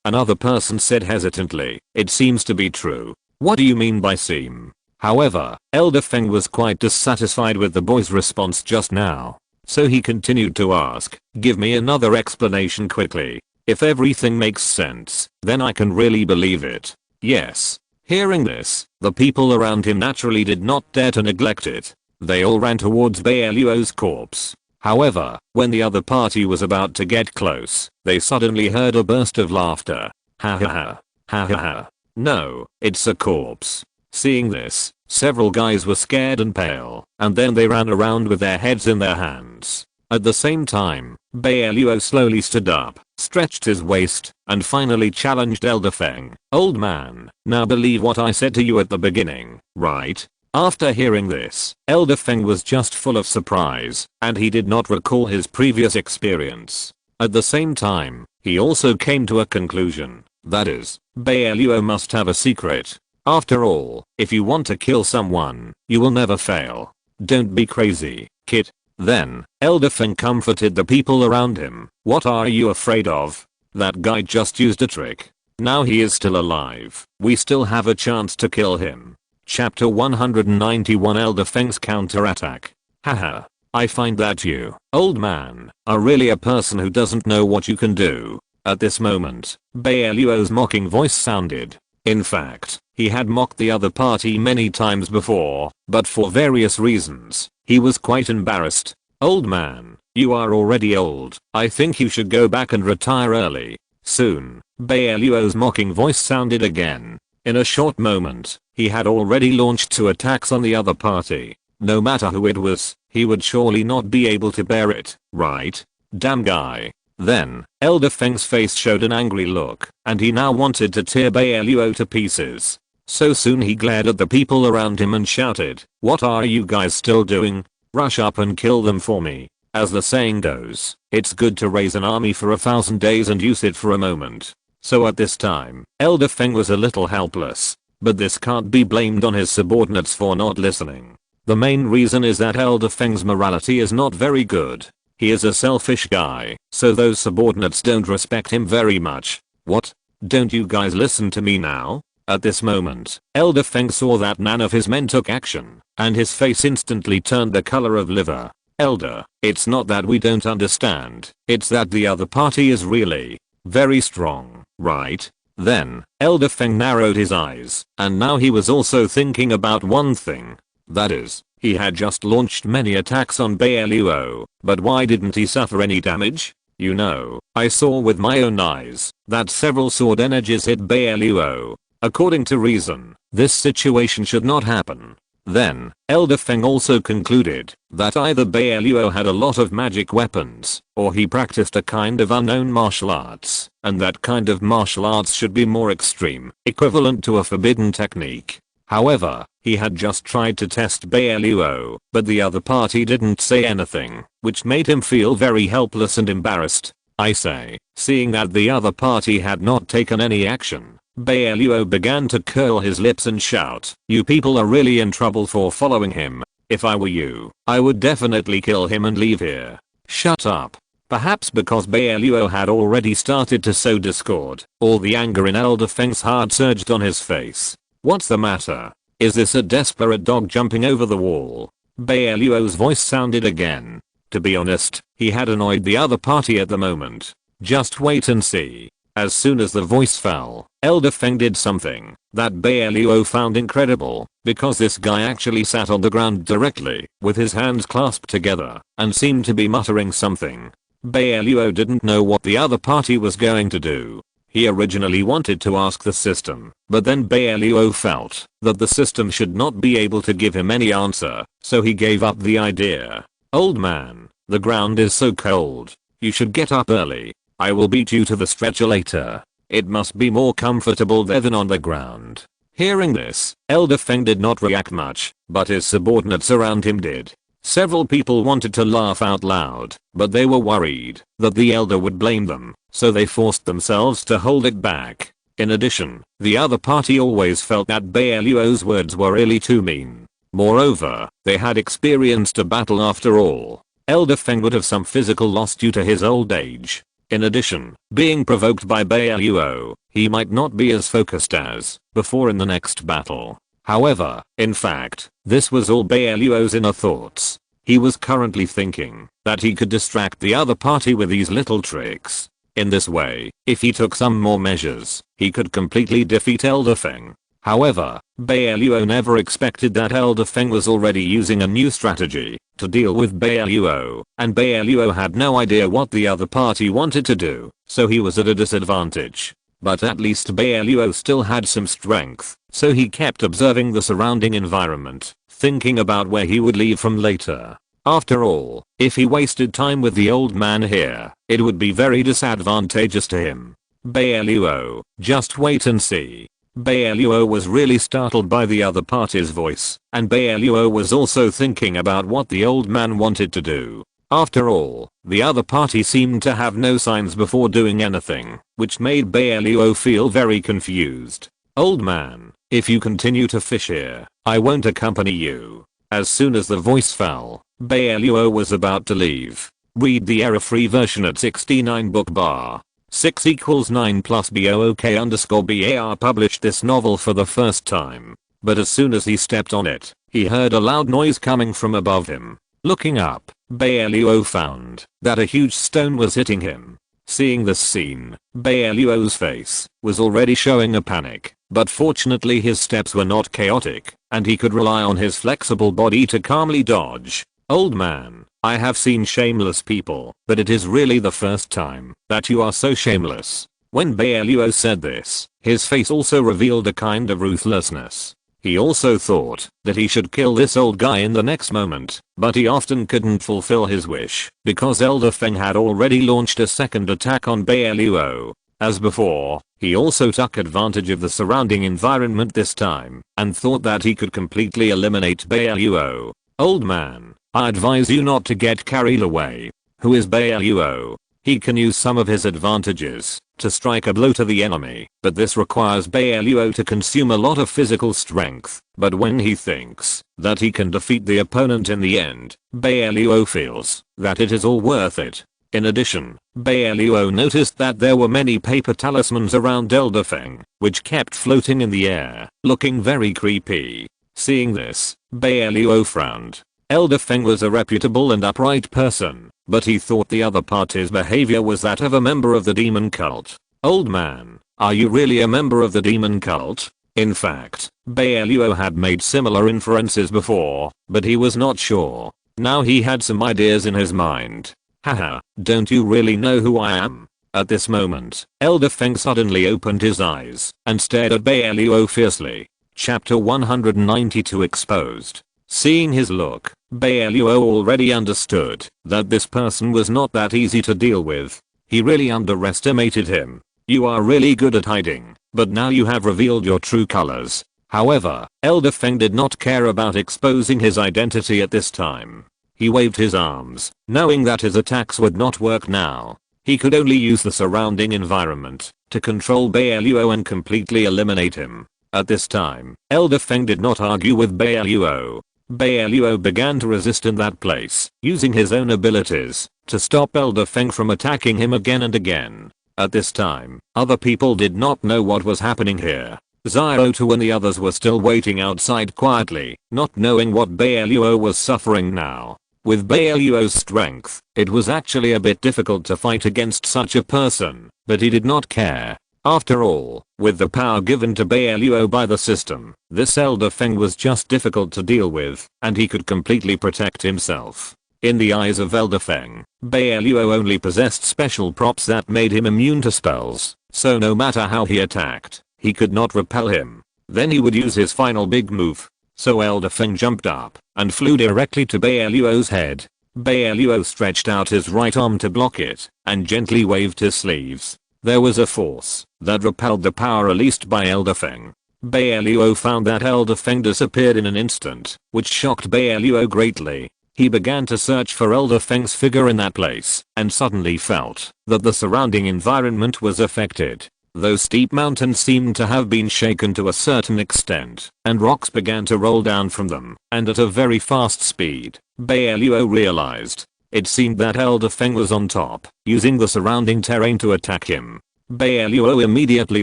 another person said hesitantly, it seems to be true. What do you mean by seem? However, Elder Feng was quite dissatisfied with the boy's response just now, so he continued to ask, give me another explanation quickly. If everything makes sense, then I can really believe it. Yes. Hearing this, the people around him naturally did not dare to neglect it. They all ran towards Bai Luo's corpse. However, when the other party was about to get close, they suddenly heard a burst of laughter. Ha ha ha. Ha ha ha. No, it's a corpse. Seeing this, several guys were scared and pale, and then they ran around with their heads in their hands. At the same time, Bai Luo slowly stood up, stretched his waist, and finally challenged Elder Feng. Old man, now believe what I said to you at the beginning, right? After hearing this, Elder Feng was just full of surprise, and he did not recall his previous experience. At the same time, he also came to a conclusion. That is, Bai Luo must have a secret. After all, if you want to kill someone, you will never fail. Don't be crazy, kid. Then, Elder Feng comforted the people around him. What are you afraid of? That guy just used a trick. Now he is still alive. We still have a chance to kill him. Chapter 191 Elder Feng's counterattack. Haha. I find that you, old man, are really a person who doesn't know what you can do. At this moment, Bai Luo's mocking voice sounded. In fact, he had mocked the other party many times before, but for various reasons, he was quite embarrassed. Old man, you are already old. I think you should go back and retire early. Soon, Bai Luo's mocking voice sounded again. In a short moment, he had already launched 2 attacks on the other party. No matter who it was, he would surely not be able to bear it, right? Damn guy. Then, Elder Feng's face showed an angry look, and he now wanted to tear Bai Luo to pieces. So soon he glared at the people around him and shouted, "What are you guys still doing? Rush up and kill them for me." As the saying goes, it's good to raise an army for 1,000 days and use it for a moment. So at this time, Elder Feng was a little helpless. But this can't be blamed on his subordinates for not listening. The main reason is that Elder Feng's morality is not very good. He is a selfish guy, so those subordinates don't respect him very much. What? Don't you guys listen to me now? At this moment, Elder Feng saw that none of his men took action, and his face instantly turned the color of liver. Elder, it's not that we don't understand, it's that the other party is really very strong, right? Then, Elder Feng narrowed his eyes, and now he was also thinking about one thing. That is, he had just launched many attacks on Bai Luo, but why didn't he suffer any damage? You know, I saw with my own eyes that several sword energies hit Bai Luo. According to reason, this situation should not happen. Then, Elder Feng also concluded that either Bai Luo had a lot of magic weapons, or he practiced a kind of unknown martial arts, and that kind of martial arts should be more extreme, equivalent to a forbidden technique. However, he had just tried to test Bai Luo, but the other party didn't say anything, which made him feel very helpless and embarrassed. I say, seeing that the other party had not taken any action, Bai Luo began to curl his lips and shout, "You people are really in trouble for following him. If I were you, I would definitely kill him and leave here." Shut up. Perhaps because Bai Luo had already started to sow discord, all the anger in Elder Feng's heart surged on his face. What's the matter? Is this a desperate dog jumping over the wall? Bai Luo's voice sounded again. To be honest, he had annoyed the other party at the moment. Just wait and see. As soon as the voice fell, Elder Feng did something that Bai Luo found incredible, because this guy actually sat on the ground directly, with his hands clasped together, and seemed to be muttering something. Bai Luo didn't know what the other party was going to do. He originally wanted to ask the system, but then Bai Luo felt that the system should not be able to give him any answer, so he gave up the idea. "Old man, the ground is so cold. You should get up early. I will beat you to the stretcher later. It must be more comfortable there than on the ground." Hearing this, Elder Feng did not react much, but his subordinates around him did. Several people wanted to laugh out loud, but they were worried that the elder would blame them, so they forced themselves to hold it back. In addition, the other party always felt that Bai Luo's words were really too mean. Moreover, they had experienced a battle after all. Elder Feng would have some physical loss due to his old age. In addition, being provoked by Bai Luo, he might not be as focused as before in the next battle. However, in fact, this was all Bai Luo's inner thoughts. He was currently thinking that he could distract the other party with these little tricks. In this way, if he took some more measures, he could completely defeat Elder Feng. However, Bai Luo never expected that Elder Feng was already using a new strategy to deal with Bai Luo, and Bai Luo had no idea what the other party wanted to do, so he was at a disadvantage. But at least Bai Luo still had some strength, so he kept observing the surrounding environment, thinking about where he would leave from later. After all, if he wasted time with the old man here, it would be very disadvantageous to him. Bai Luo, just wait and see. Bai Luo was really startled by the other party's voice, and Bai Luo was also thinking about what the old man wanted to do. After all, the other party seemed to have no signs before doing anything, which made Bai Luo feel very confused. Old man, if you continue to fish here, I won't accompany you. As soon as the voice fell, Bai Luo was about to leave. Read the error-free version at 69 book bar. 6 equals 9 plus BOOK_BAR published this novel for the first time. But as soon as he stepped on it, he heard a loud noise coming from above him. Looking up, Bai Luo found that a huge stone was hitting him. Seeing this scene, Bai Luo's face was already showing a panic, but fortunately his steps were not chaotic, and he could rely on his flexible body to calmly dodge. Old man, I have seen shameless people, but it is really the first time that you are so shameless. When Bai Luo said this, his face also revealed a kind of ruthlessness. He also thought that he should kill this old guy in the next moment, but he often couldn't fulfill his wish, because Elder Feng had already launched a second attack on Bai Luo. As before, he also took advantage of the surrounding environment this time, and thought that he could completely eliminate Bai Luo. Old man, I advise you not to get carried away. Who is Bai Luo? He can use some of his advantages to strike a blow to the enemy, but this requires Bai Luo to consume a lot of physical strength. But when he thinks that he can defeat the opponent in the end, Bai Luo feels that it is all worth it. In addition, Bai Luo noticed that there were many paper talismans around Elder Feng, which kept floating in the air, looking very creepy. Seeing this, Bai Luo frowned. Elder Feng was a reputable and upright person, but he thought the other party's behavior was that of a member of the demon cult. Old man, are you really a member of the demon cult? In fact, Bai Luo had made similar inferences before, but he was not sure. Now he had some ideas in his mind. Haha, don't you really know who I am? At this moment, Elder Feng suddenly opened his eyes and stared at Bai Luo fiercely. Chapter 192 Exposed. Seeing his look, Bai Luo already understood that this person was not that easy to deal with. He really underestimated him. You are really good at hiding, but now you have revealed your true colors. However, Elder Feng did not care about exposing his identity at this time. He waved his arms, knowing that his attacks would not work now. He could only use the surrounding environment to control Bai Luo and completely eliminate him. At this time, Elder Feng did not argue with Bai Luo. Bai Luo began to resist in that place, using his own abilities to stop Elder Feng from attacking him again and again. At this time, other people did not know what was happening here. Zioto and the others were still waiting outside quietly, not knowing what Bai Luo was suffering now. With Bai Luo's strength, it was actually a bit difficult to fight against such a person, but he did not care. After all, with the power given to Bai Luo by the system, this Elder Feng was just difficult to deal with, and he could completely protect himself. In the eyes of Elder Feng, Bai Luo only possessed special props that made him immune to spells, so no matter how he attacked, he could not repel him. Then he would use his final big move. So Elder Feng jumped up and flew directly to Bai Luo's head. Bai Luo stretched out his right arm to block it and gently waved his sleeves. There was a force that repelled the power released by Elder Feng. Bai Luo found that Elder Feng disappeared in an instant, which shocked Bai Luo greatly. He began to search for Elder Feng's figure in that place and suddenly felt that the surrounding environment was affected. Those steep mountains seemed to have been shaken to a certain extent, and rocks began to roll down from them, and at a very fast speed. Bai Luo realized. It seemed that Elder Feng was on top, using the surrounding terrain to attack him. Bai Luo immediately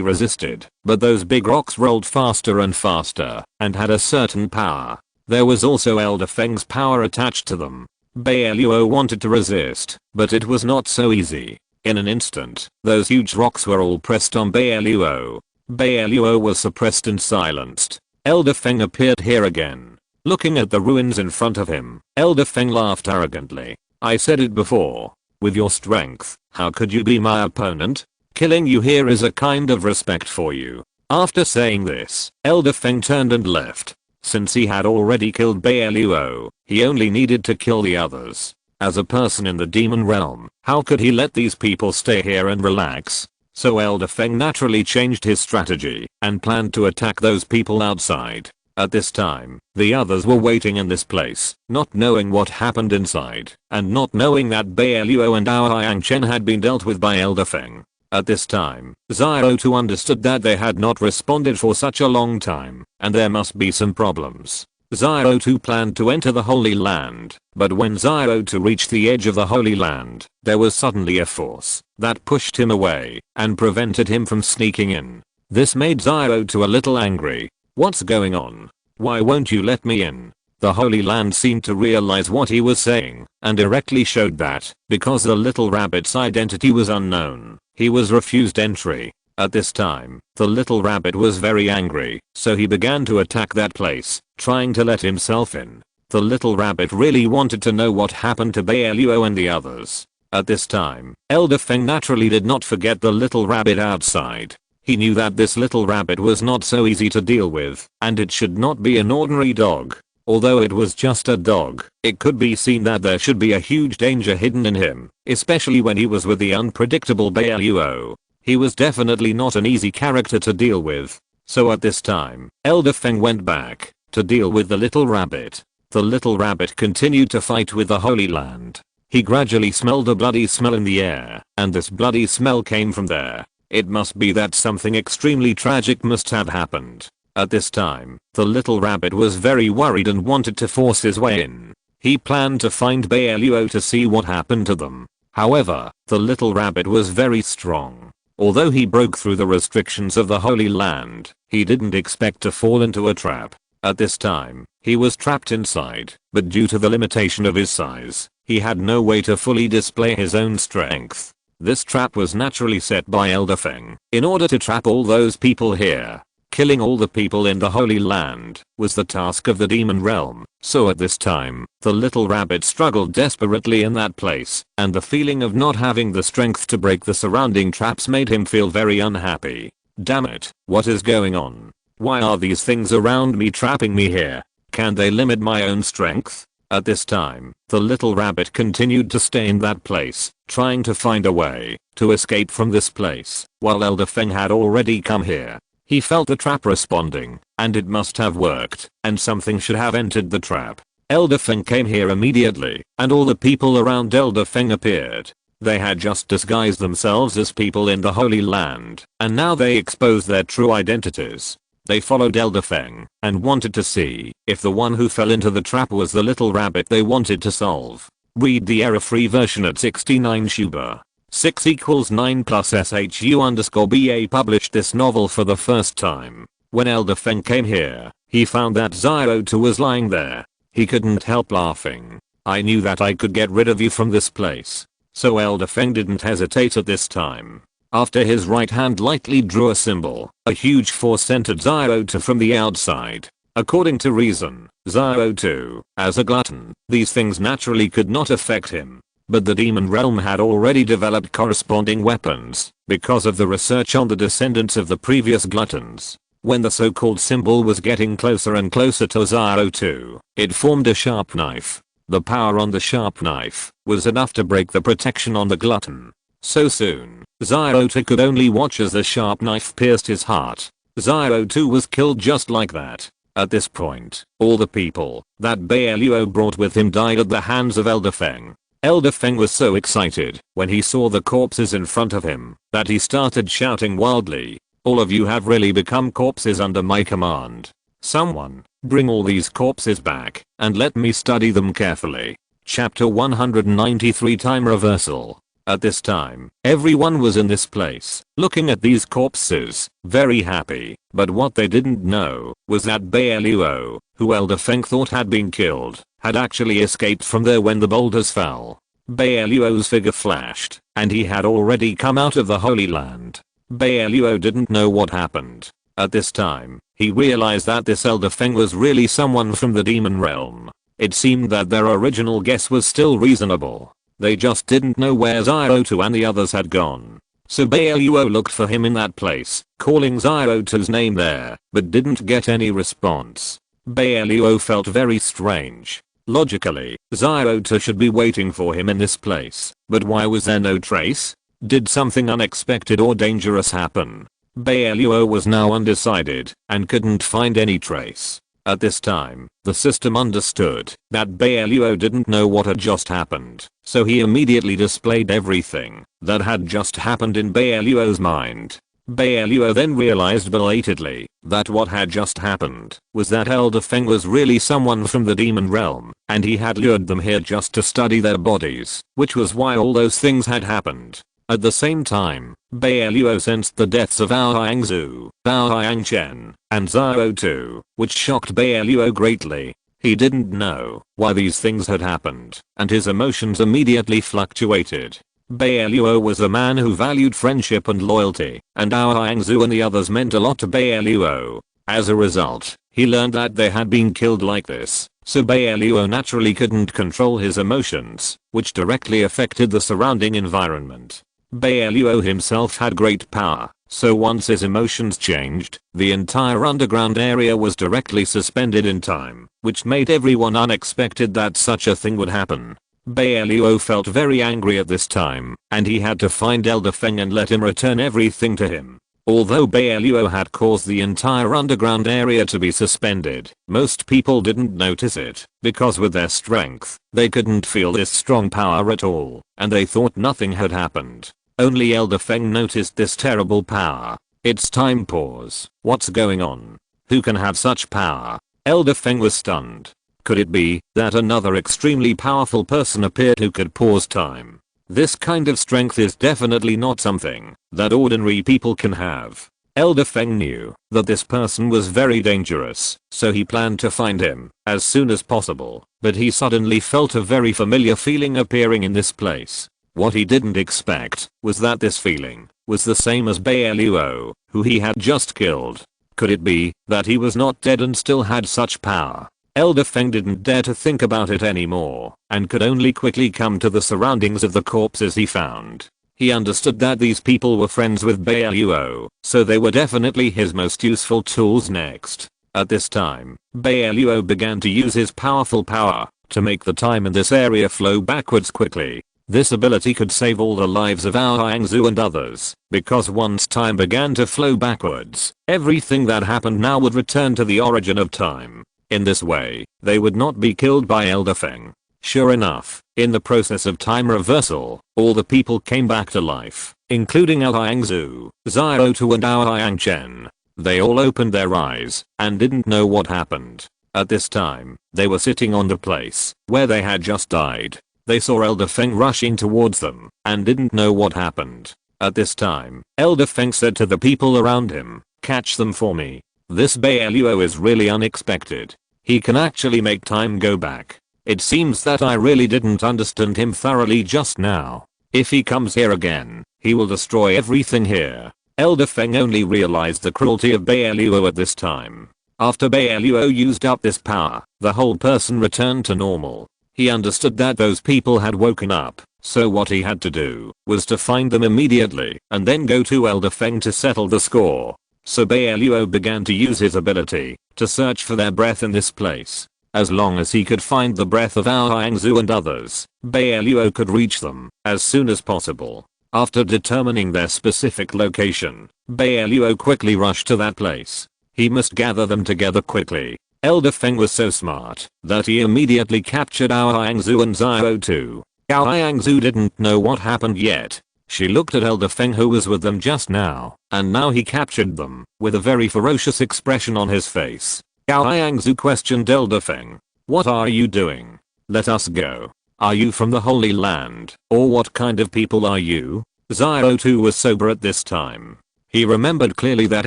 resisted, but those big rocks rolled faster and faster, and had a certain power. There was also Elder Feng's power attached to them. Bai Luo wanted to resist, but it was not so easy. In an instant, those huge rocks were all pressed on Bai Luo. Bai Luo was suppressed and silenced. Elder Feng appeared here again. Looking at the ruins in front of him, Elder Feng laughed arrogantly. I said it before. With your strength, how could you be my opponent? Killing you here is a kind of respect for you. After saying this, Elder Feng turned and left. Since he had already killed Bai Luo, he only needed to kill the others. As a person in the demon realm, how could he let these people stay here and relax? So Elder Feng naturally changed his strategy and planned to attack those people outside. At this time, the others were waiting in this place, not knowing what happened inside, and not knowing that Bai Luo and our Yang Chen had been dealt with by Elder Feng. At this time, Zero2 understood that they had not responded for such a long time, and there must be some problems. Zero2 planned to enter the Holy Land, but when Zero2 reached the edge of the Holy Land, there was suddenly a force that pushed him away and prevented him from sneaking in. This made Zero2 a little angry. What's going on? Why won't you let me in? The Holy Land seemed to realize what he was saying and directly showed that, because the little rabbit's identity was unknown, he was refused entry. At this time, the little rabbit was very angry, so he began to attack that place, trying to let himself in. The little rabbit really wanted to know what happened to Bai Luo and the others. At this time, Elder Feng naturally did not forget the little rabbit outside. He knew that this little rabbit was not so easy to deal with, and it should not be an ordinary dog. Although it was just a dog, it could be seen that there should be a huge danger hidden in him, especially when he was with the unpredictable Bai Luo. He was definitely not an easy character to deal with. So at this time, Elder Feng went back to deal with the little rabbit. The little rabbit continued to fight with the Holy Land. He gradually smelled a bloody smell in the air, and this bloody smell came from there. It must be that something extremely tragic must have happened. At this time, the little rabbit was very worried and wanted to force his way in. He planned to find Bai Luo to see what happened to them. However, the little rabbit was very strong. Although he broke through the restrictions of the Holy Land, he didn't expect to fall into a trap. At this time, he was trapped inside, but due to the limitation of his size, he had no way to fully display his own strength. This trap was naturally set by Elder Feng in order to trap all those people here. Killing all the people in the Holy Land was the task of the demon realm, so at this time, the little rabbit struggled desperately in that place, and the feeling of not having the strength to break the surrounding traps made him feel very unhappy. Damn it, what is going on? Why are these things around me trapping me here? Can they limit my own strength? At this time, the little rabbit continued to stay in that place, trying to find a way to escape from this place, while Elder Feng had already come here. He felt the trap responding, and it must have worked, and something should have entered the trap. Elder Feng came here immediately, and all the people around Elder Feng appeared. They had just disguised themselves as people in the Holy Land, and now they exposed their true identities. They followed Elder Feng and wanted to see if the one who fell into the trap was the little rabbit they wanted to solve. Read the error-free version at 69 Shuba. 6 = 9 plus SHU_BA published this novel for the first time. When Elder Feng came here, he found that Zero2 was lying there. He couldn't help laughing. I knew that I could get rid of you from this place. So Elder Feng didn't hesitate at this time. After his right hand lightly drew a symbol, a huge force entered Zero2 from the outside. According to reason, Zero2, as a glutton, these things naturally could not affect him. But the demon realm had already developed corresponding weapons because of the research on the descendants of the previous gluttons. When the so-called symbol was getting closer and closer to Zero2, it formed a sharp knife. The power on the sharp knife was enough to break the protection on the glutton. So soon, Zero2 could only watch as the sharp knife pierced his heart. Zero2 was killed just like that. At this point, all the people that Bai Luo brought with him died at the hands of Elder Feng. Elder Feng was so excited when he saw the corpses in front of him that he started shouting wildly, "All of you have really become corpses under my command. Someone, bring all these corpses back and let me study them carefully." Chapter 193 Time Reversal. At this time, everyone was in this place, looking at these corpses, very happy, but what they didn't know was that Bai Luo, who Elder Feng thought had been killed, had actually escaped from there when the boulders fell. Bai Luo's figure flashed, and he had already come out of the Holy Land. Bai Luo didn't know what happened. At this time, he realized that this Elder Feng was really someone from the demon realm. It seemed that their original guess was still reasonable. They just didn't know where Xiao and the others had gone. So Bai Luo looked for him in that place, calling Xiaotu's name there, but didn't get any response. Bai Luo felt very strange. Logically, Xiaotu should be waiting for him in this place, but why was there no trace? Did something unexpected or dangerous happen? Bai Luo was now undecided and couldn't find any trace. At this time, the system understood that Bai Luo didn't know what had just happened, so he immediately displayed everything that had just happened in Bai Luo's mind. Bai Luo then realized belatedly that what had just happened was that Elder Feng was really someone from the demon realm, and he had lured them here just to study their bodies, which was why all those things had happened. At the same time, Bai Luo sensed the deaths of Ao Hangzhu, Ao Hangchen, and Xiaotu, which shocked Bai Luo greatly. He didn't know why these things had happened, and his emotions immediately fluctuated. Bai Luo was a man who valued friendship and loyalty, and Ao Hangzhu and the others meant a lot to Bai Luo. As a result, he learned that they had been killed like this, so Bai Luo naturally couldn't control his emotions, which directly affected the surrounding environment. Bai Luo himself had great power, so once his emotions changed, the entire underground area was directly suspended in time, which made everyone unexpected that such a thing would happen. Bai Luo felt very angry at this time, and he had to find Elder Feng and let him return everything to him. Although Bai Luo had caused the entire underground area to be suspended, most people didn't notice it, because with their strength, they couldn't feel this strong power at all, and they thought nothing had happened. Only Elder Feng noticed this terrible power. It's time. Pause. What's going on? Who can have such power? Elder Feng was stunned. Could it be that another extremely powerful person appeared who could pause time? This kind of strength is definitely not something that ordinary people can have. Elder Feng knew that this person was very dangerous, so he planned to find him as soon as possible, but he suddenly felt a very familiar feeling appearing in this place. What he didn't expect was that this feeling was the same as Bai Luo, who he had just killed. Could it be that he was not dead and still had such power? Elder Feng didn't dare to think about it anymore, and could only quickly come to the surroundings of the corpses he found. He understood that these people were friends with Bai Luo, so they were definitely his most useful tools next. At this time, Bai Luo began to use his powerful power to make the time in this area flow backwards quickly. This ability could save all the lives of Ao Hangzhu and others, because once time began to flow backwards, everything that happened now would return to the origin of time. In this way, they would not be killed by Elder Feng. Sure enough, in the process of time reversal, all the people came back to life, including Ao Hangzhu, Xiaotu and Ao Hangchen. They all opened their eyes and didn't know what happened. At this time, they were sitting on the place where they had just died. They saw Elder Feng rushing towards them and didn't know what happened. At this time, Elder Feng said to the people around him, "Catch them for me. This Bai Luo is really unexpected. He can actually make time go back. It seems that I really didn't understand him thoroughly just now. If he comes here again, he will destroy everything here." Elder Feng only realized the cruelty of Bai Luo at this time. After Bai Luo used up this power, the whole person returned to normal. He understood that those people had woken up, so what he had to do was to find them immediately and then go to Elder Feng to settle the score. So Bai Luo began to use his ability to search for their breath in this place. As long as he could find the breath of Ao Hangzhu and others, Bai Luo could reach them as soon as possible. After determining their specific location, Bai Luo quickly rushed to that place. He must gather them together quickly. Elder Feng was so smart that he immediately captured Ao Hangzhu and Xiaotu. Ao Hangzhu didn't know what happened yet. She looked at Elder Feng who was with them just now, and now he captured them with a very ferocious expression on his face. Ao Hangzhu questioned Elder Feng, "What are you doing? Let us go. Are you from the Holy Land, or what kind of people are you?" Xiaotu was sober at this time. He remembered clearly that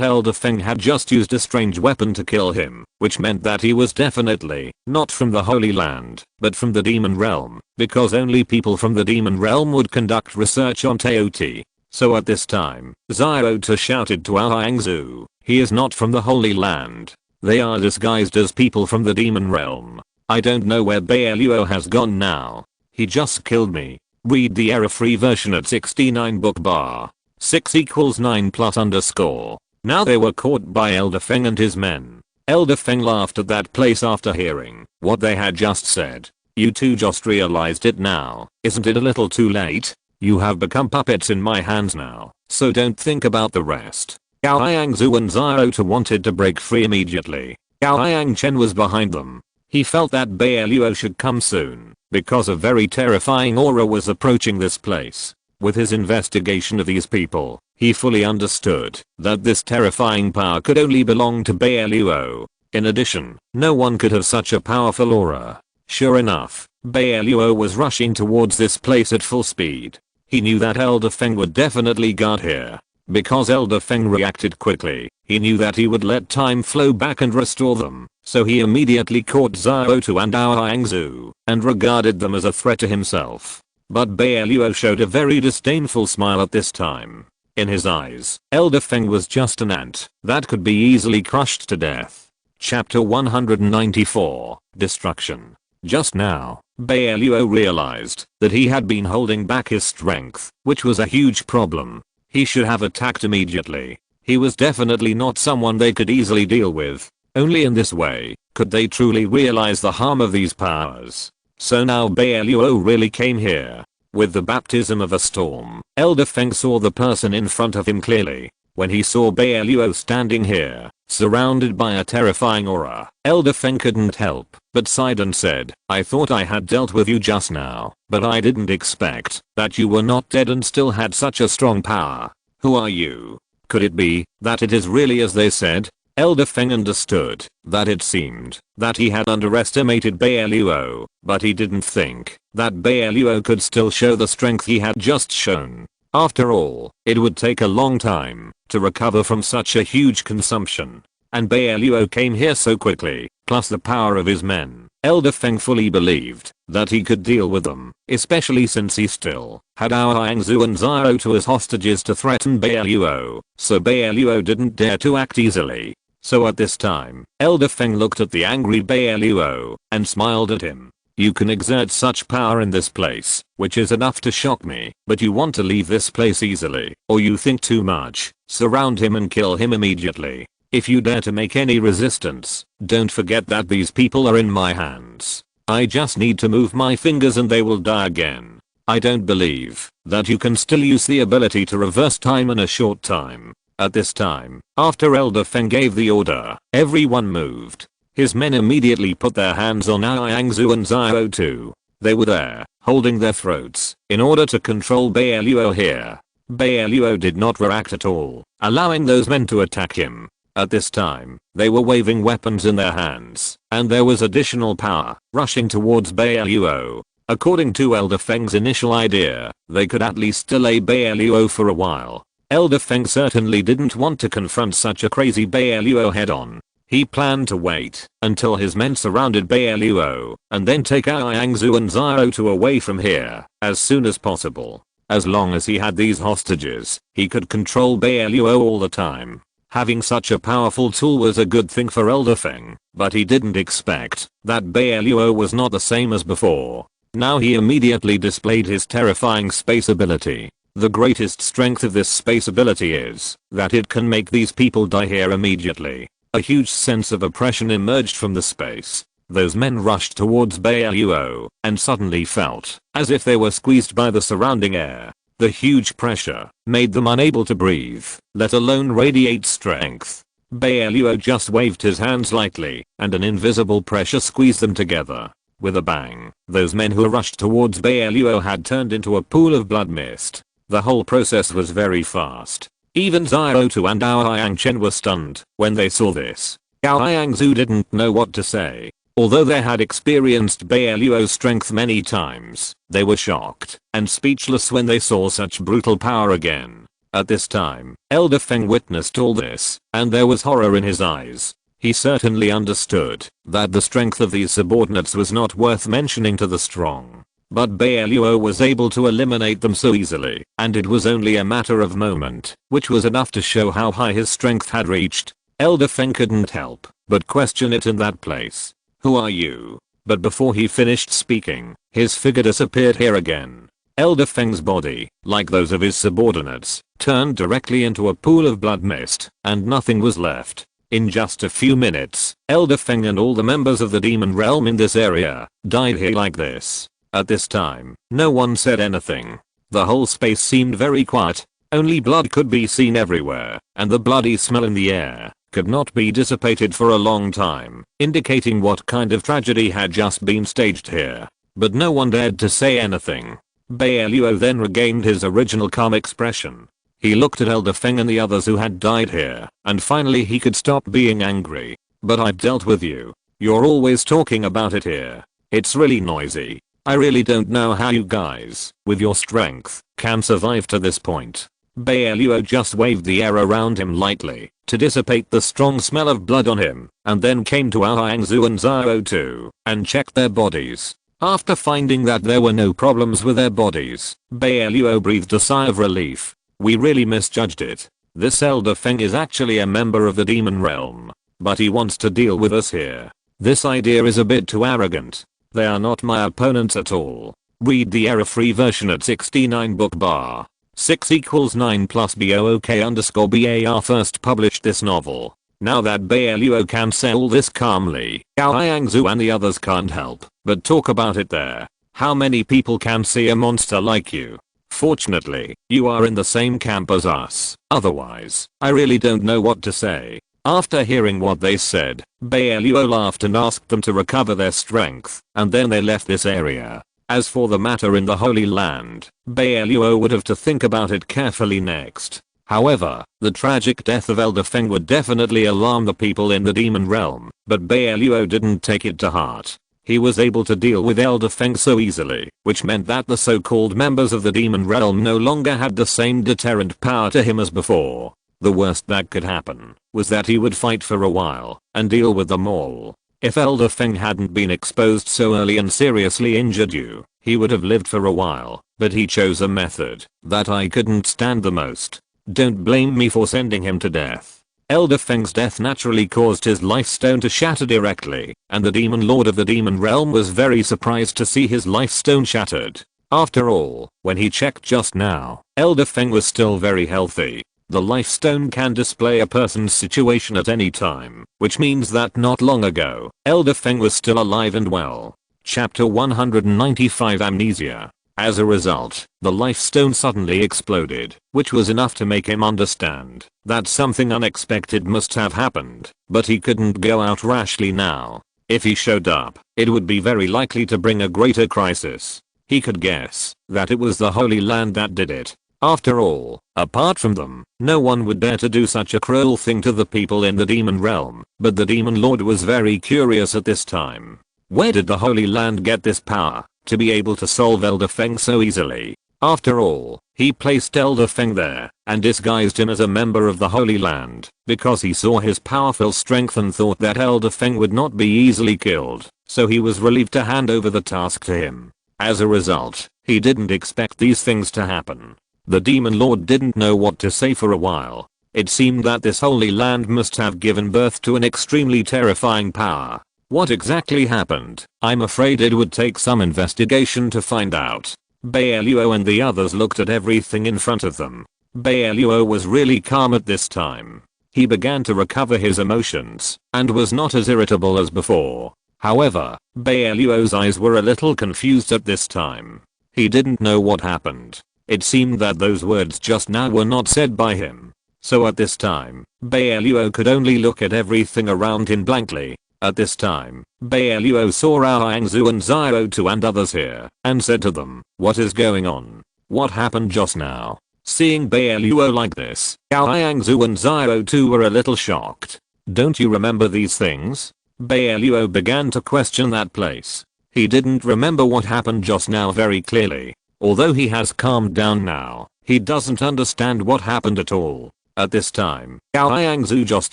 Elder Feng had just used a strange weapon to kill him, which meant that he was definitely not from the Holy Land, but from the demon realm, because only people from the demon realm would conduct research on Teoti. So at this time, Xiaotu shouted to Aoyangzu, he is not from the Holy Land. They are disguised as people from the demon realm. I don't know where Bai Luo has gone now. He just killed me. Read the error-free version at 69 book bar. 6 equals 9 plus underscore. Now they were caught by Elder Feng and his men. Elder Feng laughed at that place after hearing what they had just said. You two just realized it now. Isn't it a little too late? You have become puppets in my hands now, so don't think about the rest. Gao Yangzu and Xiaotu wanted to break free immediately. Gao Yangchen was behind them. He felt that Bai Luo should come soon, because a very terrifying aura was approaching this place. With his investigation of these people, he fully understood that this terrifying power could only belong to Bai Luo. In addition, no one could have such a powerful aura. Sure enough, Bai Luo was rushing towards this place at full speed. He knew that Elder Feng would definitely guard here. Because Elder Feng reacted quickly, he knew that he would let time flow back and restore them, so he immediately caught Xiaotu and Aoyangzu and regarded them as a threat to himself. But Bai Luo showed a very disdainful smile at this time. In his eyes, Elder Feng was just an ant that could be easily crushed to death. Chapter 194, Destruction. Just now, Bai Luo realized that he had been holding back his strength, which was a huge problem. He should have attacked immediately. He was definitely not someone they could easily deal with. Only in this way could they truly realize the harm of these powers. So now Bai Luo really came here. With the baptism of a storm, Elder Feng saw the person in front of him clearly. When he saw Bai Luo standing here, surrounded by a terrifying aura, Elder Feng couldn't help but sighed and said, I thought I had dealt with you just now, but I didn't expect that you were not dead and still had such a strong power. Who are you? Could it be that it is really as they said? Elder Feng understood that it seemed that he had underestimated Bai Luo, but he didn't think that Bai Luo could still show the strength he had just shown. After all, it would take a long time to recover from such a huge consumption. And Bai Luo came here so quickly, plus the power of his men. Elder Feng fully believed that he could deal with them, especially since he still had Aoyangzu and Xiaotu as hostages to threaten Bai Luo, so Bai Luo didn't dare to act easily. So at this time, Elder Feng looked at the angry Bai Luo and smiled at him. You can exert such power in this place, which is enough to shock me, but you want to leave this place easily, or you think too much. Surround him and kill him immediately. If you dare to make any resistance, don't forget that these people are in my hands. I just need to move my fingers and they will die again. I don't believe that you can still use the ability to reverse time in a short time. At this time, after Elder Feng gave the order, everyone moved. His men immediately put their hands on Aoyangzu and Xiaotu. They were there, holding their throats, in order to control Bai Luo here. Bai Luo did not react at all, allowing those men to attack him. At this time, they were waving weapons in their hands, and there was additional power rushing towards Bai Luo. According to Elder Feng's initial idea, they could at least delay Bai Luo for a while. Elder Feng certainly didn't want to confront such a crazy Bai Luo head on. He planned to wait until his men surrounded Bai Luo, and then take Aoyangzu and Xiaotu away from here as soon as possible. As long as he had these hostages, he could control Bai Luo all the time. Having such a powerful tool was a good thing for Elder Feng, but he didn't expect that Bai Luo was not the same as before. Now he immediately displayed his terrifying space ability. The greatest strength of this space ability is that it can make these people die here immediately. A huge sense of oppression emerged from the space. Those men rushed towards Bai Luo and suddenly felt as if they were squeezed by the surrounding air. The huge pressure made them unable to breathe, let alone radiate strength. Bai Luo just waved his hands lightly, and an invisible pressure squeezed them together. With a bang, those men who rushed towards Bai Luo had turned into a pool of blood mist. The whole process was very fast. Even Xiaotu and Aoyangchen were stunned when they saw this. Aoyangzu didn't know what to say. Although they had experienced Bai Luo's strength many times, they were shocked and speechless when they saw such brutal power again. At this time, Elder Feng witnessed all this, and there was horror in his eyes. He certainly understood that the strength of these subordinates was not worth mentioning to the strong. but Bai Luo was able to eliminate them so easily, and it was only a matter of moment, which was enough to show how high his strength had reached. Elder Feng couldn't help but question it in that place. Who are you? But before he finished speaking, his figure disappeared here again. Elder Feng's body, like those of his subordinates, turned directly into a pool of blood mist, and nothing was left. In just a few minutes, Elder Feng and all the members of the demon realm in this area died here like this. At this time, no one said anything. The whole space seemed very quiet. Only blood could be seen everywhere, and the bloody smell in the air could not be dissipated for a long time, indicating what kind of tragedy had just been staged here. But no one dared to say anything. Bai Luo then regained his original calm expression. He looked at Elder Feng and the others who had died here, and finally he could stop being angry. But I've dealt with you. You're always talking about it here. It's really noisy. I really don't know how you guys, with your strength, can survive to this point. Bai Luo just waved the air around him lightly to dissipate the strong smell of blood on him, and then came to Hangzhou and Zhao too, and checked their bodies. After finding that there were no problems with their bodies, Bai Luo breathed a sigh of relief. We really misjudged it. This Elder Feng is actually a member of the demon realm, but he wants to deal with us here. This idea is a bit too arrogant. They are not my opponents at all. Read the error-free version at 69 book bar. 6 equals 9 plus BOOK_BAR first published this novel. Now that Bai Luo can say all this calmly, Gao Hangzhou and the others can't help but talk about it there. How many people can see a monster like you? Fortunately, you are in the same camp as us. Otherwise, I really don't know what to say. After hearing what they said, Bai Luo laughed and asked them to recover their strength, and then they left this area. As for the matter in the Holy Land, Bai Luo would have to think about it carefully next. However, the tragic death of Elder Feng would definitely alarm the people in the demon realm, but Bai Luo didn't take it to heart. He was able to deal with Elder Feng so easily, which meant that the so-called members of the demon realm no longer had the same deterrent power to him as before. The worst that could happen was that he would fight for a while and deal with them all. If Elder Feng hadn't been exposed so early and seriously injured you, he would have lived for a while, but he chose a method that I couldn't stand the most. Don't blame me for sending him to death. Elder Feng's death naturally caused his life stone to shatter directly, and the demon lord of the demon realm was very surprised to see his life stone shattered. After all, when he checked just now, Elder Feng was still very healthy. The life stone can display a person's situation at any time, which means that not long ago, Elder Feng was still alive and well. Chapter 195 Amnesia. As a result, the life stone suddenly exploded, which was enough to make him understand that something unexpected must have happened, but he couldn't go out rashly now. If he showed up, it would be very likely to bring a greater crisis. He could guess that it was the Holy Land that did it. After all, apart from them, no one would dare to do such a cruel thing to the people in the demon realm, but the demon lord was very curious at this time. Where did the Holy Land get this power to be able to solve Elder Feng so easily? After all, he placed Elder Feng there and disguised him as a member of the Holy Land because he saw his powerful strength and thought that Elder Feng would not be easily killed, so he was relieved to hand over the task to him. As a result, he didn't expect these things to happen. The demon lord didn't know what to say for a while. It seemed that this Holy Land must have given birth to an extremely terrifying power. What exactly happened? I'm afraid it would take some investigation to find out. Bai Luo and the others looked at everything in front of them. Bai Luo was really calm at this time. He began to recover his emotions and was not as irritable as before. However, Bai Luo's eyes were a little confused at this time. He didn't know what happened. It seemed that those words just now were not said by him. So at this time, Bai Luo could only look at everything around him blankly. At this time, Bai Luo saw Hangzhou and Zhao Tu and others here, and said to them, "What is going on? What happened just now?" Seeing Bai Luo like this, Hangzhou and Zhao Tu were a little shocked. "Don't you remember these things?" Bai Luo began to question that place. He didn't remember what happened just now very clearly. Although he has calmed down now, he doesn't understand what happened at all. At this time, Hangzhou just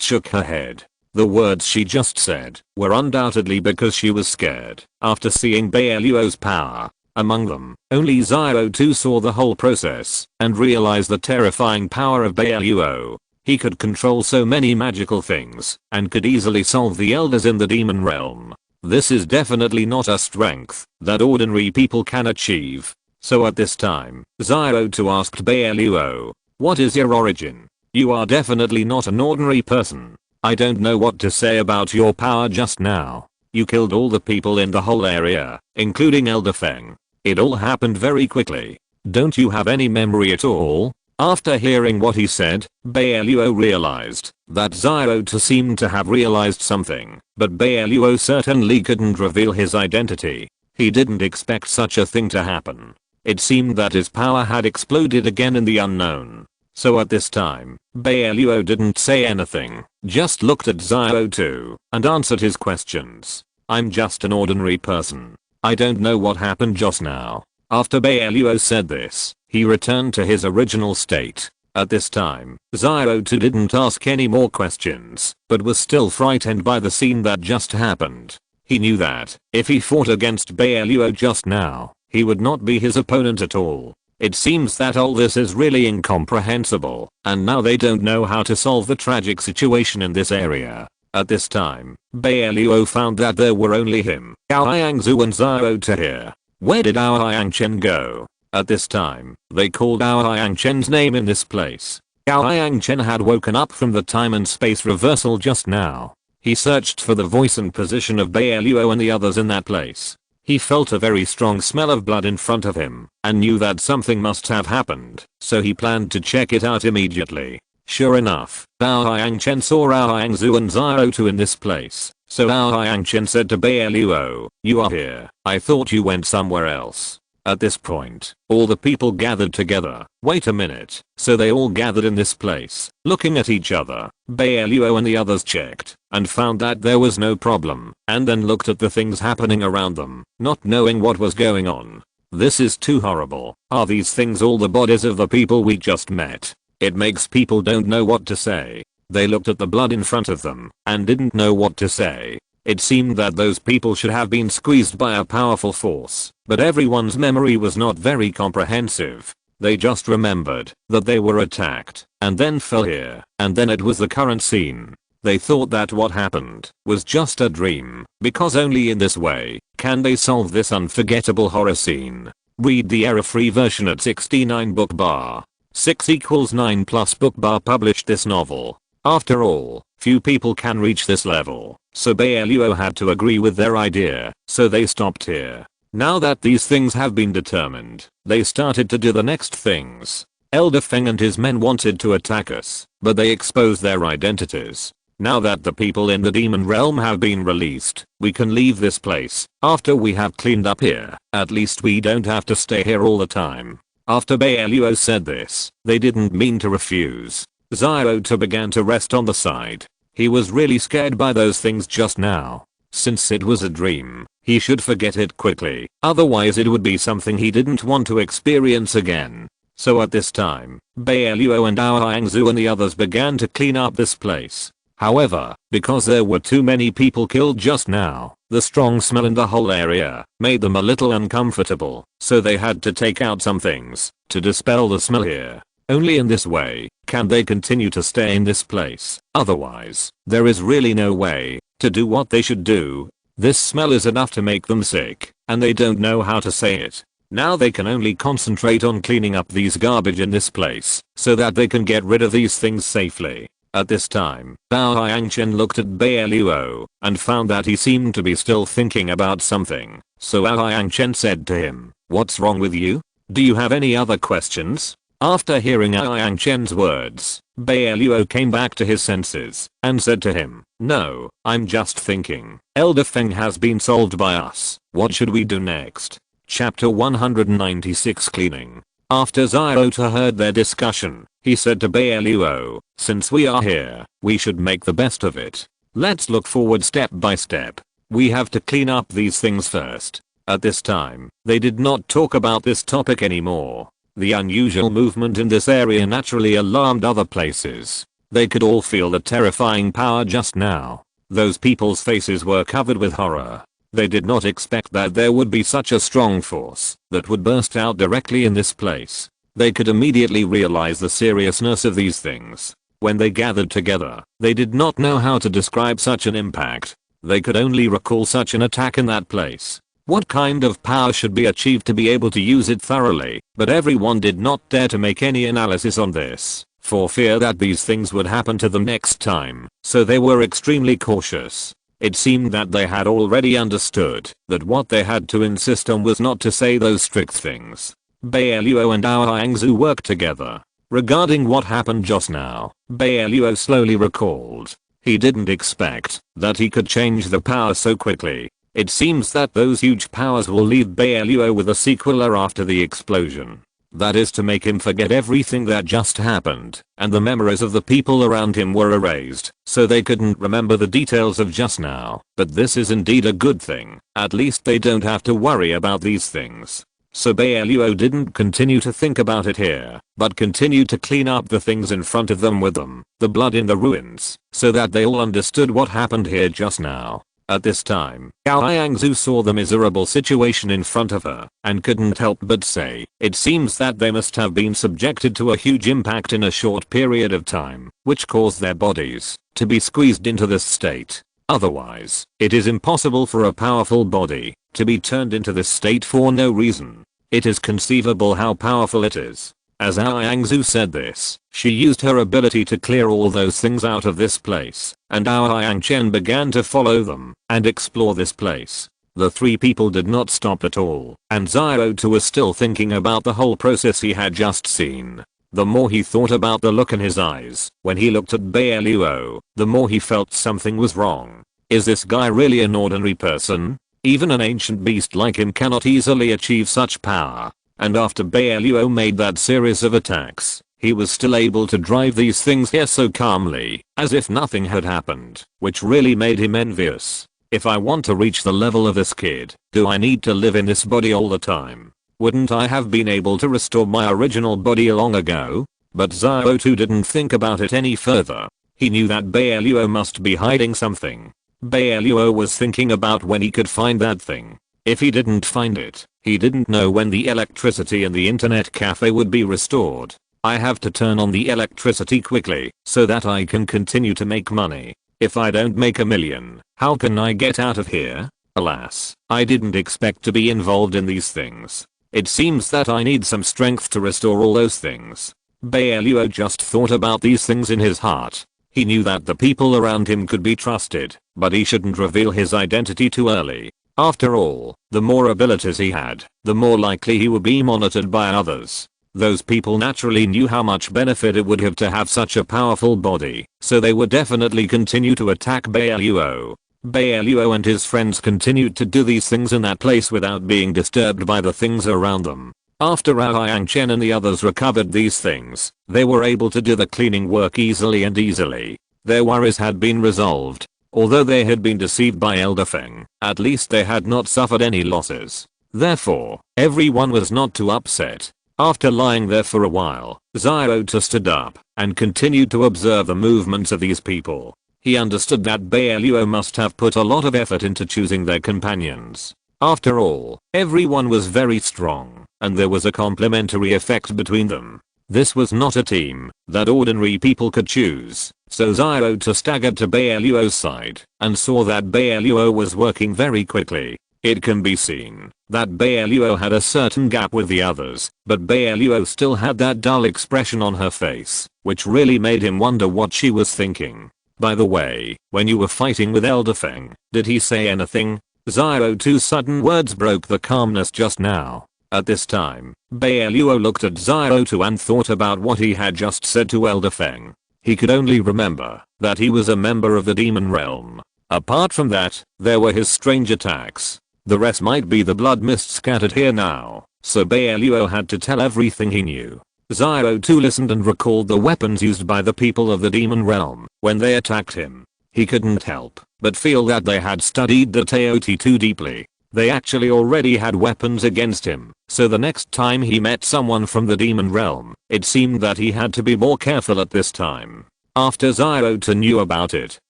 shook her head. The words she just said were undoubtedly because she was scared after seeing Bai Luo's power. Among them, only Zio2 saw the whole process and realized the terrifying power of Bai Luo. He could control so many magical things and could easily solve the elders in the demon realm. This is definitely not a strength that ordinary people can achieve. So at this time, Zio2 asked Bai Luo, "What is your origin? You are definitely not an ordinary person. I don't know what to say about your power just now. You killed all the people in the whole area, including Elder Feng. It all happened very quickly. Don't you have any memory at all?" After hearing what he said, Bai Luo realized that Zio2 seemed to have realized something, but Bai Luo certainly couldn't reveal his identity. He didn't expect such a thing to happen. It seemed that his power had exploded again in the unknown. So at this time, Bai Luo didn't say anything, just looked at Zio2 and answered his questions. "I'm just an ordinary person. I don't know what happened just now." After Bai Luo said this, he returned to his original state. At this time, Zio2 didn't ask any more questions, but was still frightened by the scene that just happened. He knew that if he fought against Bai Luo just now, he would not be his opponent at all. It seems that all this is really incomprehensible, and now they don't know how to solve the tragic situation in this area. At this time, Bai Luo found that there were only him, Gao Yangzu and Zio2 here. Where did our Yangchen go? At this time, they called our Yangchen's name in this place. Gao Yangchen had woken up from the time and space reversal just now. He searched for the voice and position of Bai Luo and the others in that place. He felt a very strong smell of blood in front of him and knew that something must have happened, so he planned to check it out immediately. Sure enough, Bao Yangchen saw Ao Yangzu and Zio2 in this place, so Ao Yangchen said to Bai Luo, "You are here. I thought you went somewhere else." At this point, all the people gathered together. Wait a minute. So they all gathered in this place, looking at each other. Bai Luo and the others checked and found that there was no problem, and then looked at the things happening around them, not knowing what was going on. This is too horrible. Are these things all the bodies of the people we just met? It makes people don't know what to say. They looked at the blood in front of them and didn't know what to say. It seemed that those people should have been squeezed by a powerful force, but everyone's memory was not very comprehensive. They just remembered that they were attacked and then fell here, and then it was the current scene. They thought that what happened was just a dream, because only in this way can they solve this unforgettable horror scene. Read the error-free version at 69 book bar. 6 equals 9 plus book bar published this novel. After all, few people can reach this level, so Bai Luo had to agree with their idea, so they stopped here. Now that these things have been determined, they started to do the next things. Elder Feng and his men wanted to attack us, but they exposed their identities. Now that the people in the demon realm have been released, we can leave this place. After we have cleaned up here, at least we don't have to stay here all the time. After Bai Luo said this, they didn't mean to refuse. Zio2 began to rest on the side. He was really scared by those things just now. Since it was a dream, he should forget it quickly, otherwise it would be something he didn't want to experience again. So at this time, Bai Luo and Ao Yangzu and the others began to clean up this place. However, because there were too many people killed just now, the strong smell in the whole area made them a little uncomfortable, so they had to take out some things to dispel the smell here. Only in this way can they continue to stay in this place, otherwise, there is really no way to do what they should do. This smell is enough to make them sick, and they don't know how to say it. Now they can only concentrate on cleaning up these garbage in this place, so that they can get rid of these things safely. At this time, Bao Yangchen looked at Bai Luo and found that he seemed to be still thinking about something, so Bao Yangchen said to him, "What's wrong with you? Do you have any other questions?" After hearing Ao Yangchen's words, Bai Luo came back to his senses and said to him, "No, I'm just thinking. Elder Feng has been solved by us. What should we do next?" Chapter 196 Cleaning. After Zio2 heard their discussion, he said to Bai Luo, "Since we are here, we should make the best of it. Let's look forward step by step. We have to clean up these things first." At this time, they did not talk about this topic anymore. The unusual movement in this area naturally alarmed other places. They could all feel the terrifying power just now. Those people's faces were covered with horror. They did not expect that there would be such a strong force that would burst out directly in this place. They could immediately realize the seriousness of these things. When they gathered together, they did not know how to describe such an impact. They could only recall such an attack in that place. What kind of power should be achieved to be able to use it thoroughly, but everyone did not dare to make any analysis on this, for fear that these things would happen to them next time, so they were extremely cautious. It seemed that they had already understood that what they had to insist on was not to say those strict things. Bai Luo and Ao Yangzu worked together. Regarding what happened just now, Bai Luo slowly recalled. He didn't expect that he could change the power so quickly. It seems that those huge powers will leave Bai Luo with a sequeler after the explosion. That is to make him forget everything that just happened, and the memories of the people around him were erased, so they couldn't remember the details of just now. But this is indeed a good thing. At least they don't have to worry about these things. So Bai Luo didn't continue to think about it here, but continued to clean up the things in front of them with them, the blood in the ruins, so that they all understood what happened here just now. At this time, Ao Yangzu saw the miserable situation in front of her, and couldn't help but say, it seems that they must have been subjected to a huge impact in a short period of time, which caused their bodies to be squeezed into this state. Otherwise, it is impossible for a powerful body to be turned into this state for no reason. It is conceivable how powerful it is. As Ao Yangzu said this, she used her ability to clear all those things out of this place, and Ao Yangchen began to follow them and explore this place. The three people did not stop at all, and Xiao was still thinking about the whole process he had just seen. The more he thought about the look in his eyes when he looked at Bai Luo, the more he felt something was wrong. Is this guy really an ordinary person? Even an ancient beast like him cannot easily achieve such power. And after Bai Luo made that series of attacks, he was still able to drive these things here so calmly, as if nothing had happened, which really made him envious. If I want to reach the level of this kid, do I need to live in this body all the time? Wouldn't I have been able to restore my original body long ago? But Xiao didn't think about it any further. He knew that Bai Luo must be hiding something. Bai Luo was thinking about when he could find that thing. If he didn't find it, he didn't know when the electricity in the internet cafe would be restored. I have to turn on the electricity quickly so that I can continue to make money. If I don't make $1 million, how can I get out of here? Alas, I didn't expect to be involved in these things. It seems that I need some strength to restore all those things. Bai Luo just thought about these things in his heart. He knew that the people around him could be trusted, but he shouldn't reveal his identity too early. After all, the more abilities he had, the more likely he would be monitored by others. Those people naturally knew how much benefit it would have to have such a powerful body, so they would definitely continue to attack Bai Luo. Bai Luo and his friends continued to do these things in that place without being disturbed by the things around them. After Ao Yangchen and the others recovered these things, they were able to do the cleaning work easily. Their worries had been resolved. Although they had been deceived by Elder Feng, at least they had not suffered any losses. Therefore, everyone was not too upset. After lying there for a while, Xiao stood up and continued to observe the movements of these people. He understood that Bai Luo must have put a lot of effort into choosing their companions. After all, everyone was very strong, and there was a complementary effect between them. This was not a team that ordinary people could choose. So Xiao staggered to Bai Luo's side and saw that Bai Luo was working very quickly. It can be seen that Bai Luo had a certain gap with the others, but Bai Luo still had that dull expression on her face, which really made him wonder what she was thinking. By the way, when you were fighting with Elder Feng, did he say anything? Xiao's sudden words broke the calmness just now. At this time, Bai Luo looked at Xiao and thought about what he had just said to Elder Feng. He could only remember that he was a member of the demon realm. Apart from that, there were his strange attacks. The rest might be the blood mist scattered here now, so Bai Luo had to tell everything he knew. Xiao listened and recalled the weapons used by the people of the demon realm when they attacked him. He couldn't help but feel that they had studied the Daoist too deeply. They actually already had weapons against him, so the next time he met someone from the demon realm, it seemed that he had to be more careful at this time. After Xiao knew about it,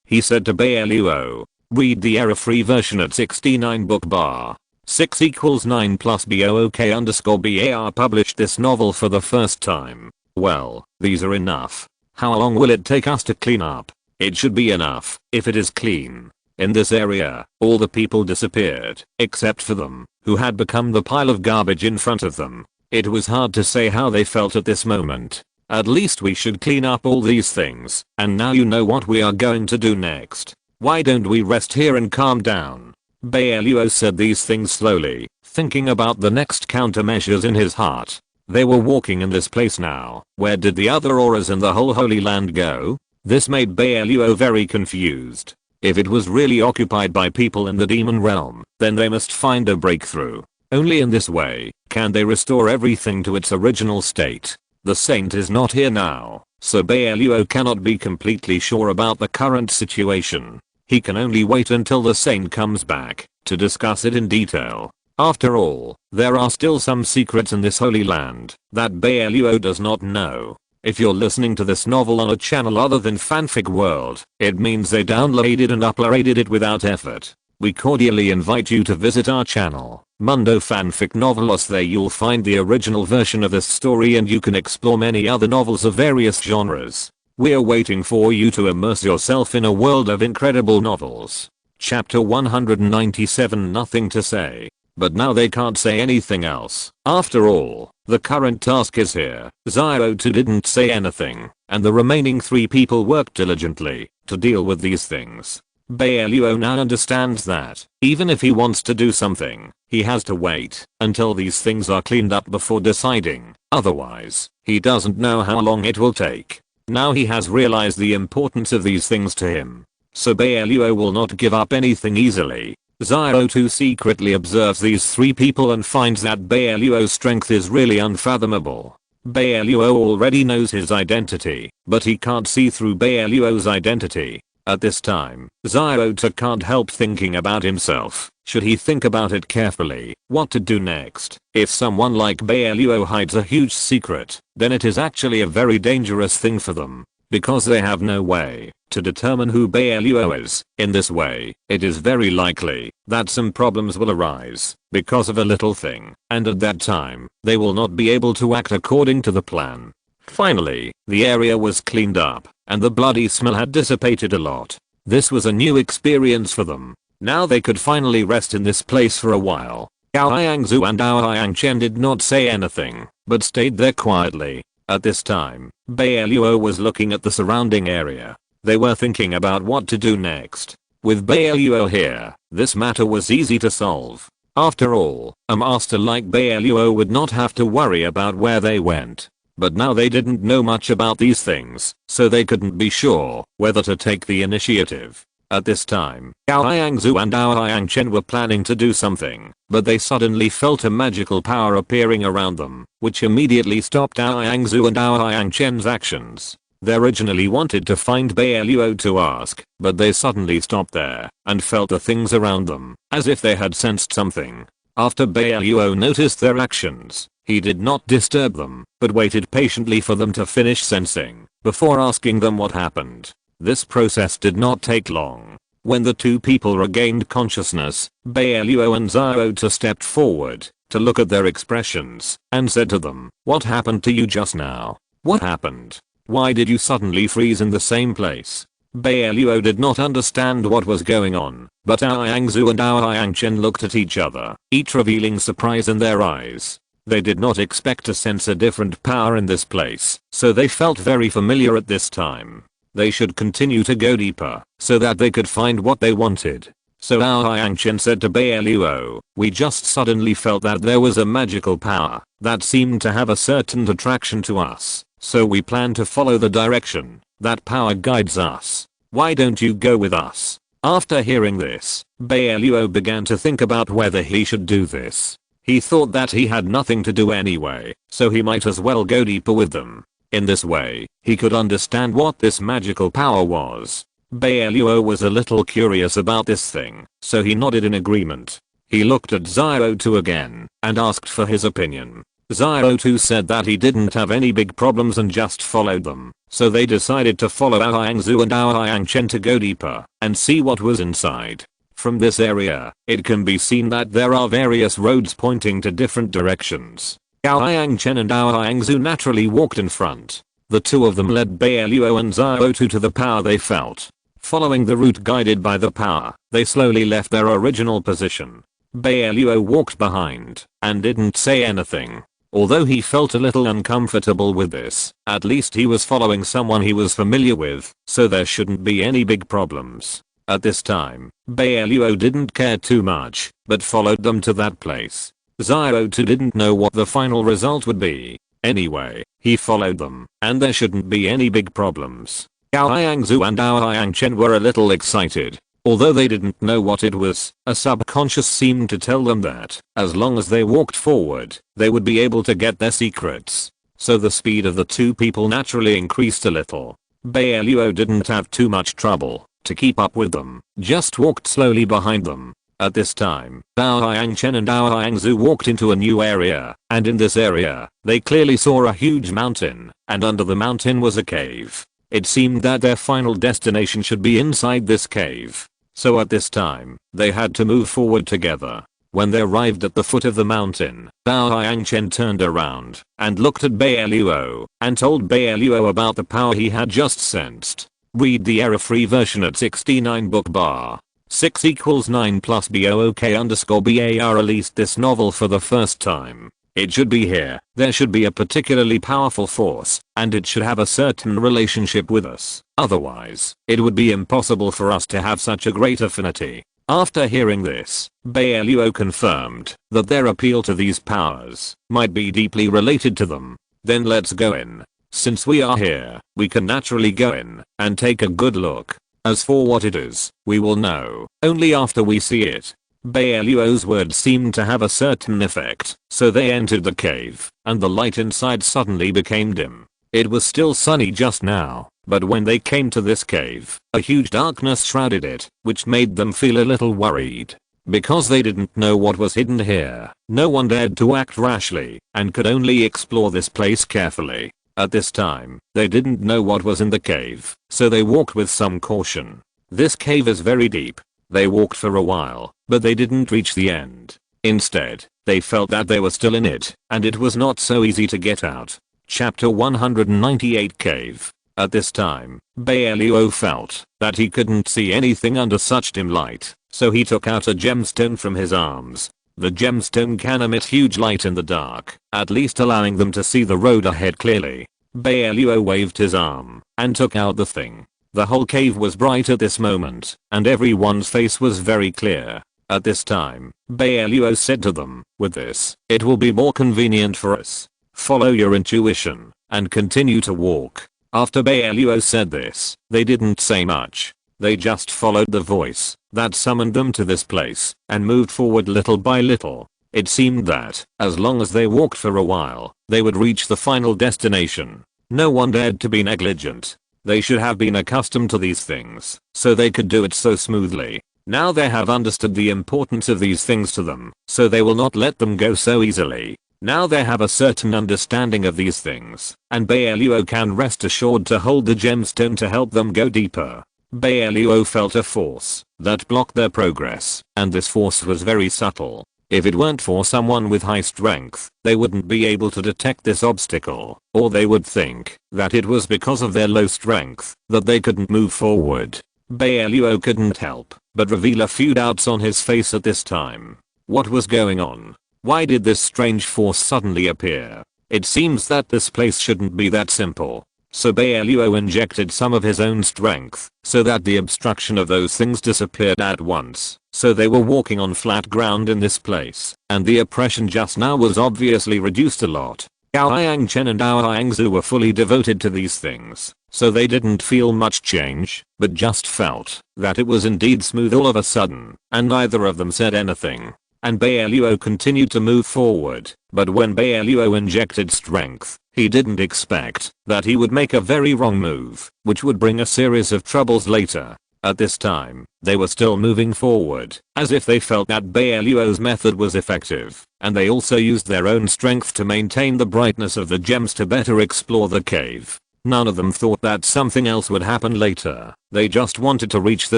he said to Bai Luo, Read the error-free version at 69 book bar. 6 equals 9 plus BOOK_BAR published this novel for the first time. Well, these are enough. How long will it take us to clean up? It should be enough, if it is clean. In this area, all the people disappeared, except for them, who had become the pile of garbage in front of them. It was hard to say how they felt at this moment. At least we should clean up all these things, and now you know what we are going to do next. Why don't we rest here and calm down? Bai Luo said these things slowly, thinking about the next countermeasures in his heart. They were walking in this place now. Where did the other auras in the whole Holy Land go? This made Bai Luo very confused. If it was really occupied by people in the demon realm, then they must find a breakthrough. Only in this way can they restore everything to its original state. The saint is not here now, so Bai Luo cannot be completely sure about the current situation. He can only wait until the saint comes back to discuss it in detail. After all, there are still some secrets in this holy land that Bai Luo does not know. If you're listening to this novel on a channel other than Fanfic World, it means they downloaded and uploaded it without effort. We cordially invite you to visit our channel, Mundo Fanfic Novelos. There you'll find the original version of this story and you can explore many other novels of various genres. We're waiting for you to immerse yourself in a world of incredible novels. Chapter 197. Nothing to say. But now they can't say anything else. After all, the current task is here. Zio2 didn't say anything, and the remaining 3 people worked diligently to deal with these things. Bai Luo now understands that, even if he wants to do something, he has to wait until these things are cleaned up before deciding. Otherwise, he doesn't know how long it will take. Now he has realized the importance of these things to him. So Bai Luo will not give up anything easily. Zio2 secretly observes these 3 people and finds that Bai Luo's strength is really unfathomable. Bai Luo already knows his identity, but he can't see through Bai Luo's identity. At this time, Zio2 can't help thinking about himself. Should he think about it carefully, what to do next? If someone like Bai Luo hides a huge secret, then it is actually a very dangerous thing for them, because they have no way to determine who Bai Luo is. In this way, it is very likely that some problems will arise because of a little thing, and at that time, they will not be able to act according to the plan. Finally, the area was cleaned up, and the bloody smell had dissipated a lot. This was a new experience for them. Now they could finally rest in this place for a while. Gao Yangzu and Dao Yangchen did not say anything, but stayed there quietly. At this time, Bai Luo was looking at the surrounding area. They were thinking about what to do next. With Bai Luo here, this matter was easy to solve. After all, a master like Bai Luo would not have to worry about where they went. But now they didn't know much about these things, so they couldn't be sure whether to take the initiative. At this time, Gao Yangzu and Dao Yangchen were planning to do something, but they suddenly felt a magical power appearing around them, which immediately stopped Dao Yangzu and Dao Yangchen's actions. They originally wanted to find Bai Luo to ask, but they suddenly stopped there and felt the things around them, as if they had sensed something. After Bai Luo noticed their actions, he did not disturb them, but waited patiently for them to finish sensing, before asking them what happened. This process did not take long. When the 2 people regained consciousness, Bai Luo and Zio2 stepped forward to look at their expressions, and said to them, "What happened to you just now? What happened? Why did you suddenly freeze in the same place?" Bai Luo did not understand what was going on, but Dao Yangzu and Dao Yangchen looked at each other, each revealing surprise in their eyes. They did not expect to sense a different power in this place, so they felt very familiar at this time. They should continue to go deeper, so that they could find what they wanted. So Dao Yangchen said to Bai Luo, "We just suddenly felt that there was a magical power that seemed to have a certain attraction to us, so we plan to follow the direction that power guides us. Why don't you go with us?" After hearing this, Bai Luo began to think about whether he should do this. He thought that he had nothing to do anyway, so he might as well go deeper with them. In this way, he could understand what this magical power was. Bai Luo was a little curious about this thing, so he nodded in agreement. He looked at Zio2 again, and asked for his opinion. Zio2 said that he didn't have any big problems and just followed them, so they decided to follow Aoyangzu and Aoyangchen to go deeper and see what was inside. From this area, it can be seen that there are various roads pointing to different directions. Aoyangchen and Aoyangzu naturally walked in front. The two of them led Bai Luo and Zio2 to the power they felt. Following the route guided by the power, they slowly left their original position. Bai Luo walked behind and didn't say anything. Although he felt a little uncomfortable with this, at least he was following someone he was familiar with, so there shouldn't be any big problems. At this time, Bai Luo didn't care too much, but followed them to that place. Zio2 didn't know what the final result would be. Anyway, he followed them, and there shouldn't be any big problems. Aoyangzu and Aoyangchen were a little excited. Although they didn't know what it was, a subconscious seemed to tell them that, as long as they walked forward, they would be able to get their secrets. So the speed of the two people naturally increased a little. Bai Luo didn't have too much trouble to keep up with them, just walked slowly behind them. At this time, Aoyangchen and Aoyangzu walked into a new area, and in this area, they clearly saw a huge mountain, and under the mountain was a cave. It seemed that their final destination should be inside this cave. So at this time, they had to move forward together. When they arrived at the foot of the mountain, Aoyangchen turned around and looked at Bai Luo and told Bai Luo about the power he had just sensed. Read the error-free version at 69 book bar. 6 equals 9 plus BOOK_BAR released this novel for the first time. It should be here. There should be a particularly powerful force, and it should have a certain relationship with us. Otherwise, it would be impossible for us to have such a great affinity. After hearing this, Bai Luo confirmed that their appeal to these powers might be deeply related to them. Then let's go in. Since we are here, we can naturally go in and take a good look. As for what it is, we will know only after we see it. Bai Luo's words seemed to have a certain effect, so they entered the cave, and the light inside suddenly became dim. It was still sunny just now, but when they came to this cave, a huge darkness shrouded it, which made them feel a little worried. Because they didn't know what was hidden here, no one dared to act rashly, and could only explore this place carefully. At this time, they didn't know what was in the cave, so they walked with some caution. This cave is very deep. They walked for a while, but they didn't reach the end. Instead, they felt that they were still in it, and it was not so easy to get out. Chapter 198 Cave. At this time, Bai Luo felt that he couldn't see anything under such dim light, so he took out a gemstone from his arms. The gemstone can emit huge light in the dark, at least allowing them to see the road ahead clearly. Bai Luo waved his arm and took out the thing. The whole cave was bright at this moment, and everyone's face was very clear. At this time, Bai Luo said to them, with this, it will be more convenient for us. Follow your intuition, and continue to walk. After Bai Luo said this, they didn't say much. They just followed the voice that summoned them to this place, and moved forward little by little. It seemed that, as long as they walked for a while, they would reach the final destination. No one dared to be negligent. They should have been accustomed to these things, so they could do it so smoothly. Now they have understood the importance of these things to them, so they will not let them go so easily. Now they have a certain understanding of these things, and Bai Luo can rest assured to hold the gemstone to help them go deeper. Bai Luo felt a force that blocked their progress, and this force was very subtle. If it weren't for someone with high strength, they wouldn't be able to detect this obstacle, or they would think that it was because of their low strength that they couldn't move forward. Bai Luo couldn't help but reveal a few doubts on his face at this time. What was going on? Why did this strange force suddenly appear? It seems that this place shouldn't be that simple. So Bai Luo injected some of his own strength so that the obstruction of those things disappeared at once. So they were walking on flat ground in this place, and the oppression just now was obviously reduced a lot. Aoyangchen and Aoyangzu were fully devoted to these things, so they didn't feel much change, but just felt that it was indeed smooth all of a sudden, and neither of them said anything. And Bai Luo continued to move forward, but when Bai Luo injected strength, he didn't expect that he would make a very wrong move, which would bring a series of troubles later. At this time, they were still moving forward, as if they felt that Bai Luo's method was effective, and they also used their own strength to maintain the brightness of the gems to better explore the cave. None of them thought that something else would happen later. They just wanted to reach the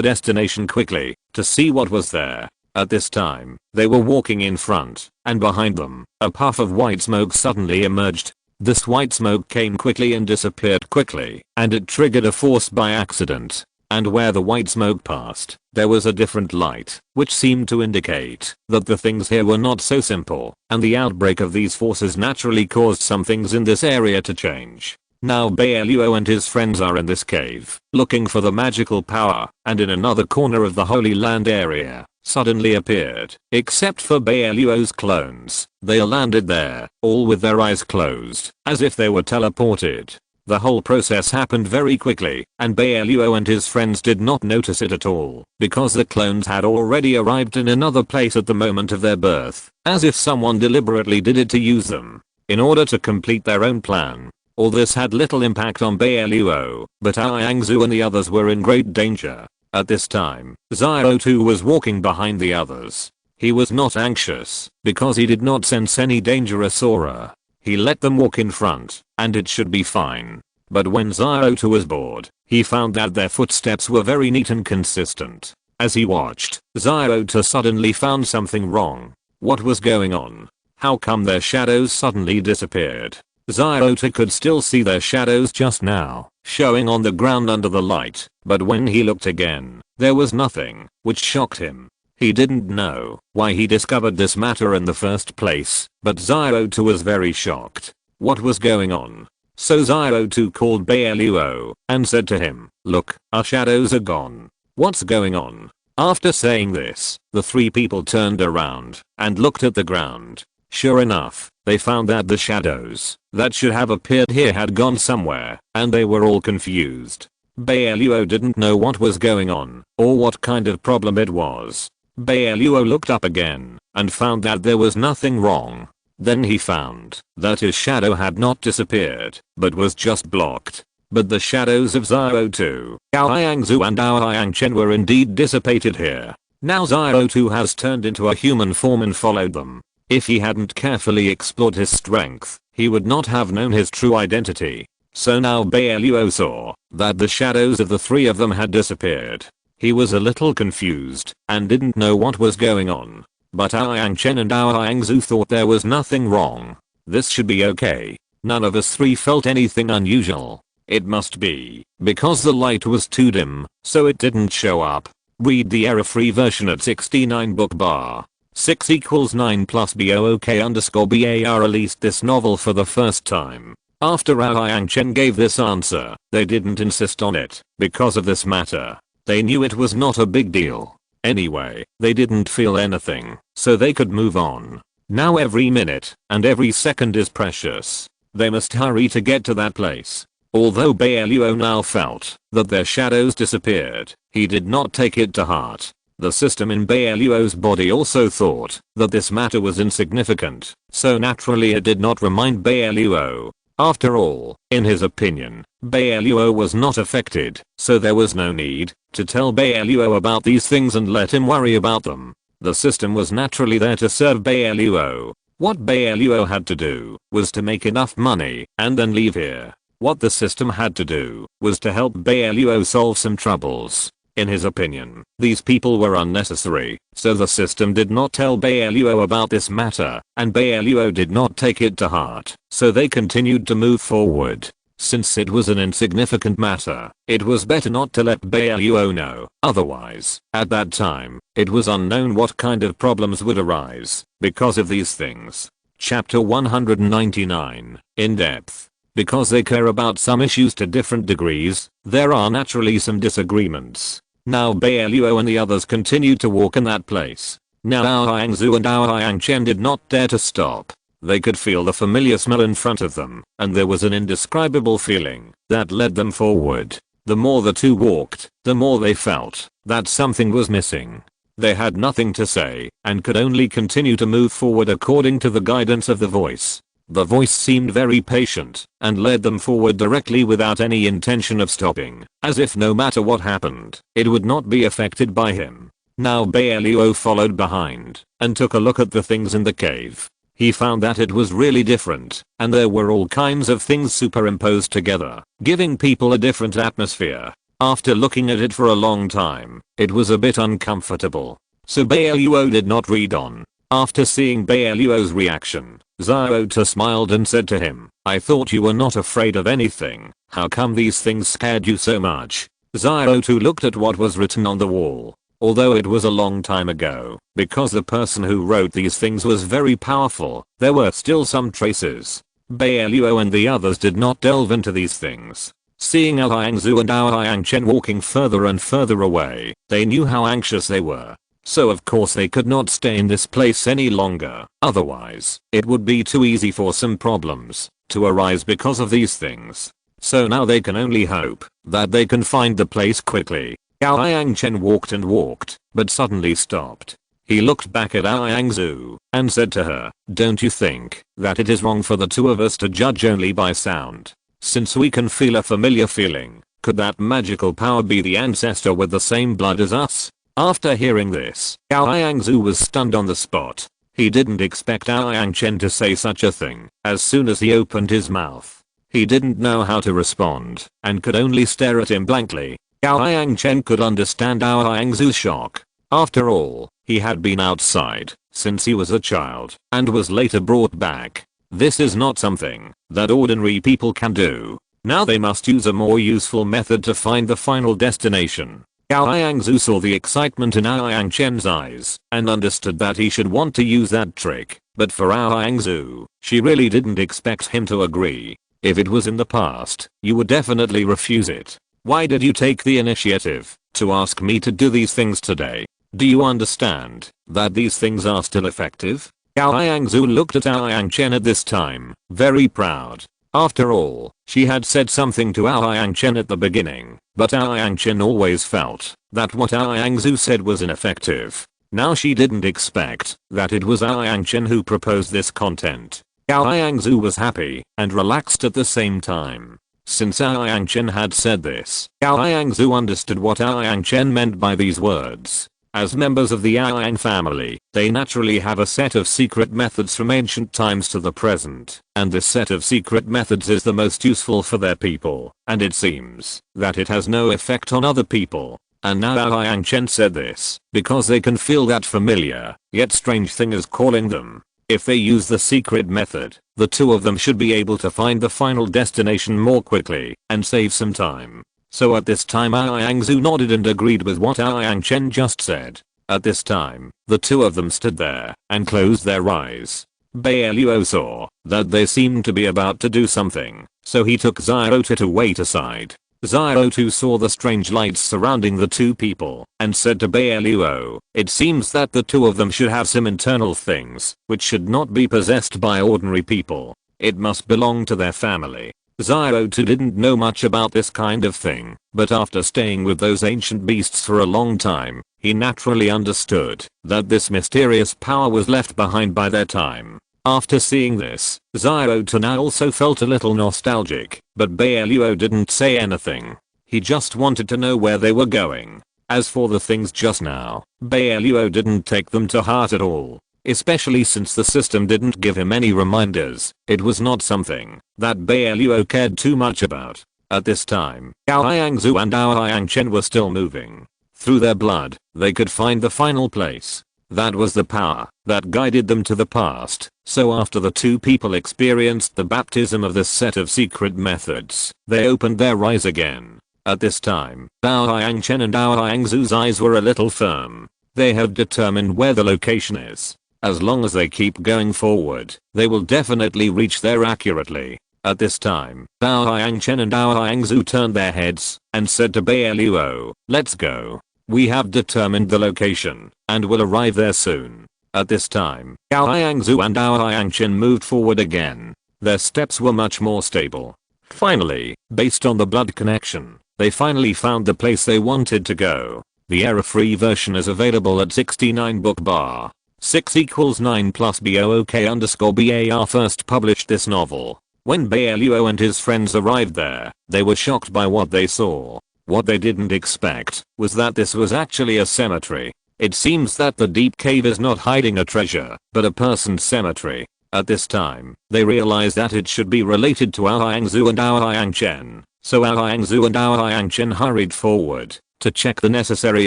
destination quickly, to see what was there. At this time, they were walking in front, and behind them, a puff of white smoke suddenly emerged. This white smoke came quickly and disappeared quickly, and it triggered a force by accident. And where the white smoke passed, there was a different light, which seemed to indicate that the things here were not so simple, and the outbreak of these forces naturally caused some things in this area to change. Now Bai Luo and his friends are in this cave, looking for the magical power, and in another corner of the Holy Land area, suddenly appeared, except for Bai Luo's clones. They landed there, all with their eyes closed, as if they were teleported. The whole process happened very quickly, and Bai Luo and his friends did not notice it at all, because the clones had already arrived in another place at the moment of their birth, as if someone deliberately did it to use them, in order to complete their own plan. All this had little impact on Bai Luo, but Yangzu and the others were in great danger. At this time, Xiao too was walking behind the others. He was not anxious, because he did not sense any dangerous aura. He let them walk in front, and it should be fine. But when Xiao too was bored, he found that their footsteps were very neat and consistent. As he watched, Xiao too suddenly found something wrong. What was going on? How come their shadows suddenly disappeared? Xiao too could still see their shadows just now, showing on the ground under the light, but when he looked again, there was nothing, which shocked him. He didn't know why he discovered this matter in the first place, but Xiao too was very shocked. What was going on? So Xiao too called Bai Luo, and said to him, "Look, our shadows are gone. What's going on?" After saying this, the three people turned around, and looked at the ground. Sure enough, they found that the shadows that should have appeared here had gone somewhere, and they were all confused. Bai Luo didn't know what was going on, or what kind of problem it was. Bai Luo looked up again, and found that there was nothing wrong. Then he found that his shadow had not disappeared, but was just blocked. But the shadows of Xiao too, Yao Yangzu and Ao Yangchen were indeed dissipated here. Now Xiao too has turned into a human form and followed them. If he hadn't carefully explored his strength, he would not have known his true identity. So now Bai Luo saw that the shadows of the three of them had disappeared. He was a little confused, and didn't know what was going on. But Ao Yangchen and Ao Yangzu thought there was nothing wrong. This should be okay. None of us three felt anything unusual. It must be because the light was too dim, so it didn't show up. Read the error-free version at 69 book bar. 6 = 9 + BOOK_BAR released this novel for the first time. After Ao Yangchen gave this answer, they didn't insist on it, because of this matter. They knew it was not a big deal. Anyway, they didn't feel anything, so they could move on. Now every minute and every second is precious. They must hurry to get to that place. Although Bai Luo now felt that their shadows disappeared, he did not take it to heart. The system in Bai Luo's body also thought that this matter was insignificant, so naturally it did not remind Bai Luo. After all, in his opinion, Bai Luo was not affected, so there was no need to tell Bai Luo about these things and let him worry about them. The system was naturally there to serve Bai Luo. What Bai Luo had to do was to make enough money and then leave here. What the system had to do was to help Bai Luo solve some troubles. In his opinion, these people were unnecessary, so the system did not tell Bai Luo about this matter, and Bai Luo did not take it to heart, so they continued to move forward. Since it was an insignificant matter, it was better not to let Bai Luo know, otherwise, at that time, it was unknown what kind of problems would arise because of these things. Chapter 199, In Depth. Because they care about some issues to different degrees, there are naturally some disagreements. Now Bai Luo and the others continued to walk in that place. Now Ao Yangzu and Ao Yangchen did not dare to stop. They could feel the familiar smell in front of them, and there was an indescribable feeling that led them forward. The more the two walked, the more they felt that something was missing. They had nothing to say, and could only continue to move forward according to the guidance of the voice. The voice seemed very patient and led them forward directly without any intention of stopping, as if no matter what happened, it would not be affected by him. Now Bai Luo followed behind and took a look at the things in the cave. He found that it was really different, and there were all kinds of things superimposed together, giving people a different atmosphere. After looking at it for a long time, it was a bit uncomfortable. So Bai Luo did not read on. After seeing Bai Luo's reaction, Xiaota smiled and said to him, "I thought you were not afraid of anything. How come these things scared you so much?" Xiaota looked at what was written on the wall. Although it was a long time ago, because the person who wrote these things was very powerful, there were still some traces. Bai Luo and the others did not delve into these things. Seeing Ao Yangzu and Ao Yangchen walking further and further away, they knew how anxious they were. So of course they could not stay in this place any longer, otherwise, it would be too easy for some problems to arise because of these things. So now they can only hope that they can find the place quickly. Ao Yangchen walked and walked, but suddenly stopped. He looked back at Ao Yangzu and said to her, "Don't you think that it is wrong for the two of us to judge only by sound? Since we can feel a familiar feeling, could that magical power be the ancestor with the same blood as us?" After hearing this, Ao Yangzu was stunned on the spot. He didn't expect Ao Yangchen to say such a thing. As soon as he opened his mouth, he didn't know how to respond and could only stare at him blankly. Ao Yangchen could understand Ao Yangzu's shock. After all, he had been outside since he was a child and was later brought back. This is not something that ordinary people can do. Now they must use a more useful method to find the final destination. Ao Yangzu saw the excitement in Ao Yangchen's eyes and understood that he should want to use that trick, but for Ao Yangzu, she really didn't expect him to agree. If it was in the past, you would definitely refuse it. Why did you take the initiative to ask me to do these things today? Do you understand that these things are still effective? Ao Yangzu looked at Ao Yangchen at this time, very proud. After all, she had said something to Ao Yangchen at the beginning, but Ao Yangchen always felt that what Ao Yangzu said was ineffective. Now she didn't expect that it was Ao Yangchen who proposed this content. Ao Yangzu was happy and relaxed at the same time. Since Ao Yangchen had said this, Ao Yangzu understood what Ao Yangchen meant by these words. As members of the Ao Yang family, they naturally have a set of secret methods from ancient times to the present, and this set of secret methods is the most useful for their people, and it seems that it has no effect on other people. And now Ao Yangchen said this because they can feel that familiar, yet strange thing is calling them. If they use the secret method, the two of them should be able to find the final destination more quickly and save some time. So at this time Ao Yangzu nodded and agreed with what Ao Yangchen just said. At this time, the two of them stood there and closed their eyes. Bai Luo saw that they seemed to be about to do something, so he took Xiaota to wait aside. Xiaota saw the strange lights surrounding the two people and said to Bai Luo, "It seems that the two of them should have some internal things which should not be possessed by ordinary people. It must belong to their family." Xiaota didn't know much about this kind of thing, but after staying with those ancient beasts for a long time, he naturally understood that this mysterious power was left behind by their time. After seeing this, Xiaota now also felt a little nostalgic, but Bai Luo didn't say anything. He just wanted to know where they were going. As for the things just now, Bai Luo didn't take them to heart at all. Especially since the system didn't give him any reminders, it was not something that Bai Luo cared too much about. At this time, Ao Yangzu and Ao Yangchen were still moving. Through their blood, they could find the final place. That was the power that guided them to the past. So after the two people experienced the baptism of this set of secret methods, they opened their eyes again. At this time, Ao Yangchen and Ao Yangzu's eyes were a little firm. They have determined where the location is. As long as they keep going forward, they will definitely reach there accurately. At this time, Ao Yangchen and Ao Yangzu turned their heads and said to Bai Luo, "Let's go. We have determined the location and will arrive there soon." At this time, Ao Yangzu and Ao Yangchen moved forward again. Their steps were much more stable. Finally, based on the blood connection, they finally found the place they wanted to go. The error-free version is available at 69 book bar. 6 equals 9 plus BOOK underscore BAR first published this novel. When Bai Luo and his friends arrived there, they were shocked by what they saw. What they didn't expect was that this was actually a cemetery. It seems that the deep cave is not hiding a treasure, but a person's cemetery. At this time, they realized that it should be related to Aoyangzu and Aoyangchen. So Aoyangzu and Aoyangchen hurried forward to check the necessary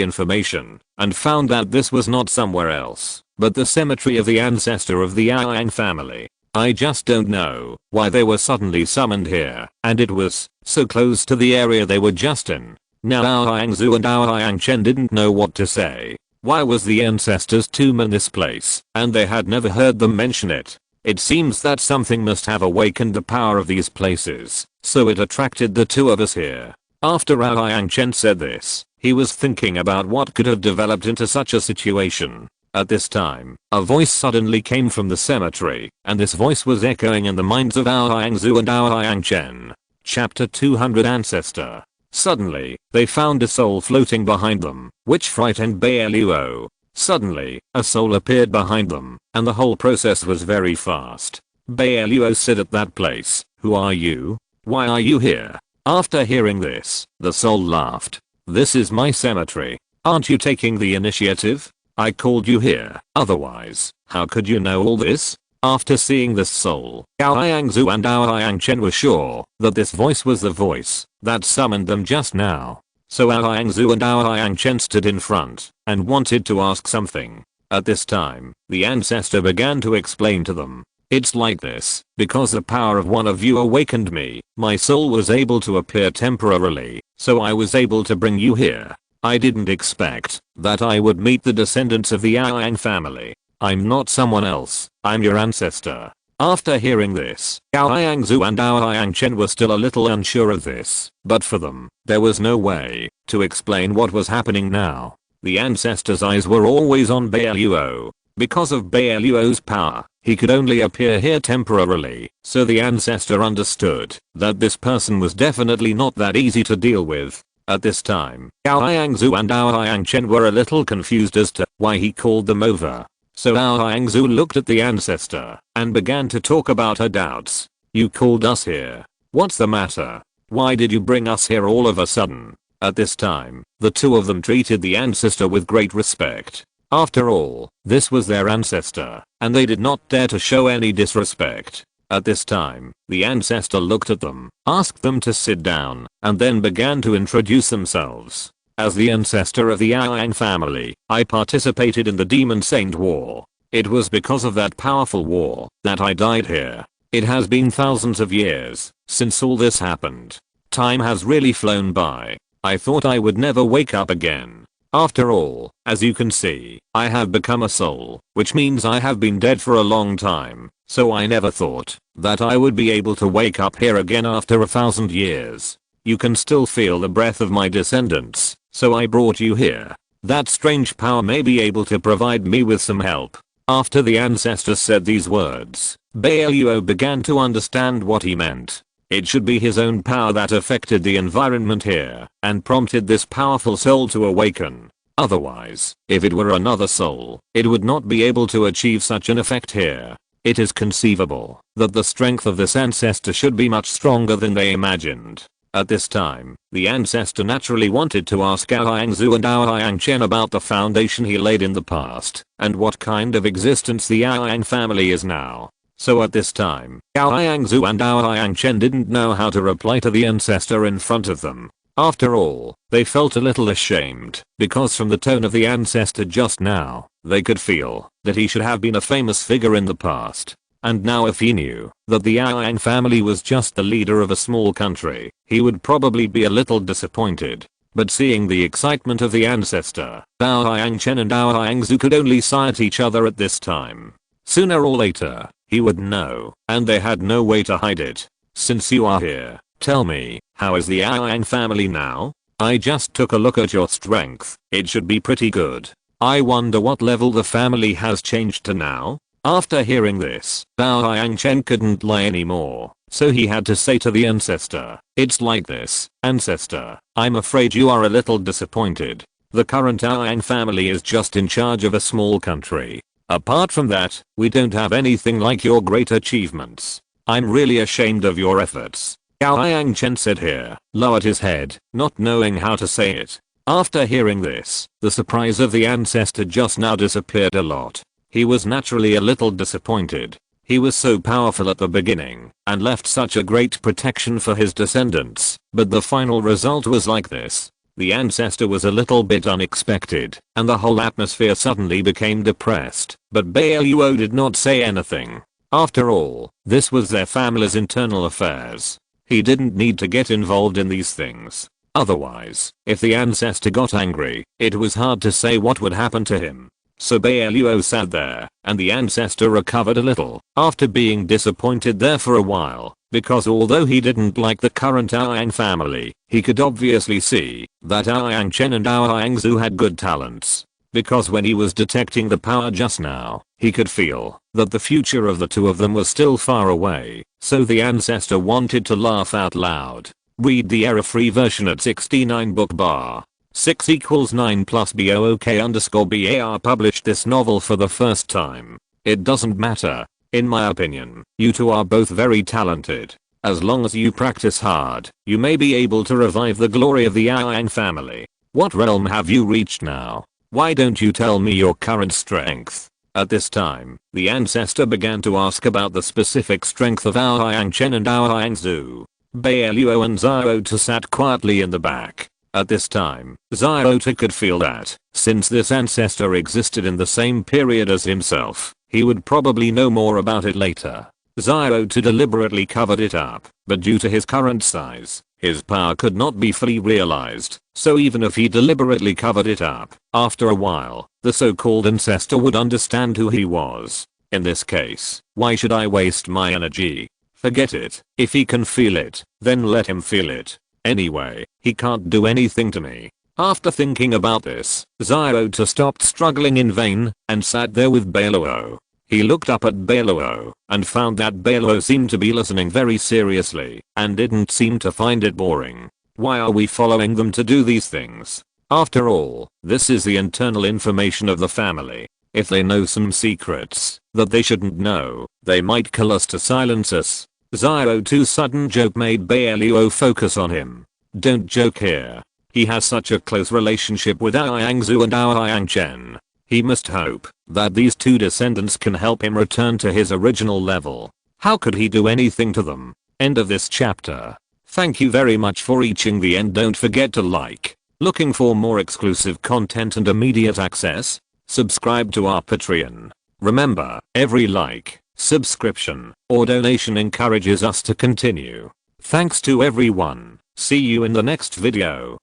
information and found that this was not somewhere else, but the cemetery of the ancestor of the Aoyang family. I just don't know why they were suddenly summoned here, and it was so close to the area they were just in. Now Aoyangzu and Aoyangchen didn't know what to say. Why was the ancestor's tomb in this place, and they had never heard them mention it? It seems that something must have awakened the power of these places, so it attracted the two of us here. After Aoyangchen said this, he was thinking about what could have developed into such a situation. At this time, a voice suddenly came from the cemetery, and this voice was echoing in the minds of Aoyangzu and Aoyangchen. Chapter 200 Ancestor. Suddenly, they found a soul floating behind them, which frightened Bai Luo. Suddenly, a soul appeared behind them, and the whole process was very fast. Bai Luo said at that place, "Who are you? Why are you here?" After hearing this, the soul laughed. "This is my cemetery. Aren't you taking the initiative? I called you here, otherwise, how could you know all this?" After seeing this soul, Aoyangzu and Aoyangchen were sure that this voice was the voice that summoned them just now. So Aoyangzu and Aoyangchen stood in front and wanted to ask something. At this time, the ancestor began to explain to them. "It's like this, because the power of one of you awakened me, my soul was able to appear temporarily, so I was able to bring you here. I didn't expect that I would meet the descendants of the Aoyang family. I'm not someone else, I'm your ancestor." After hearing this, Aoyangzu and Aoyangchen were still a little unsure of this, but for them, there was no way to explain what was happening now. The ancestor's eyes were always on Bai Luo. Because of Bai Luo's power, he could only appear here temporarily, so the ancestor understood that this person was definitely not that easy to deal with. At this time, Aoyangzu and Aoyangchen were a little confused as to why he called them over. So Aoyangzu looked at the ancestor and began to talk about her doubts. "You called us here. What's the matter? Why did you bring us here all of a sudden?" At this time, the two of them treated the ancestor with great respect. After all, this was their ancestor, and they did not dare to show any disrespect. At this time, the ancestor looked at them, asked them to sit down, and then began to introduce themselves. "As the ancestor of the Aoyang family, I participated in the Demon Saint War. It was because of that powerful war that I died here. It has been thousands of years since all this happened. Time has really flown by. I thought I would never wake up again. After all, as you can see, I have become a soul, which means I have been dead for a long time, so I never thought that I would be able to wake up here again after 1,000 years. You can still feel the breath of my descendants, so I brought you here. That strange power may be able to provide me with some help." After the ancestor said these words, Bai Luo began to understand what he meant. It should be his own power that affected the environment here and prompted this powerful soul to awaken. Otherwise, if it were another soul, it would not be able to achieve such an effect here. It is conceivable that the strength of this ancestor should be much stronger than they imagined. At this time, the ancestor naturally wanted to ask Aoyangzu and Aoyangchen about the foundation he laid in the past and what kind of existence the Aoyang family is now. So at this time, Aoyangzu and Aoyangchen didn't know how to reply to the ancestor in front of them. After all, they felt a little ashamed because from the tone of the ancestor just now, they could feel that he should have been a famous figure in the past. And now if he knew that the Aoyang family was just the leader of a small country, he would probably be a little disappointed. But seeing the excitement of the ancestor, Aoyangchen and Aoyangzu could only sigh at each other at this time. Sooner or later, he would know, and they had no way to hide it. "Since you are here, tell me, how is the Aoyang family now? I just took a look at your strength, it should be pretty good. I wonder what level the family has changed to now?" After hearing this, Aoyangchen couldn't lie anymore, so he had to say to the ancestor, "It's like this, ancestor, I'm afraid you are a little disappointed. The current Aoyang family is just in charge of a small country. Apart from that, we don't have anything like your great achievements. I'm really ashamed of your efforts. Yao Yang Chen said here, lowered his head, not knowing how to say it. After hearing this, the surprise of the ancestor just now disappeared a lot. He was naturally a little disappointed. He was so powerful at the beginning, and left such a great protection for his descendants, but the final result was like this. The ancestor was a little bit unexpected, and the whole atmosphere suddenly became depressed, but Bai Luo did not say anything. After all, this was their family's internal affairs. He didn't need to get involved in these things. Otherwise, if the ancestor got angry, it was hard to say what would happen to him. So Bai Luo sat there, and the ancestor recovered a little, after being disappointed there for a while, because although he didn't like the current Aoyang family, he could obviously see that Aoyang Chen and Aoyang Zhu had good talents. Because when he was detecting the power just now, he could feel that the future of the two of them was still far away, so the ancestor wanted to laugh out loud. Read the error-free version at 69 book bar. 6 equals 9 plus BOOK_BAR published this novel for the first time. It doesn't matter. In my opinion, you two are both very talented. As long as you practice hard, you may be able to revive the glory of the Aoyang family. What realm have you reached now? Why don't you tell me your current strength? At this time, the ancestor began to ask about the specific strength of Aoyang Chen and Aoyang Zhu. Bai Luo and Xiaota sat quietly in the back. At this time, Xiaota could feel that, since this ancestor existed in the same period as himself, he would probably know more about it later. Xiaota deliberately covered it up, but due to his current size, his power could not be fully realized, so even if he deliberately covered it up, after a while, the so-called ancestor would understand who he was. In this case, why should I waste my energy? Forget it. If he can feel it, then let him feel it. Anyway, he can't do anything to me. After thinking about this, Xiaota stopped struggling in vain, and sat there with Bai Luo. He looked up at Bai Luo, and found that Bai Luo seemed to be listening very seriously, and didn't seem to find it boring. Why are we following them to do these things? After all, this is the internal information of the family. If they know some secrets that they shouldn't know, they might kill us to silence us. Xiaota's sudden joke made Bai Luo focus on him. Don't joke here. He has such a close relationship with Aoyang Zhu and Aoyang Chen. He must hope that these two descendants can help him return to his original level. How could he do anything to them? End of this chapter. Thank you very much for reaching the end. Don't forget to like. Looking for more exclusive content and immediate access? Subscribe to our Patreon. Remember, every like, subscription, or donation encourages us to continue. Thanks to everyone. See you in the next video.